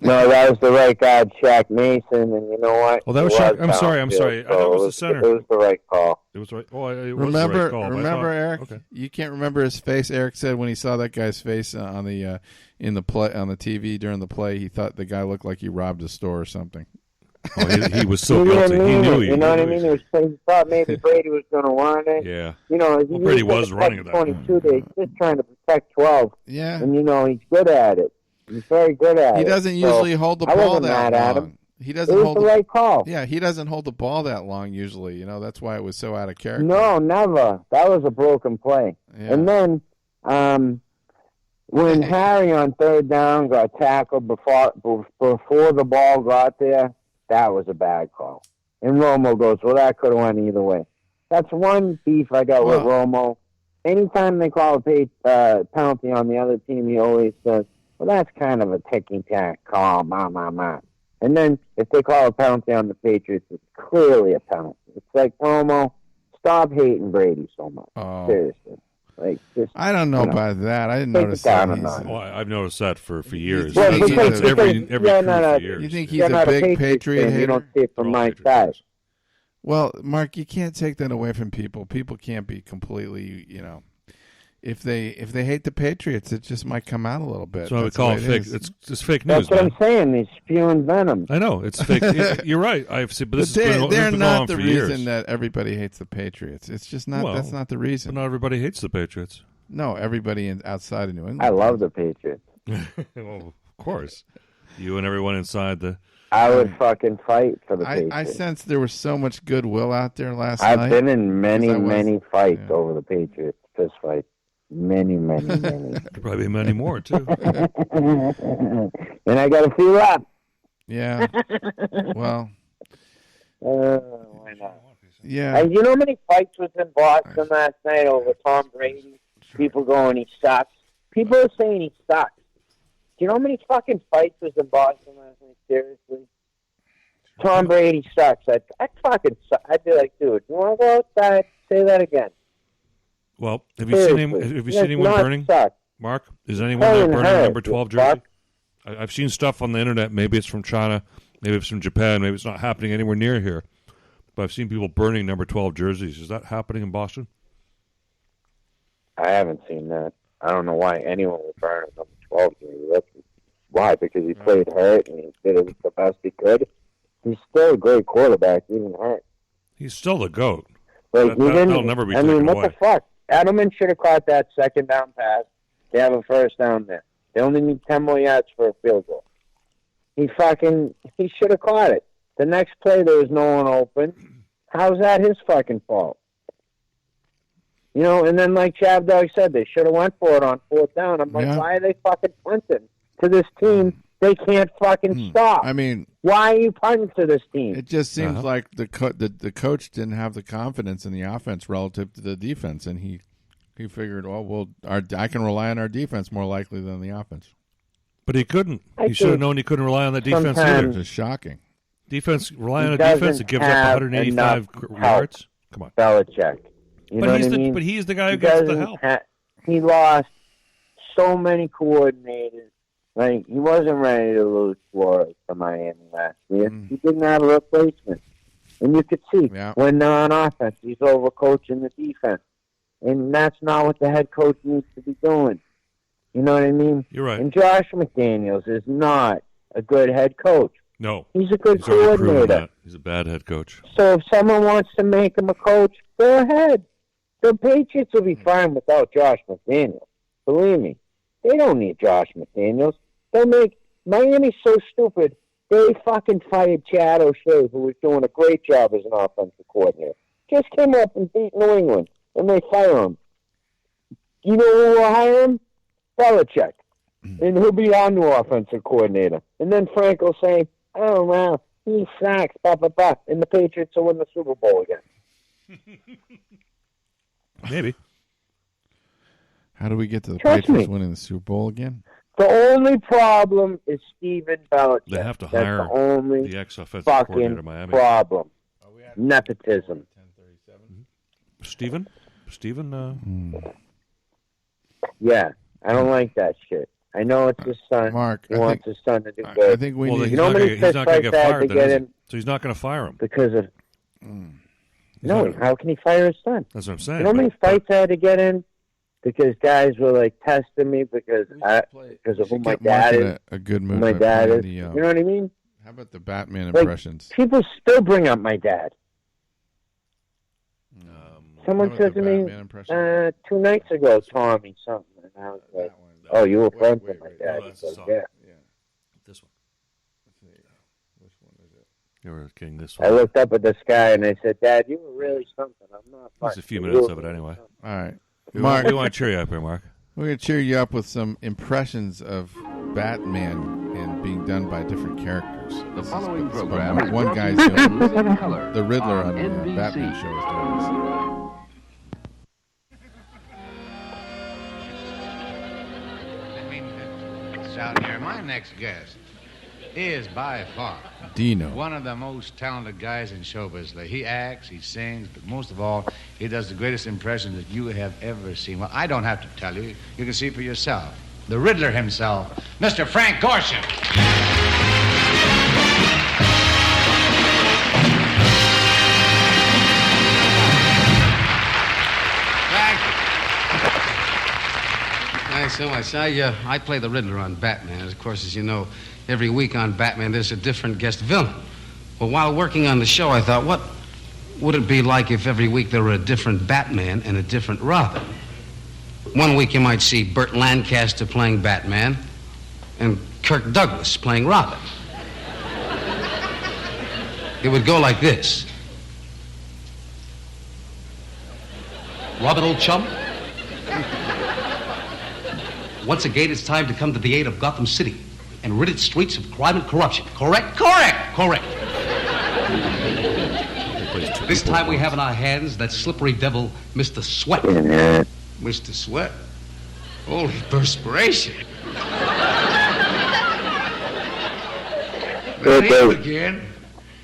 S6: No, that was the right guy, Shaq Mason, and you know what?
S1: Oh, that was Shaq. I'm sorry. I thought it was the center.
S6: It was the right call.
S1: It was right. Oh, it
S2: was
S1: the right call.
S2: Remember, Eric? Okay. You can't remember his face. Eric said when he saw that guy's face on the in the play on the TV during the play, he thought the guy looked like he robbed a store or something.
S1: Oh, he was so guilty. He knew.
S6: You know what I mean? He thought maybe Brady was going to run it.
S1: Yeah.
S6: Brady
S1: was running it.
S6: 22. He's just trying to protect 12.
S2: Yeah.
S6: And he's good at it. He's very good at it.
S2: He doesn't usually hold the ball that long. He doesn't hold
S6: the right call.
S2: Yeah, he doesn't hold the ball that long usually. That's why it was so out of character.
S6: No, never. That was a broken play. Yeah. And then when Harry on third down got tackled before the ball got there, that was a bad call. And Romo goes, well, that could have went either way. That's one beef I got with Romo. Anytime they call a penalty on the other team, he always says, well, that's kind of a ticky-tack call, And then if they call a penalty on the Patriots, it's clearly a penalty. It's like, Romo, stop hating Brady so much.
S2: Oh.
S6: Seriously.
S2: I don't know about that. I didn't notice that.
S1: Well, I've noticed that for years.
S6: Well,
S1: every
S2: You think he's a big Patriot hater?
S6: You don't see it from my side.
S2: Well, Mark, you can't take that away from people. People can't be completely, if they hate the Patriots, it just might come out a little bit.
S1: So we call it fake. It's just fake news.
S6: That's what I'm saying. They're spewing venom.
S1: I know it's fake. You're right. I've seen, but
S2: they're not the reason
S1: years.
S2: that everybody hates the Patriots. It's just not. That's not the reason.
S1: But not everybody hates the Patriots.
S2: No, everybody outside of New England.
S6: I love the Patriots.
S1: Well, of course, you and everyone inside the.
S6: I would fucking fight for the Patriots.
S2: I sensed there was so much goodwill out there last night.
S6: I've been in many fights over the Patriots, fist fights. Many.
S1: Probably many more, too.
S6: And I got a few left.
S2: Yeah. Well.
S6: Why not?
S2: Yeah.
S6: And you know how many fights was in Boston last night over Tom Brady? People going, he sucks. People are saying he sucks. Do you know how many fucking fights was in Boston last night? Seriously? Tom Brady sucks. I'd fucking suck. I'd be like, dude, you want to go outside? Say that again.
S1: Well, have you seen anyone burning?
S6: Suck.
S1: Mark, is anyone there burning a number 12 jersey? I've seen stuff on the internet. Maybe it's from China. Maybe it's from Japan. Maybe it's not happening anywhere near here. But I've seen people burning number 12 jerseys. Is that happening in Boston?
S6: I haven't seen that. I don't know why anyone would burn a number 12 jersey. Why? Because he played hurt and he did it the best he could. He's still a great quarterback, even hurt.
S1: He's still the GOAT.
S6: That'll
S1: never be taken away.
S6: What the fuck? Edelman should have caught that second down pass to have a first down there. They only need 10 more yards for a field goal. He should have caught it. The next play, there was no one open. How's that his fucking fault? You know, and then like Chav Dog said, they should have went for it on 4th down. I'm like, why are they fucking punting to this team they can't fucking stop?
S2: I mean,
S6: why are you punting to this team?
S2: It just seems like the coach didn't have the confidence in the offense relative to the defense, and he figured, I can rely on our defense more likely than the offense.
S1: But he couldn't. He should have known he couldn't rely on the defense either.
S2: It's just shocking.
S1: Rely on a defense that gives up 185 yards. Come on,
S6: Belichick. You know what I mean?
S1: But he's the guy who gets the help.
S6: He lost so many coordinators. Like, he wasn't ready to lose Flores to Miami last year. He didn't have a replacement. And you could see when they're on offense, he's overcoaching the defense. And that's not what the head coach needs to be doing. You know what I mean?
S1: You're right.
S6: And Josh McDaniels is not a good head coach.
S1: No.
S6: He's a good coordinator.
S1: He's a bad head coach.
S6: So if someone wants to make him a coach, go ahead. The Patriots will be fine without Josh McDaniels. Believe me. They don't need Josh McDaniels. They'll make Miami's so stupid. They fucking fired Chad O'Shea, who was doing a great job as an offensive coordinator. Just came up and beat New England, and they fire him. You know who will hire him? Belichick. And he'll be our new offensive coordinator. And then Frank will say, oh, well, he sucks, blah, blah, blah. And the Patriots will win the Super Bowl again.
S1: Maybe.
S2: How do we get to the Patriots winning the Super Bowl again?
S6: The only problem is Steven Belichick.
S1: They have to
S6: That's
S1: hire
S6: the only
S1: the ex-offensive coordinator of Miami.
S6: Problem. Nepotism.
S1: Steven?
S6: Yeah, I don't like that shit. I know it's his son.
S2: Mark,
S6: he wants his son to do good.
S2: I think we need.
S1: He's not going to get fired, then, so he's not going to fire him.
S6: Because of... No, how can he fire his son?
S1: That's what I'm saying.
S6: You know how many fights I had to get in? Because guys were like testing me because of who my dad is.
S2: A good move.
S6: My dad is. You know what I mean?
S2: How about the Batman impressions?
S6: People still bring up my dad. Someone said to me 2 nights ago, Tommy, something, and I was like, "Oh, you were friends with my dad?" He goes, "Yeah."
S1: This one. Which one is it? You were getting this one.
S6: I looked up at the sky and I said, "Dad, you were really something." I'm not.
S1: There's a few minutes of it anyway.
S2: All right.
S1: Mark, we want to cheer you up here, Mark.
S2: We're going to cheer you up with some impressions of Batman and being done by different characters.
S19: The following program is
S2: one guy's doing the Riddler on the Batman show is doing this.
S20: Out here, my next guest is by far
S2: Dino,
S20: one of the most talented guys in show business. He acts, he sings, but most of all, he does the greatest impression that you have ever seen. Well, I don't have to tell you. You can see for yourself. The Riddler himself, Mr. Frank Gorshin.
S21: Thanks so much. I play the Riddler on Batman. Of course, as you know, every week on Batman, there's a different guest villain. Well, while working on the show, I thought, what would it be like if every week there were a different Batman and a different Robin? One week you might see Burt Lancaster playing Batman and Kirk Douglas playing Robin. It would go like this. Robin, old chum. Once again, it's time to come to the aid of Gotham City and rid its streets of crime and corruption. Correct? Correct! Correct. This time we have in our hands that slippery devil, Mr. Sweat.
S20: Mr. Sweat? Holy perspiration. There he is again.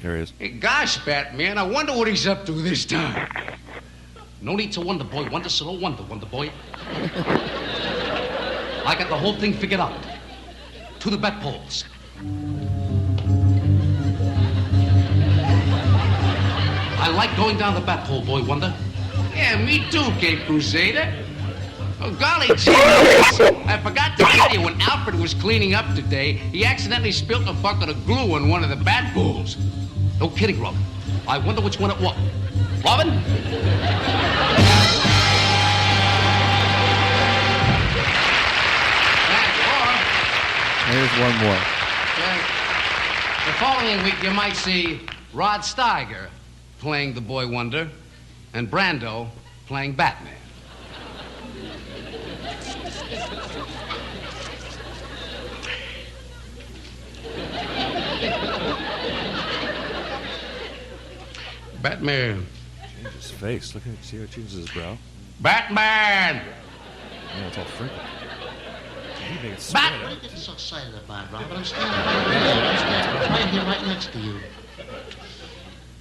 S1: There he is.
S20: Hey, gosh, Batman, I wonder what he's up to this time.
S21: No need to wonder, boy. Wonder, so no wonder, Wonder Boy. I got the whole thing figured out. To the bat poles. I like going down the bat pole, boy Wonder.
S20: Yeah, me too, Cape Crusader. Oh, golly gee, I forgot to tell you, when Alfred was cleaning up today, he accidentally spilled a bucket of glue on one of the bat poles.
S21: No kidding, Robin. I wonder which one it was. Robin?
S2: Here's one more.
S21: Okay. The following week, you might see Rod Steiger playing the Boy Wonder and Brando playing Batman. Batman.
S1: Change his face. Look at see how he changes his brow.
S21: Batman!
S1: Yeah, it's all frinkled. He makes it
S17: What are you getting so excited about, Robert? I'm standing right here, right next to you.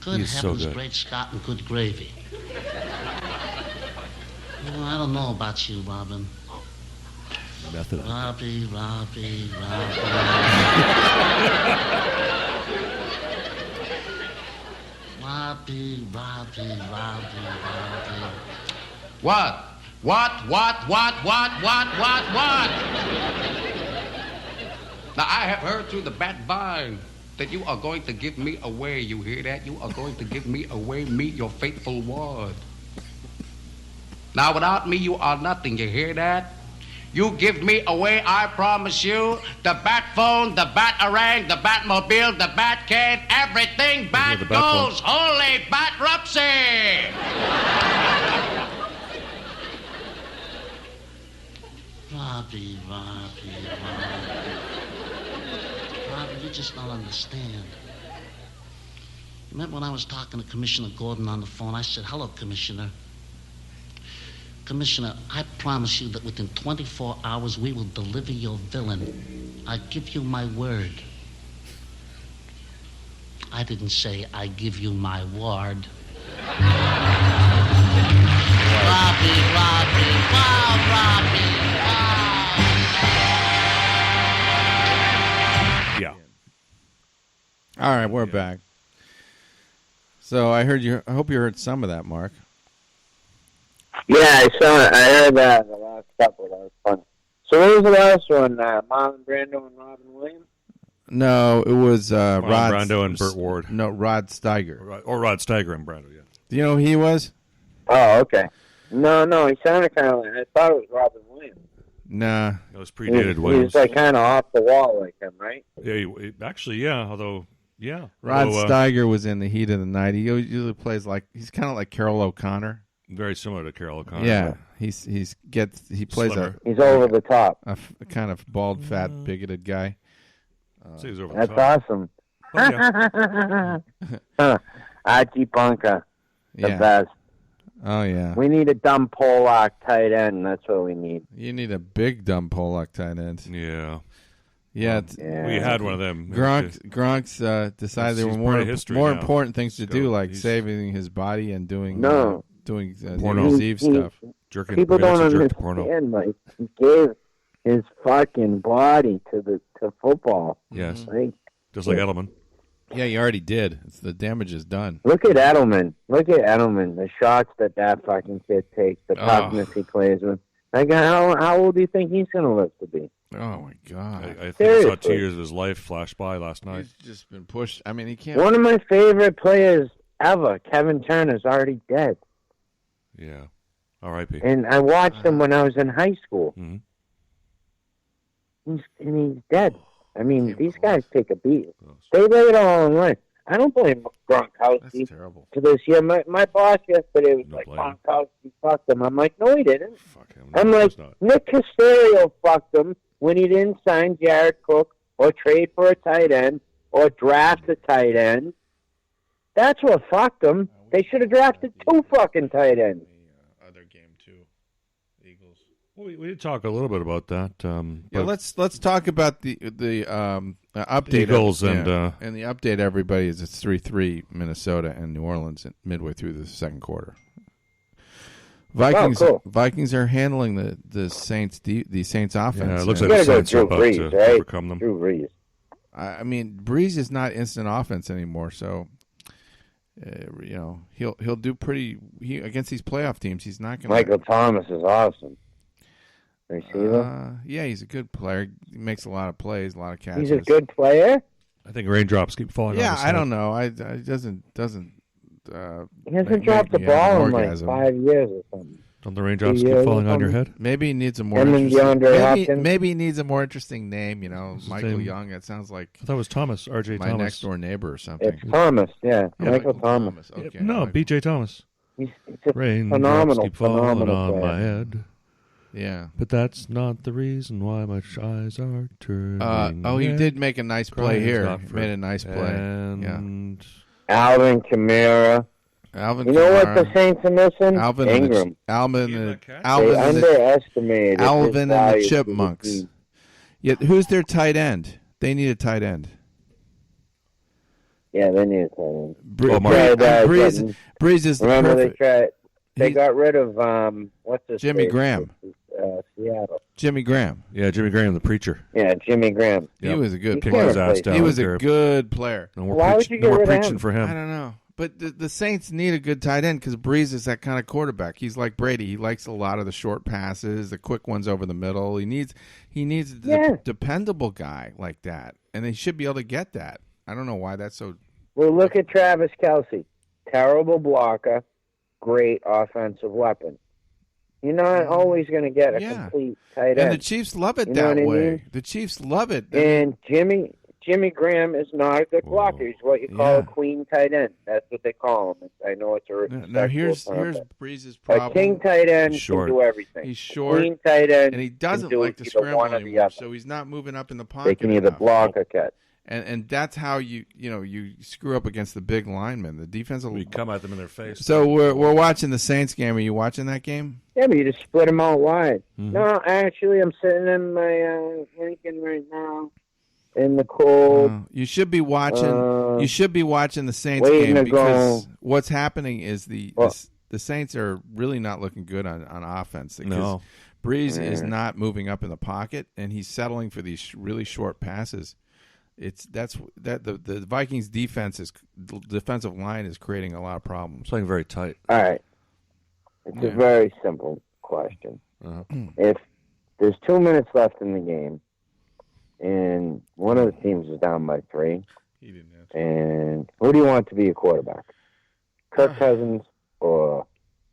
S17: Good
S1: He's so
S17: heavens,
S1: good.
S17: great Scott, and good gravy. I don't know about you, Robin.
S1: Method.
S17: Robbie.
S21: What? Now, I have heard through the bat vine that you are going to give me away. You hear that? You are going to give me away, me, your faithful ward. Now, without me, you are nothing. You hear that? You give me away, I promise you, the bat phone, the bat-a-rang, the batmobile, the bat can, everything bat goes. Holy bat-rupsy!
S17: Robbie. Robbie, you just don't understand. Remember when I was talking to Commissioner Gordon on the phone? I said, hello, Commissioner. Commissioner, I promise you that within 24 hours we will deliver your villain. I give you my word. I didn't say I give you my ward. Robbie.
S1: Yeah.
S2: All right, we're back. So I hope you heard some of that, Mark.
S6: Yeah, I saw it. I heard that the last couple. That was fun. So what was the last one? Marlon Brando and Robin Williams?
S2: No, it was Rod
S1: Brando and Burt Ward.
S2: No, Rod Steiger.
S1: Or Rod Steiger and Brando, yeah.
S2: Do you know who he was?
S6: Oh, okay. No, he sounded kind of like, I thought it was Robin Williams.
S2: Nah.
S1: That was predated
S6: Williams. He was like kind of off the wall like him, right?
S1: Yeah, actually, yeah, although, yeah.
S2: Rod Steiger was in The Heat of the Night. He usually plays he's kind of like Carroll O'Connor.
S1: Very similar to Carroll O'Connor.
S2: Yeah, he plays
S1: Slimmer.
S6: He's over the top.
S2: A kind of bald, fat, bigoted guy.
S1: He's over
S6: That's
S1: the top.
S6: awesome. Archie Bunker, the best.
S2: Oh yeah.
S6: We need a dumb Pollock tight end. That's what we need.
S2: You need a big dumb Pollock tight end.
S1: Yeah.
S2: Yeah,
S1: we had one of them.
S2: Gronk's decided there were more important things to do, like saving his body and doing New Year's Eve stuff.
S6: People don't understand. Like he gave his fucking body to football.
S1: Yes, just like Edelman.
S2: Yeah, he already did. The damage is done.
S6: Look at Edelman. The shots that fucking kid takes, the toughness he plays with. Like, how old do you think he's going to live to be?
S2: Oh, my God.
S1: I think I saw 2 years of his life flash by last night.
S2: He's just been pushed. I mean, he can't.
S6: One of my favorite players ever, Kevin Turner's already dead.
S1: Yeah. R.I.P.
S6: And I watched him when I was in high school.
S1: Mm-hmm.
S6: He's dead. I mean, these guys take a beat. They lay it all on line. I don't blame Gronkowski for this year. My boss yesterday was like, Gronkowski fucked him. I'm like, no, he didn't.
S1: Fuck him.
S6: I'm like, Nick Caserio fucked him when he didn't sign Jared Cook or trade for a tight end or draft a tight end. That's what fucked him. They should have drafted 2 fucking tight ends.
S2: Other game too, Eagles.
S1: Well, we did talk a little bit about that.
S2: Yeah, let's talk about the update.
S1: Eagles
S2: and the update. Everybody is it's 3-3 Minnesota and New Orleans midway through the second quarter. Vikings are handling the Saints offense.
S1: Yeah, it looks like the Saints are about to overcome them.
S6: Drew Brees.
S2: I mean, Brees is not instant offense anymore, so he'll do pretty. Against these playoff teams, he's not going.
S6: Michael Thomas is awesome. Receiver.
S2: Yeah, he's a good player. He makes a lot of plays, a lot of catches.
S6: He's a good player.
S1: I think raindrops keep falling.
S2: Yeah,
S1: on his
S2: I
S1: head.
S2: don't know. He doesn't.
S6: He hasn't dropped the ball in like 5 years or something.
S1: Don't the raindrops keep falling on your head?
S2: Maybe he needs a more maybe he needs a more interesting name. Michael Young. It sounds like
S1: I thought it was Thomas. R.J.
S2: my
S1: Thomas.
S2: next door neighbor or something.
S6: It's Thomas, Michael Thomas.
S2: Okay.
S1: No, B.J. Thomas.
S6: He's a
S1: Raindrops keep falling on
S6: player.
S1: my head.
S2: Yeah,
S1: but that's not the reason why my eyes are turning.
S2: He did make a nice play here. He made a nice play.
S1: And
S6: Alvin Kamara.
S2: Alvin
S6: you know
S2: Kamara.
S6: what the Saints are missing?
S2: Ingram.
S6: They underestimated
S2: Alvin and the Chipmunks. Yet, who's their tight end? They need a tight end.
S6: Yeah, they need a tight end.
S2: Breeze is the
S6: remember
S2: perfect.
S6: they got rid of what's his
S2: Jimmy
S6: name?
S2: Graham.
S6: Seattle.
S2: Jimmy Graham.
S1: Yeah, Jimmy Graham, the preacher.
S6: Yeah, Jimmy Graham.
S2: He was a good
S1: player.
S2: He was a good player.
S1: And we're preaching for him.
S2: I don't know. But the Saints need a good tight end because Breeze is that kind of quarterback. He's like Brady. He likes a lot of the short passes, the quick ones over the middle. He needs a dependable guy like that, and they should be able to get that. I don't know why that's so.
S6: Well, look at Travis Kelce. Terrible blocker, great offensive weapon. You're not always going to get a complete tight end.
S2: And the Chiefs love it that way. I mean? The Chiefs love it.
S6: And Jimmy Graham is not a good blocker. He's what you call a queen tight end. That's what they call him. I know it's a respectable
S2: Now here's Breeze's problem.
S6: A king tight end
S2: short.
S6: can do everything.
S2: He's short.
S6: Queen tight end,
S2: and he doesn't
S6: can do
S2: like to scramble anymore. So he's not moving up in the pocket.
S6: They can either block or catch.
S2: And that's how you screw up against the big linemen. The defensive.
S1: We come at them in their face.
S2: So we're watching the Saints game. Are you watching that game?
S6: Yeah, but you just split them out wide.
S2: Mm-hmm.
S6: No, actually, I'm sitting in my Lincoln right now in the cold.
S2: You should be watching. You should be watching the Saints game because what's happening is the Saints are really not looking good on offense.
S1: No.
S2: Breeze is not moving up in the pocket, and he's settling for these really short passes. The Vikings defensive line is creating a lot of problems.
S1: Playing very tight.
S6: All right, it's a very simple question. If there's 2 minutes left in the game, and one of the teams is down by 3, and who do you want to be a quarterback? Kirk Cousins or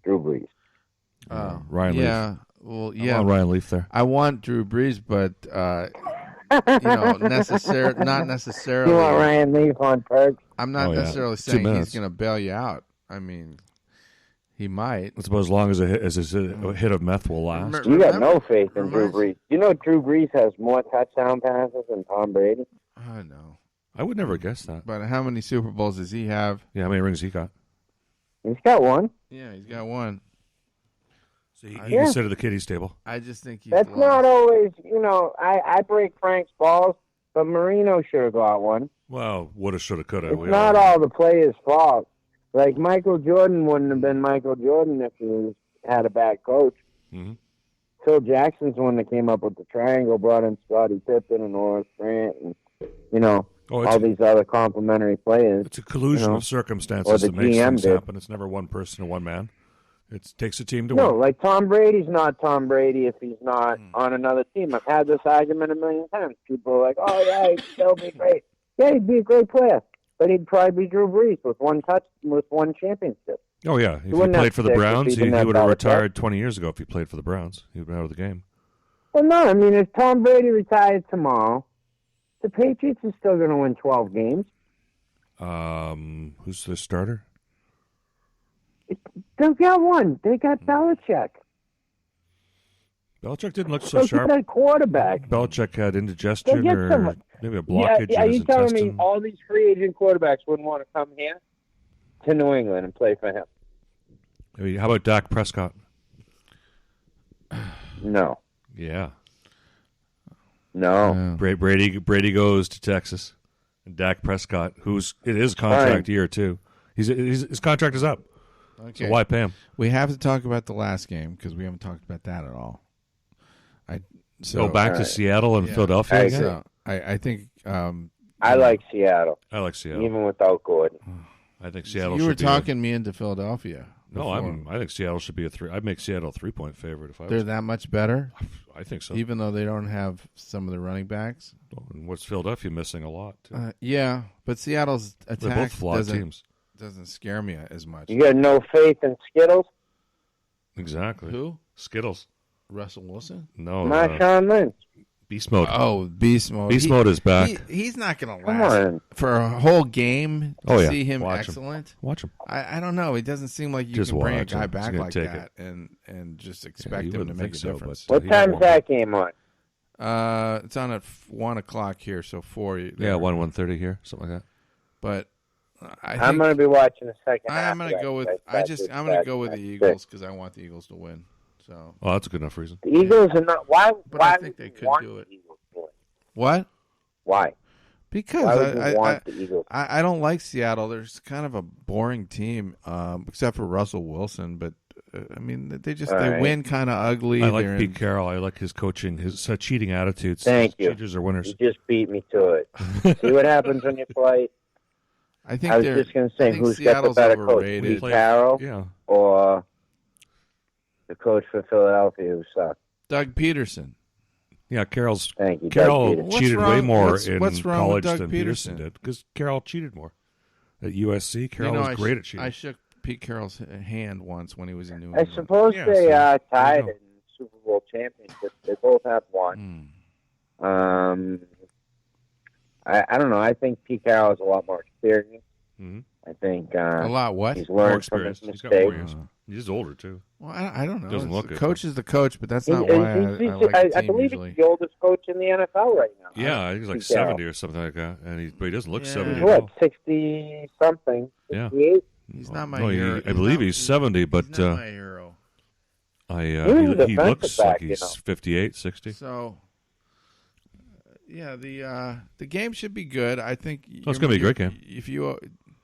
S6: Drew Brees?
S1: Ryan Leaf.
S2: Yeah, well, yeah,
S1: I want Ryan Leaf there.
S2: I want Drew Brees, but. Not necessarily.
S6: You want Ryan Leaf on Perks?
S2: I'm not necessarily saying he's going to bail you out. I mean, he might.
S1: I suppose as long as a hit of meth will last.
S6: You got no faith in Drew Brees. You know Drew Brees has more touchdown passes than Tom Brady?
S2: I know.
S1: I would never guess that.
S2: But how many Super Bowls does he have?
S1: Yeah, how many rings he got?
S6: He's got one.
S2: Yeah, he's got one.
S1: So he can sit at the kiddies table.
S2: I just think he's
S6: That's not always, I break Frank's balls, but Marino should have got one.
S1: Well, woulda, shoulda, coulda.
S6: It's not all the players' fault. Like, Michael Jordan wouldn't have been Michael Jordan if he had a bad coach.
S1: Mm-hmm.
S6: Phil Jackson's one that came up with the triangle, brought in Scottie Pippen and Horace Grant and, all these other complimentary players.
S1: It's a collusion of circumstances that makes things happen. It's never one person or one man. It takes a team to win.
S6: No, like Tom Brady's not Tom Brady if he's not on another team. I've had this argument a million times. People are like, oh, yeah, he'd still be great. Yeah, he'd be a great player. But he'd probably be Drew Brees with one championship.
S1: Oh, yeah. If he played for the Browns, he would have retired 20 years ago if he played for the Browns. He would have been out of the game.
S6: Well, no, I mean, if Tom Brady retired tomorrow, the Patriots are still going to win 12 games.
S1: Who's the starter?
S6: They've got one. They got Belichick.
S1: Belichick didn't look so sharp.
S6: That quarterback.
S1: Belichick had indigestion or maybe a blockage.
S6: Yeah,
S1: in his
S6: you telling
S1: intestine.
S6: me all these free agent quarterbacks wouldn't want to come here to New England and play for him?
S1: I mean, how about Dak Prescott?
S6: No.
S1: Yeah.
S6: No.
S1: Brady goes to Texas, and Dak Prescott, it is contract year too. His contract is up.
S2: Okay.
S1: So why pay him?
S2: We have to talk about the last game because we haven't talked about that at all.
S1: Go back to Seattle and Philadelphia again?
S2: So I think
S6: I like Seattle.
S1: I like Seattle.
S6: Even without Gordon.
S1: I think Seattle
S2: You were
S1: should be
S2: talking me into Philadelphia.
S1: No, I think Seattle should be I'd make Seattle a 3-point favorite if I was.
S2: They're that much better?
S1: I think so.
S2: Even though they don't have some of the running backs?
S1: And what's Philadelphia missing a lot, too?
S2: Yeah, but Seattle's attack
S1: They're both flawed teams.
S2: Doesn't scare me as much.
S6: You got no faith in Skittles?
S1: Exactly.
S2: Who?
S1: Skittles.
S2: Russell Wilson?
S1: No.
S6: Marshawn Lynch.
S1: Beast mode.
S2: Oh, beast mode.
S1: Beast mode is back.
S2: He's not going to
S6: Come
S2: last
S6: on.
S2: for a whole game to see him
S1: Watch
S2: excellent.
S1: Watch him.
S2: I don't know. It doesn't seem like you
S1: Just
S2: can bring a
S1: watch
S2: guy
S1: him. He's
S2: back
S1: gonna
S2: like
S1: take
S2: that and just expect
S1: you
S2: him to
S1: wouldn't
S2: make
S1: think
S2: a
S1: so,
S2: difference.
S6: What time's that game on?
S2: It's on at 1 o'clock here, so 4.
S1: Yeah, 1:30 here, something like that.
S2: But
S6: I'm going to be watching the second half.
S2: I'm going to go with I'm going to go with the Eagles because I want the Eagles to win. So.
S1: Oh, that's a good enough reason.
S6: The Eagles are not. Why?
S2: But
S6: why
S2: I think they could do it.
S6: What? Why?
S2: Because
S6: why would you want the Eagles?
S2: I don't like Seattle. They're kind of a boring team, except for Russell Wilson. But I mean, they win kind of ugly.
S1: I like Pete Carroll. I like his coaching, his cheating attitudes.
S6: Thank you.
S1: Cheaters are winners.
S6: You just beat me to it. See what happens when you play.
S2: I think
S6: I was just going to say, who's
S2: Seattle's
S6: got the better
S2: overrated.
S6: coach, Pete Carroll,
S1: Yeah.
S6: or the coach for Philadelphia who sucked?
S2: Doug Peterson.
S1: Yeah,
S6: Thank you,
S1: Carroll
S6: Doug
S1: cheated way more in
S2: what's wrong
S1: college
S2: with Doug
S1: than
S2: Peterson?
S1: did because Carroll cheated more. At USC, Carroll was great at cheating.
S2: I shook Pete Carroll's hand once when he was in New
S6: I
S2: England.
S6: suppose
S1: Yeah,
S6: they
S1: so,
S6: tied
S1: you know.
S6: in Super Bowl championships. They both have one. I don't know. I think Pete Carroll has a lot more experience.
S1: Mm-hmm.
S6: I think
S2: a lot what?
S6: He's
S1: More
S6: learned from his
S1: experience. He's got more
S6: mistakes.
S1: years. He's older too.
S2: Well, I don't know.
S1: Doesn't look
S2: the
S1: it.
S2: coach is the coach, but that's not why I like the
S6: I
S2: team
S6: believe
S2: usually.
S6: he's the oldest coach in the NFL right now.
S1: Yeah, he's like
S6: Pete Carroll.
S1: 70 or something like that, but he doesn't look 70 at
S6: What,
S1: all.
S6: 60 something?
S1: Yeah.
S6: 68?
S2: He's not my
S1: No,
S2: hero.
S1: I believe he's 70, but
S2: he's not my hero.
S6: He was a
S1: he
S6: defensive
S1: looks
S6: back,
S1: like
S6: you
S1: he's
S6: know.
S1: 58, 60.
S2: So, yeah, the game should be good. I think
S1: it's gonna be a great game.
S2: If you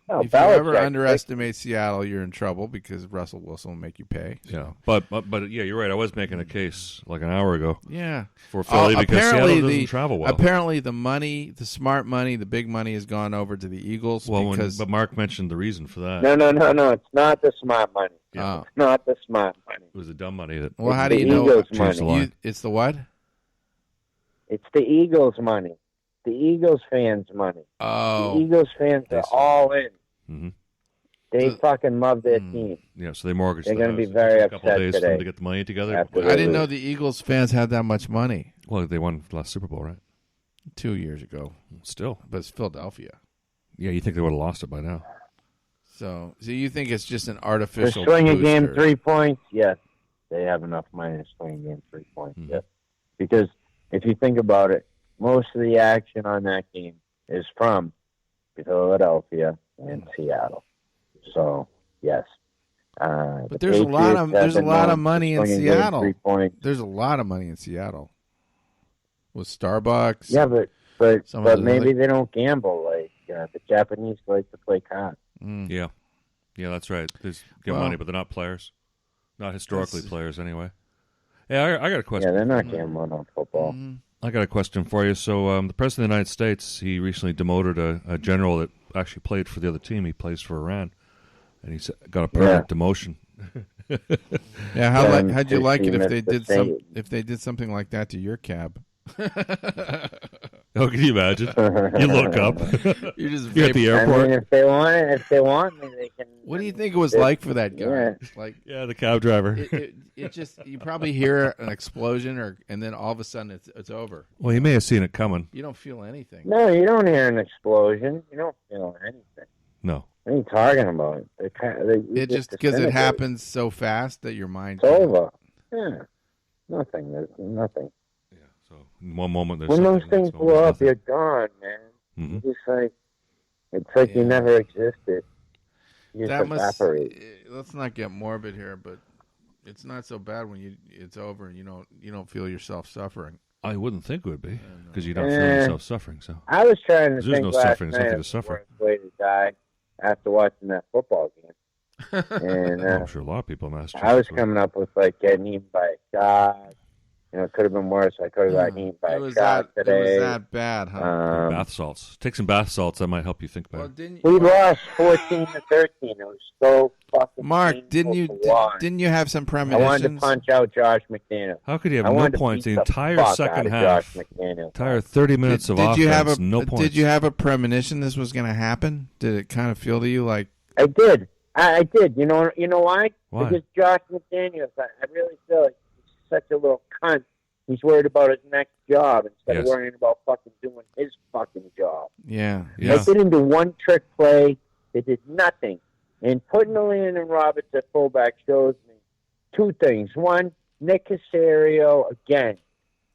S6: Belichick,
S2: ever underestimate Seattle, you're in trouble because Russell Wilson will make you pay.
S1: Yeah, but yeah, you're right. I was making a case like an hour ago.
S2: Yeah,
S1: for Philly because Seattle doesn't travel well.
S2: Apparently, the money, the smart money, the big money has gone over to the Eagles.
S1: Well,
S2: because
S1: but Mark mentioned the reason for that.
S6: No. It's not the smart money.
S1: Yeah.
S6: It's not the smart money.
S1: It was the dumb money that.
S2: Well, how
S6: It's
S2: do you
S6: the
S2: know?
S6: Eagles'
S1: changed the
S6: money.
S1: line.
S2: It's the what?
S6: It's the Eagles' money. The Eagles fans' money.
S2: Oh,
S6: The Eagles fans are all in.
S1: Mm-hmm.
S6: They fucking love their team.
S1: Yeah, so they mortgaged.
S6: They're
S1: the
S6: going to be
S1: house.
S6: very
S1: It took a couple
S6: upset
S1: days for
S6: today.
S1: them to get the money together.
S6: After
S2: I didn't know the Eagles fans had that much money.
S1: Well, they won the last Super Bowl, right?
S2: 2 years ago.
S1: Still,
S2: but it's Philadelphia.
S1: Yeah, you think they would have lost it by now?
S2: So you think it's just an
S6: The
S2: artificial?
S6: swinging game
S2: booster.
S6: 3 points, yes. They have enough money to swing game 3 points,
S1: Mm-hmm.
S6: yes. Because if you think about it, most of the action on that game is from Philadelphia and Seattle. So, yes.
S2: But there's a lot of money in Seattle.
S6: 3 points.
S2: There's a lot of money in Seattle with Starbucks.
S6: Yeah, but
S2: some of those
S6: maybe
S2: other-
S6: they don't gamble like the Japanese like to play cards.
S1: Yeah, that's right. They get
S2: Well,
S1: money, but they're not players, not historically players anyway. Yeah, I got a question.
S6: Yeah, they're not gambling on football.
S1: I got a question for you. So, the president of the United States, he recently demoted a general that actually played for the other team. He plays for Iran, and he's got a permanent demotion.
S2: Yeah, how'd you like it if they
S6: the
S2: did if they did something like that to your cab?
S1: Oh, can you imagine? You look up.
S2: You're just
S1: You're at the airport.
S6: I mean, if they want me, they can.
S2: What do you think it was like for that guy?
S6: Yeah.
S2: Like,
S1: yeah, the cab driver.
S2: It just you probably hear an explosion and then all of a sudden it's over.
S1: Well, you may have seen it coming.
S2: You don't feel anything.
S6: No, you don't hear an explosion. You don't feel anything.
S1: No.
S6: What are you talking about?
S2: It just because it happens so fast that your mind.
S6: It's over. Yeah, nothing. There's nothing.
S1: So, in one moment, there's
S6: When those
S1: something,
S6: things
S1: next moment,
S6: blow up,
S1: nothing.
S6: you're gone, man.
S1: Mhm.
S6: It's just it's like you never existed. You just
S2: That must.
S6: evaporate.
S2: Let's not get morbid here, but it's not so bad when it's over and you don't feel yourself suffering.
S1: I wouldn't think it would be because you don't feel yourself suffering. So
S6: I was trying to
S1: there's
S6: think
S1: no
S6: last
S1: suffering. There's
S6: night
S1: nothing
S6: of
S1: to
S6: the
S1: suffer.
S6: worst way to die after watching that football game. And
S1: I'm sure a lot of people in Massachusetts.
S6: I was
S1: would.
S6: coming up with getting eaten by a shark. It could have been worse. I could have gotten eaten by a shark today.
S2: It was that bad, huh?
S1: Bath salts. Take some bath salts. That might help you think better.
S6: We lost 14-13. It was so fucking
S2: Mark,
S6: painful to watch.
S2: didn't you have some
S6: I
S2: premonitions?
S6: wanted to punch out Josh McDaniels.
S1: How could you have
S6: I
S1: no
S6: wanted to
S1: points
S6: beat
S1: the
S6: the
S1: entire
S6: fuck
S1: second
S6: out of
S1: half?
S6: Josh McDaniels.
S1: Entire 30 minutes of offense.
S2: You have
S1: no points.
S2: Did you have a premonition this was going to happen? Did it kind of feel to you like?
S6: I did. I did. You know why?
S1: Why?
S6: Because Josh McDaniels, I really feel like he's such a little cunt. He's worried about his next job instead of worrying about fucking doing his fucking job.
S2: Yeah.
S6: They didn't do one trick play. They did nothing. And putting Landon Roberts at fullback shows me two things. One, Nick Caserio, again,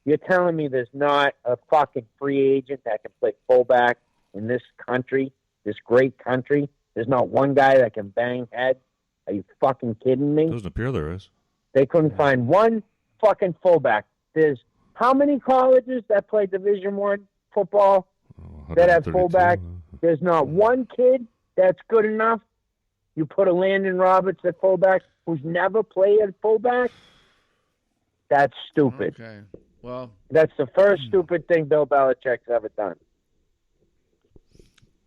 S6: you're telling me there's not a fucking free agent that can play fullback in this country, this great country? There's not one guy that can bang heads? Are you fucking kidding me?
S1: Doesn't appear there is.
S6: They couldn't find one fucking fullback. There's how many colleges that play Division I football that have fullback? There's not one kid that's good enough. You put a Landon Roberts at fullback who's never played at fullback? That's stupid.
S2: Okay. Well,
S6: that's the first stupid thing Bill Belichick's ever done.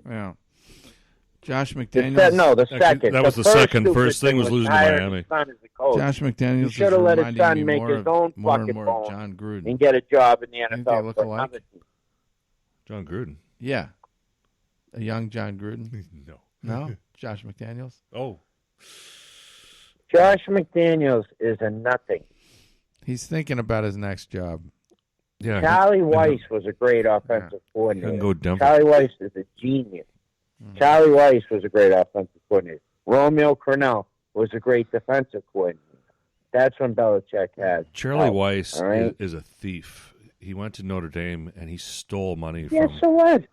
S2: Yeah. Josh McDaniels.
S6: The second.
S1: That was the second. First thing was losing to Miami.
S2: Josh McDaniels
S6: should have let his son make his own
S2: more
S6: fucking
S2: and more
S6: bone
S2: of John Gruden
S6: and get a job in the
S2: Think they
S6: NFL.
S2: look
S6: for
S2: alike?
S6: another team.
S1: John Gruden.
S2: Yeah. A young John Gruden?
S1: No.
S2: No? Josh McDaniels?
S1: Oh.
S6: Josh McDaniels is a nothing.
S2: He's thinking about his next job.
S1: Yeah.
S6: Charlie Weiss was a great offensive coordinator.
S1: Couldn't go Denver.
S6: Charlie Weiss is a genius. Charlie Weiss was a great offensive coordinator. Romeo Crennel was a great defensive coordinator. That's when Belichick had.
S1: Charlie Weiss
S6: right?
S1: is a thief. He went to Notre Dame and he stole money
S6: Yeah,
S1: from.
S6: so what?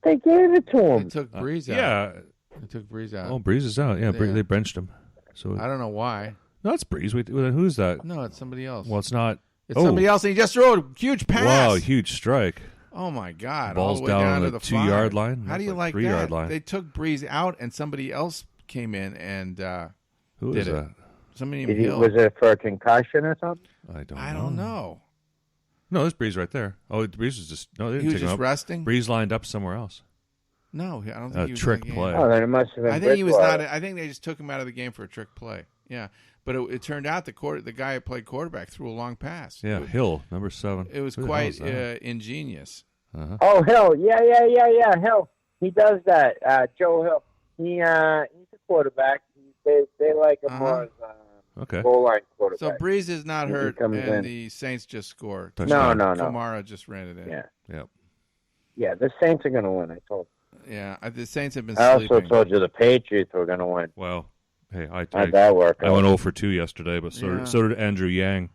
S6: They gave it to him.
S2: They took Breeze out.
S1: Yeah.
S2: They took Breeze out.
S1: Oh, Breeze is out. Yeah, they benched him. So
S2: I don't know why.
S1: No, it's Breeze. Wait, who's that?
S2: No, it's somebody else.
S1: Well, it's not.
S2: It's somebody else, and he just threw a huge pass.
S1: Wow, huge strike.
S2: Oh, my God.
S1: Ball's
S2: all the way
S1: down
S2: down
S1: on
S2: to
S1: the
S2: the
S1: 2-yard
S2: 5.
S1: line.
S2: How do you like
S1: 3-yard
S2: that?
S1: line.
S2: They took Breeze out, and somebody else came in and
S1: Who
S2: did
S1: is
S2: it.
S1: that?
S2: Somebody named Hill.
S6: Was it for a concussion or something?
S1: I
S2: I don't know.
S1: No, there's Breeze right there. Oh, Breeze was just no. They didn't
S2: He was
S1: take him
S2: just
S1: up.
S2: resting?
S1: Breeze lined up somewhere else.
S2: No, I don't think he was
S1: trick
S2: in the game.
S1: play.
S6: Oh, then it must have been
S2: I think he was
S6: Bridgewater.
S2: not. I think they just took him out of the game for a trick play. Yeah, but it turned out the guy who played quarterback threw a long pass.
S1: Yeah, Hill, number 7.
S2: It was
S1: Who the hell
S2: quite
S1: is that?
S2: ingenious.
S1: Uh-huh.
S6: Oh, Hill. Yeah. Hill. He does that. Joe Hill. He's a quarterback. They like him more as
S1: Okay.
S6: goal line quarterback.
S2: So Breeze is not
S6: He
S2: hurt,
S6: comes
S2: and
S6: in.
S2: the Saints just scored.
S6: No.
S2: Kamara just ran it in.
S6: Yeah.
S1: Yep.
S6: Yeah, the Saints are going to win, I told you.
S2: Yeah, the Saints have been
S6: I also
S2: sleeping.
S6: told you the Patriots were going to win.
S1: Well, hey,
S6: How'd that work
S1: I
S6: out?
S1: went 0 for 2 yesterday, but so did Andrew Yang,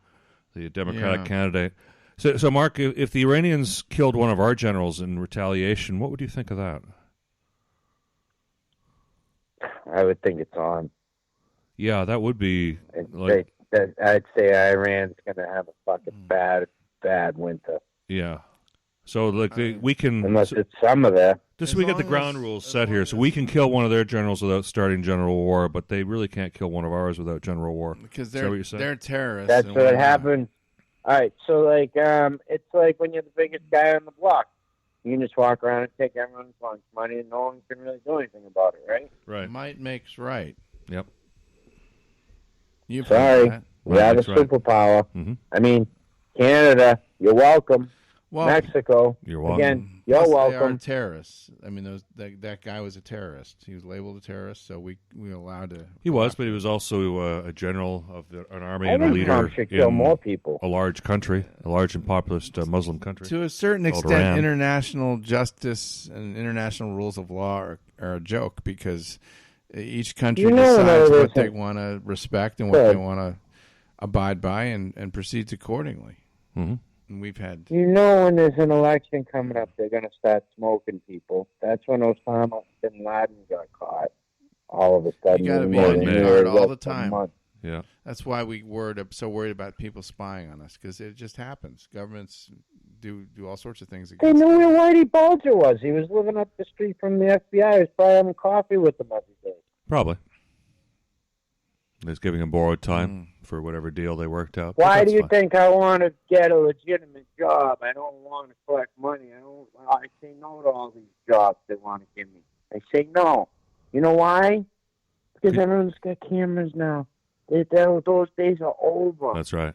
S1: the Democratic candidate. So, Mark, if the Iranians killed one of our generals in retaliation, what would you think of that?
S6: I would think it's on.
S1: Yeah, that would be.
S6: I'd say Iran's going to have a fucking bad winter.
S1: Yeah. So, we can.
S6: Unless it's summer there.
S1: Just so we get the ground rules set here. So we can kill one of their generals without starting general war, but they really can't kill one of ours without general war.
S2: Because
S1: Is that what you're saying?
S2: they're terrorists.
S6: That's
S2: and
S6: what
S2: we're not.
S6: happened. All right, so it's like when you're the biggest guy on the block. You can just walk around and take everyone's lunch money, and no one can really do anything about it, right?
S1: Right.
S2: Might makes right.
S1: Yep.
S2: You've
S6: Sorry,
S2: heard that.
S6: we have a
S1: That's right.
S6: superpower.
S1: Mm-hmm.
S6: I mean, Canada, you're welcome.
S2: Well,
S6: Mexico,
S1: you're welcome.
S6: Again, you're
S2: Plus, they are
S6: welcome.
S2: terrorists. I mean, that guy was a terrorist. He was labeled a terrorist, so we were allowed to.
S1: He was, but he was also a general of an army
S6: I
S1: and a
S6: think
S1: leader
S6: Trump should kill
S1: in
S6: more people.
S1: a large country, a large and populous Muslim country.
S2: To a certain
S1: called
S2: extent,
S1: Iran.
S2: international justice and international rules of law are a joke because each country decides what they want to respect and what they want to abide by and proceeds accordingly.
S1: Mm-hmm.
S2: And we've had.
S6: You know, when there's an election coming up, they're going to start smoking people. That's when Osama bin Laden got caught. All of a sudden,
S2: You got to be
S6: more
S2: on
S6: than
S2: your
S6: a
S2: guard
S6: year,
S2: all
S6: less
S2: the
S6: than a
S2: time.
S6: month.
S1: Yeah.
S2: That's why we're so worried about people spying on us because it just happens. Governments do all sorts of things.
S6: They
S2: Against
S6: knew where Whitey Bulger was. He was living up the street from the FBI. He was probably having coffee with them every day.
S1: Probably. He's giving him borrowed time for whatever deal they worked out. but
S6: Why
S1: that's
S6: do you
S1: fine.
S6: think I want to get a legitimate job? I don't want to collect money. I say no to all these jobs they want to give me. I say no. You know why? Because everyone's got cameras now. Those days are over.
S1: That's right.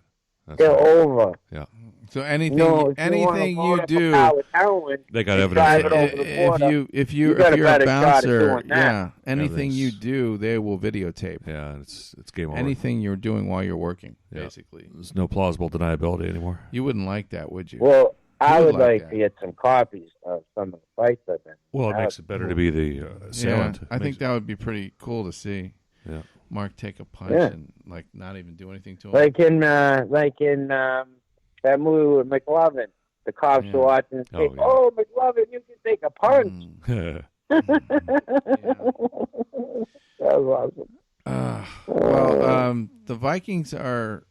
S6: They're over.
S1: Yeah.
S2: So anything
S6: No, if
S2: anything
S6: you,
S2: you do,
S6: with heroin,
S1: they got
S6: you
S1: evidence.
S6: drive it over the border,
S2: if
S6: you
S2: you're
S6: got
S2: a
S6: better shot at
S2: bouncer,
S6: doing that.
S2: yeah, anything
S1: Evidence.
S2: you do, they will videotape.
S1: Yeah, it's game over.
S2: Anything you're doing while you're working,
S1: Yeah.
S2: basically.
S1: There's no plausible deniability anymore.
S2: You wouldn't like that, would you?
S6: Well, I
S2: You
S6: would like
S2: that.
S6: to get some copies of some of the fights I've been.
S1: Well, it makes it better to be the assailant.
S2: Yeah, I think that would be pretty cool to see.
S1: Yeah.
S2: Mark take a punch
S6: Yeah.
S2: and like not even do anything to him.
S6: Like in that movie with McLovin. The cops were watching and say, "Oh, McLovin, you can take a punch." That was awesome.
S2: The Vikings are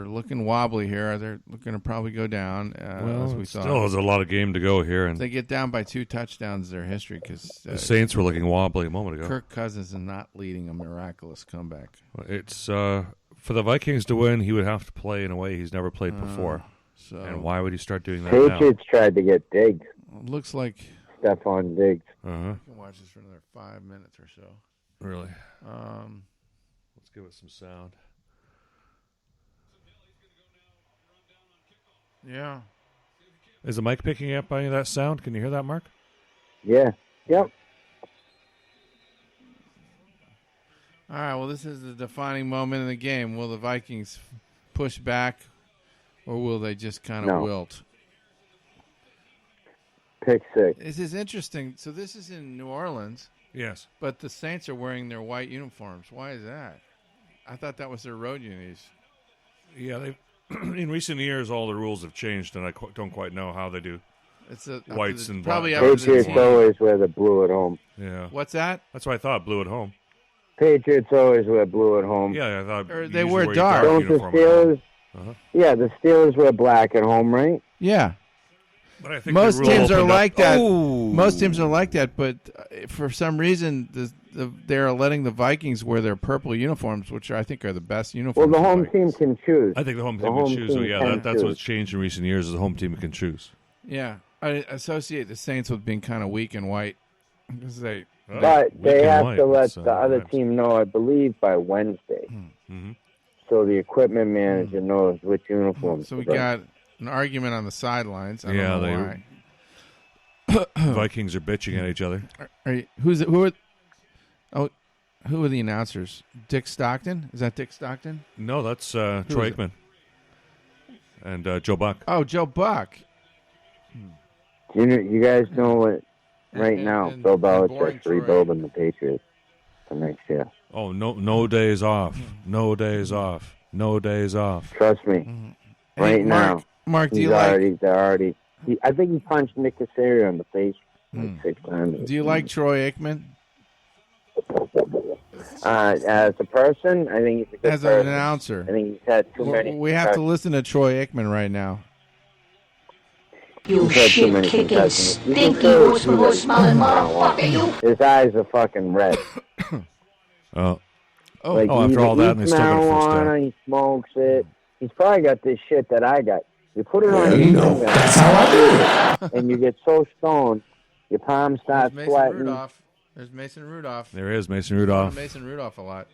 S2: looking wobbly here. They're looking to probably go down. As we saw.
S1: Still has a lot of game to go here, and
S2: If they get down by 2 touchdowns, their history because
S1: the Saints were looking wobbly a moment ago.
S2: Kirk Cousins is not leading a miraculous comeback.
S1: It's for the Vikings to win, he would have to play in a way he's never played before.
S2: So
S1: and why would he start doing that
S6: Patriots tried to get Diggs.
S2: Looks like
S6: Stephon Diggs.
S1: now?
S2: You can watch this for another 5 minutes or so.
S1: Really? Let's give it some sound.
S2: Yeah.
S1: Is the mic picking up any of that sound? Can you hear that, Mark?
S6: Yeah. Yep.
S2: All right, well, this is the defining moment in the game. Will the Vikings push back, or will they just kind of wilt?
S6: Pick 6.
S2: This is interesting. So this is in New Orleans.
S1: Yes.
S2: But the Saints are wearing their white uniforms. Why is that? I thought that was their road unis.
S1: Yeah, they. In recent years, all the rules have changed, and I don't quite know how they do.
S2: It's a,
S1: whites and
S2: probably
S1: black.
S6: Patriots always wear the blue at home.
S1: Yeah.
S2: What's that?
S1: That's what I thought. Blue at home.
S6: Patriots always wear blue at home.
S1: Yeah, I thought
S2: Or
S1: you
S2: they
S1: usually
S2: wear
S1: your
S2: dark.
S6: Don't the
S1: uniform at
S6: Steelers?
S1: home.
S6: Yeah, the Steelers wear black at home, right?
S2: Yeah.
S1: But I think
S2: Most
S1: the rule
S2: teams are
S1: opened up-
S2: like that.
S1: Oh!
S2: Most teams are like that, but for some reason, they're letting the Vikings wear their purple uniforms, which I think are the best
S6: Well,
S2: uniforms.
S6: the
S2: for
S6: home
S2: Vikings.
S6: team can choose.
S1: I think the home
S6: The
S1: team
S6: home
S1: can choose. So
S6: team
S1: yeah,
S6: can
S1: that's
S6: choose.
S1: what's changed in recent years. Is the home team can choose.
S2: Yeah, I associate the Saints with being kind of weak and white because
S6: But they have to let
S1: That's,
S6: the other
S1: rhymes.
S6: team know, I believe, by Wednesday.
S1: Mm-hmm.
S6: So the equipment manager knows which uniforms.
S2: So we
S6: to bring.
S2: got an argument on the sidelines. I don't
S1: Yeah,
S2: know
S1: they-
S2: why.
S1: Vikings are bitching at each other.
S2: Who are the announcers? Dick Stockton? Is that Dick Stockton?
S1: No, that's Troy
S2: is it?
S1: Aikman and Joe Buck.
S2: Oh, Joe Buck.
S6: You guys know what? Right
S2: and-
S6: now,
S2: and-
S6: Bill
S2: and boring
S6: Belichick's
S2: Troy.
S6: rebuilding the Patriots for next year.
S1: Oh, no days off. No days off. No days off.
S6: Trust me.
S2: Hey,
S6: Right
S2: Mark-
S6: now,
S2: Mark, do
S6: he's
S2: you like-
S6: They're already. I think he punched Nick Casario in the face like 6 times.
S2: Do you like Troy Aikman?
S6: As a person, I think he's a good
S2: As an
S6: person.
S2: announcer.
S6: I think he's had too many.
S2: We have to listen to Troy Aikman right now.
S6: You
S7: shit-kicking, stinky, horse-smelling motherfucker, you.
S6: His eyes are fucking red.
S1: Oh.
S6: Like,
S1: Oh, after
S6: he
S1: all that, and they
S6: eats
S1: still got a first down.
S6: marijuana, he smokes it. He's probably got this shit that I got. You put it on your finger, that's how I do it. And you get so stoned, your palms start
S2: There's Mason
S6: sweating.
S2: Rudolph. There's Mason Rudolph.
S1: There is Mason
S2: I love
S1: Rudolph.
S2: Mason Rudolph a lot.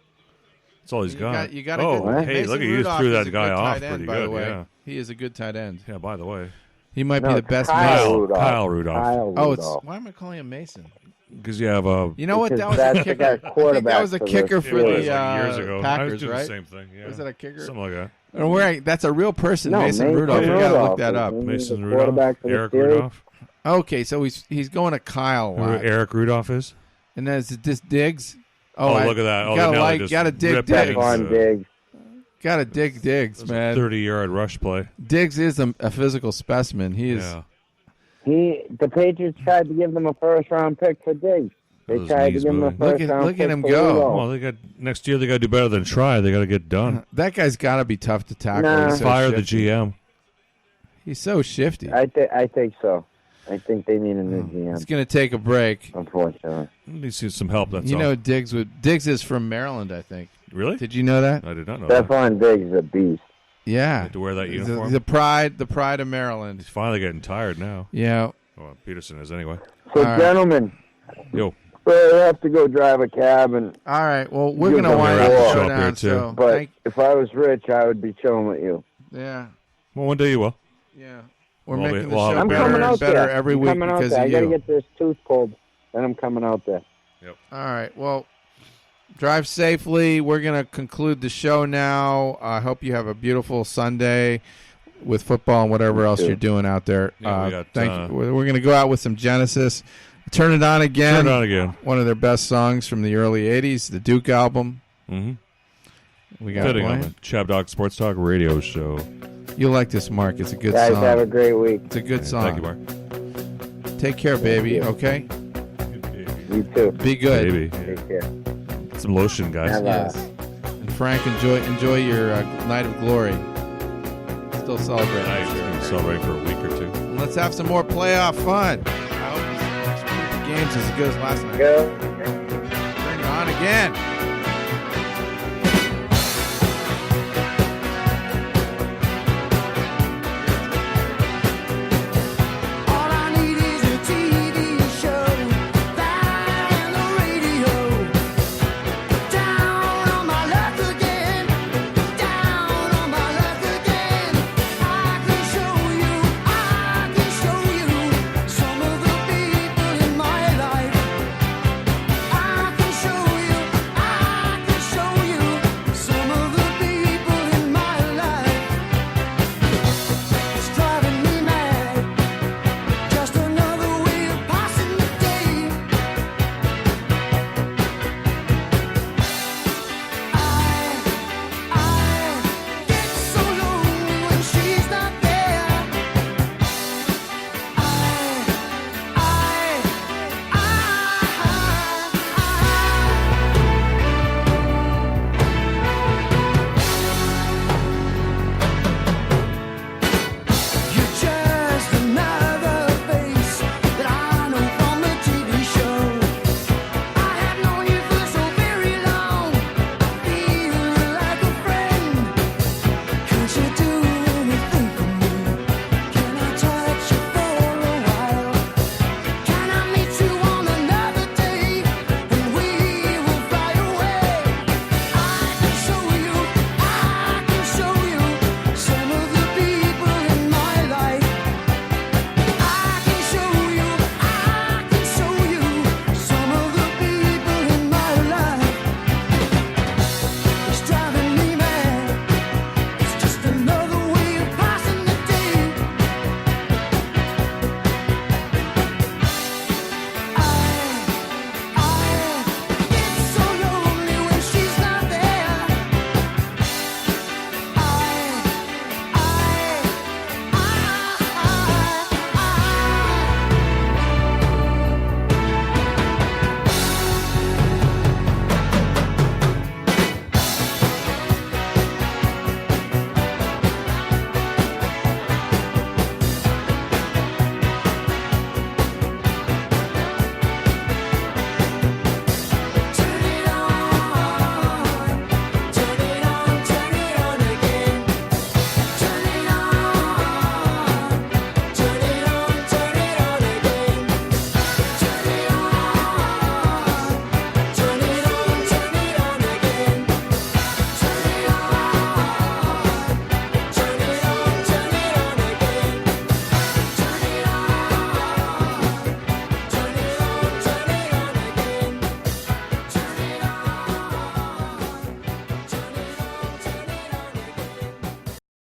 S1: That's all he's got.
S2: You got a
S1: oh,
S2: good,
S1: hey,
S2: Mason
S1: look at you
S2: Rudolph
S1: threw
S2: is
S1: that
S2: a
S1: guy
S2: good
S1: off
S2: tight end,
S1: pretty
S2: by
S1: good.
S2: the way.
S1: Yeah.
S2: He is a good tight end.
S1: Yeah. By the way,
S2: He might be
S6: No,
S2: the best
S6: Kyle
S2: Mason.
S1: Kyle Rudolph.
S6: Kyle
S2: Oh, it's
S6: Rudolph.
S2: why am I calling him Mason?
S1: Because you have a.
S2: You know what? That
S6: Because
S2: was
S6: that's
S2: a
S6: the
S2: kicker.
S6: guy
S2: I think
S6: quarterback
S2: that was a
S6: for the
S2: kicker for
S1: It
S2: the
S1: was like years ago. I was
S2: Packers,
S1: doing
S2: right?
S1: the same thing. Yeah.
S2: Was that a kicker?
S1: Something like that.
S2: And that's a real person,
S6: No,
S2: Mason Rudolph. You got to look
S6: Rudolph
S2: that
S6: is
S2: up.
S6: the
S1: Mason
S6: quarterback
S1: Rudolph.
S6: for the
S1: Eric
S6: Steelers.
S1: Rudolph.
S2: Okay, so he's going to Kyle a
S1: Who
S2: lot.
S1: Eric Rudolph is?
S2: And then is it this Diggs?
S1: Oh, look at that. Oh,
S2: gotta
S1: now they
S2: like,
S1: just
S2: gotta dig
S1: ripped
S2: Diggs.
S6: Stephon Diggs.
S2: Gotta dig Diggs, man.
S1: 30-yard rush play.
S2: Diggs is a physical specimen. He is.
S1: Yeah.
S6: The Patriots tried to give them a first-round pick for Diggs. They
S1: Those
S6: tried to
S1: knees
S6: give him a
S1: moving.
S6: first-round
S2: Look
S6: pick
S2: at him
S6: for
S2: go.
S6: Rudolph.
S1: Well, they got next year. They got to do better than try. They got to get done.
S2: That guy's got to be tough to tackle.
S6: Nah.
S2: He's so
S1: Fire the
S2: shifty.
S1: GM.
S2: He's so shifty.
S6: I think so. I think they need a new GM,
S2: He's going to take a break.
S6: unfortunately.
S1: He needs some help. That's
S2: You
S1: all.
S2: know, Diggs is from Maryland, I think.
S1: Really?
S2: Did you know that?
S1: I did not know that.
S6: Stephon Diggs is a beast.
S2: Yeah.
S1: To wear that uniform.
S2: The pride of Maryland.
S1: He's finally getting tired now.
S2: Yeah.
S1: Well, Peterson is anyway.
S6: So,
S2: All right.
S6: gentlemen,
S1: Yo.
S6: we have to go drive a cab, and
S2: All right. Well, we're
S6: You
S2: going to
S6: go
S2: wind
S6: there.
S2: up the
S6: Show
S2: show
S1: up
S2: down.
S1: here, too.
S2: So
S6: but if I was rich, I would be chilling with you.
S2: Yeah.
S1: Well, one day you will.
S2: Yeah. We're
S1: We'll
S2: making
S1: be-
S2: the
S1: we'll
S2: show
S1: have a
S2: better
S1: better-
S2: and better every week
S6: coming out
S2: because
S6: there.
S2: of
S6: I gotta
S2: you.
S6: get this tooth pulled, then I'm coming out there.
S1: Yep.
S2: All right. Well, drive safely. We're going to conclude the show now. I hope you have a beautiful Sunday with football and whatever else you're doing out there.
S1: Yeah, we got,
S2: thank you. We're going to go out with some Genesis. Turn It On Again.
S1: Turn It On Again.
S2: One of their best songs from the early 80s, the Duke album.
S1: Mm-hmm.
S2: We got
S1: Fitting on
S2: playing.
S1: the Chab Dog Sports Talk radio show.
S2: You'll like this, Mark. It's a good
S6: Guys,
S2: song.
S6: have a great week.
S2: It's a good song.
S1: Thank you, Mark.
S2: Take care, baby. Okay?
S6: You too.
S2: Be good.
S1: Baby.
S6: Take care.
S1: Some lotion, guys.
S2: Yes. And Frank, enjoy your night of glory. Still celebrating.
S1: Nice. We're going to celebrate for a week or two.
S2: And let's have some more playoff fun. I hope this next week the game's as good as last night.
S6: Go.
S2: Turn it on again.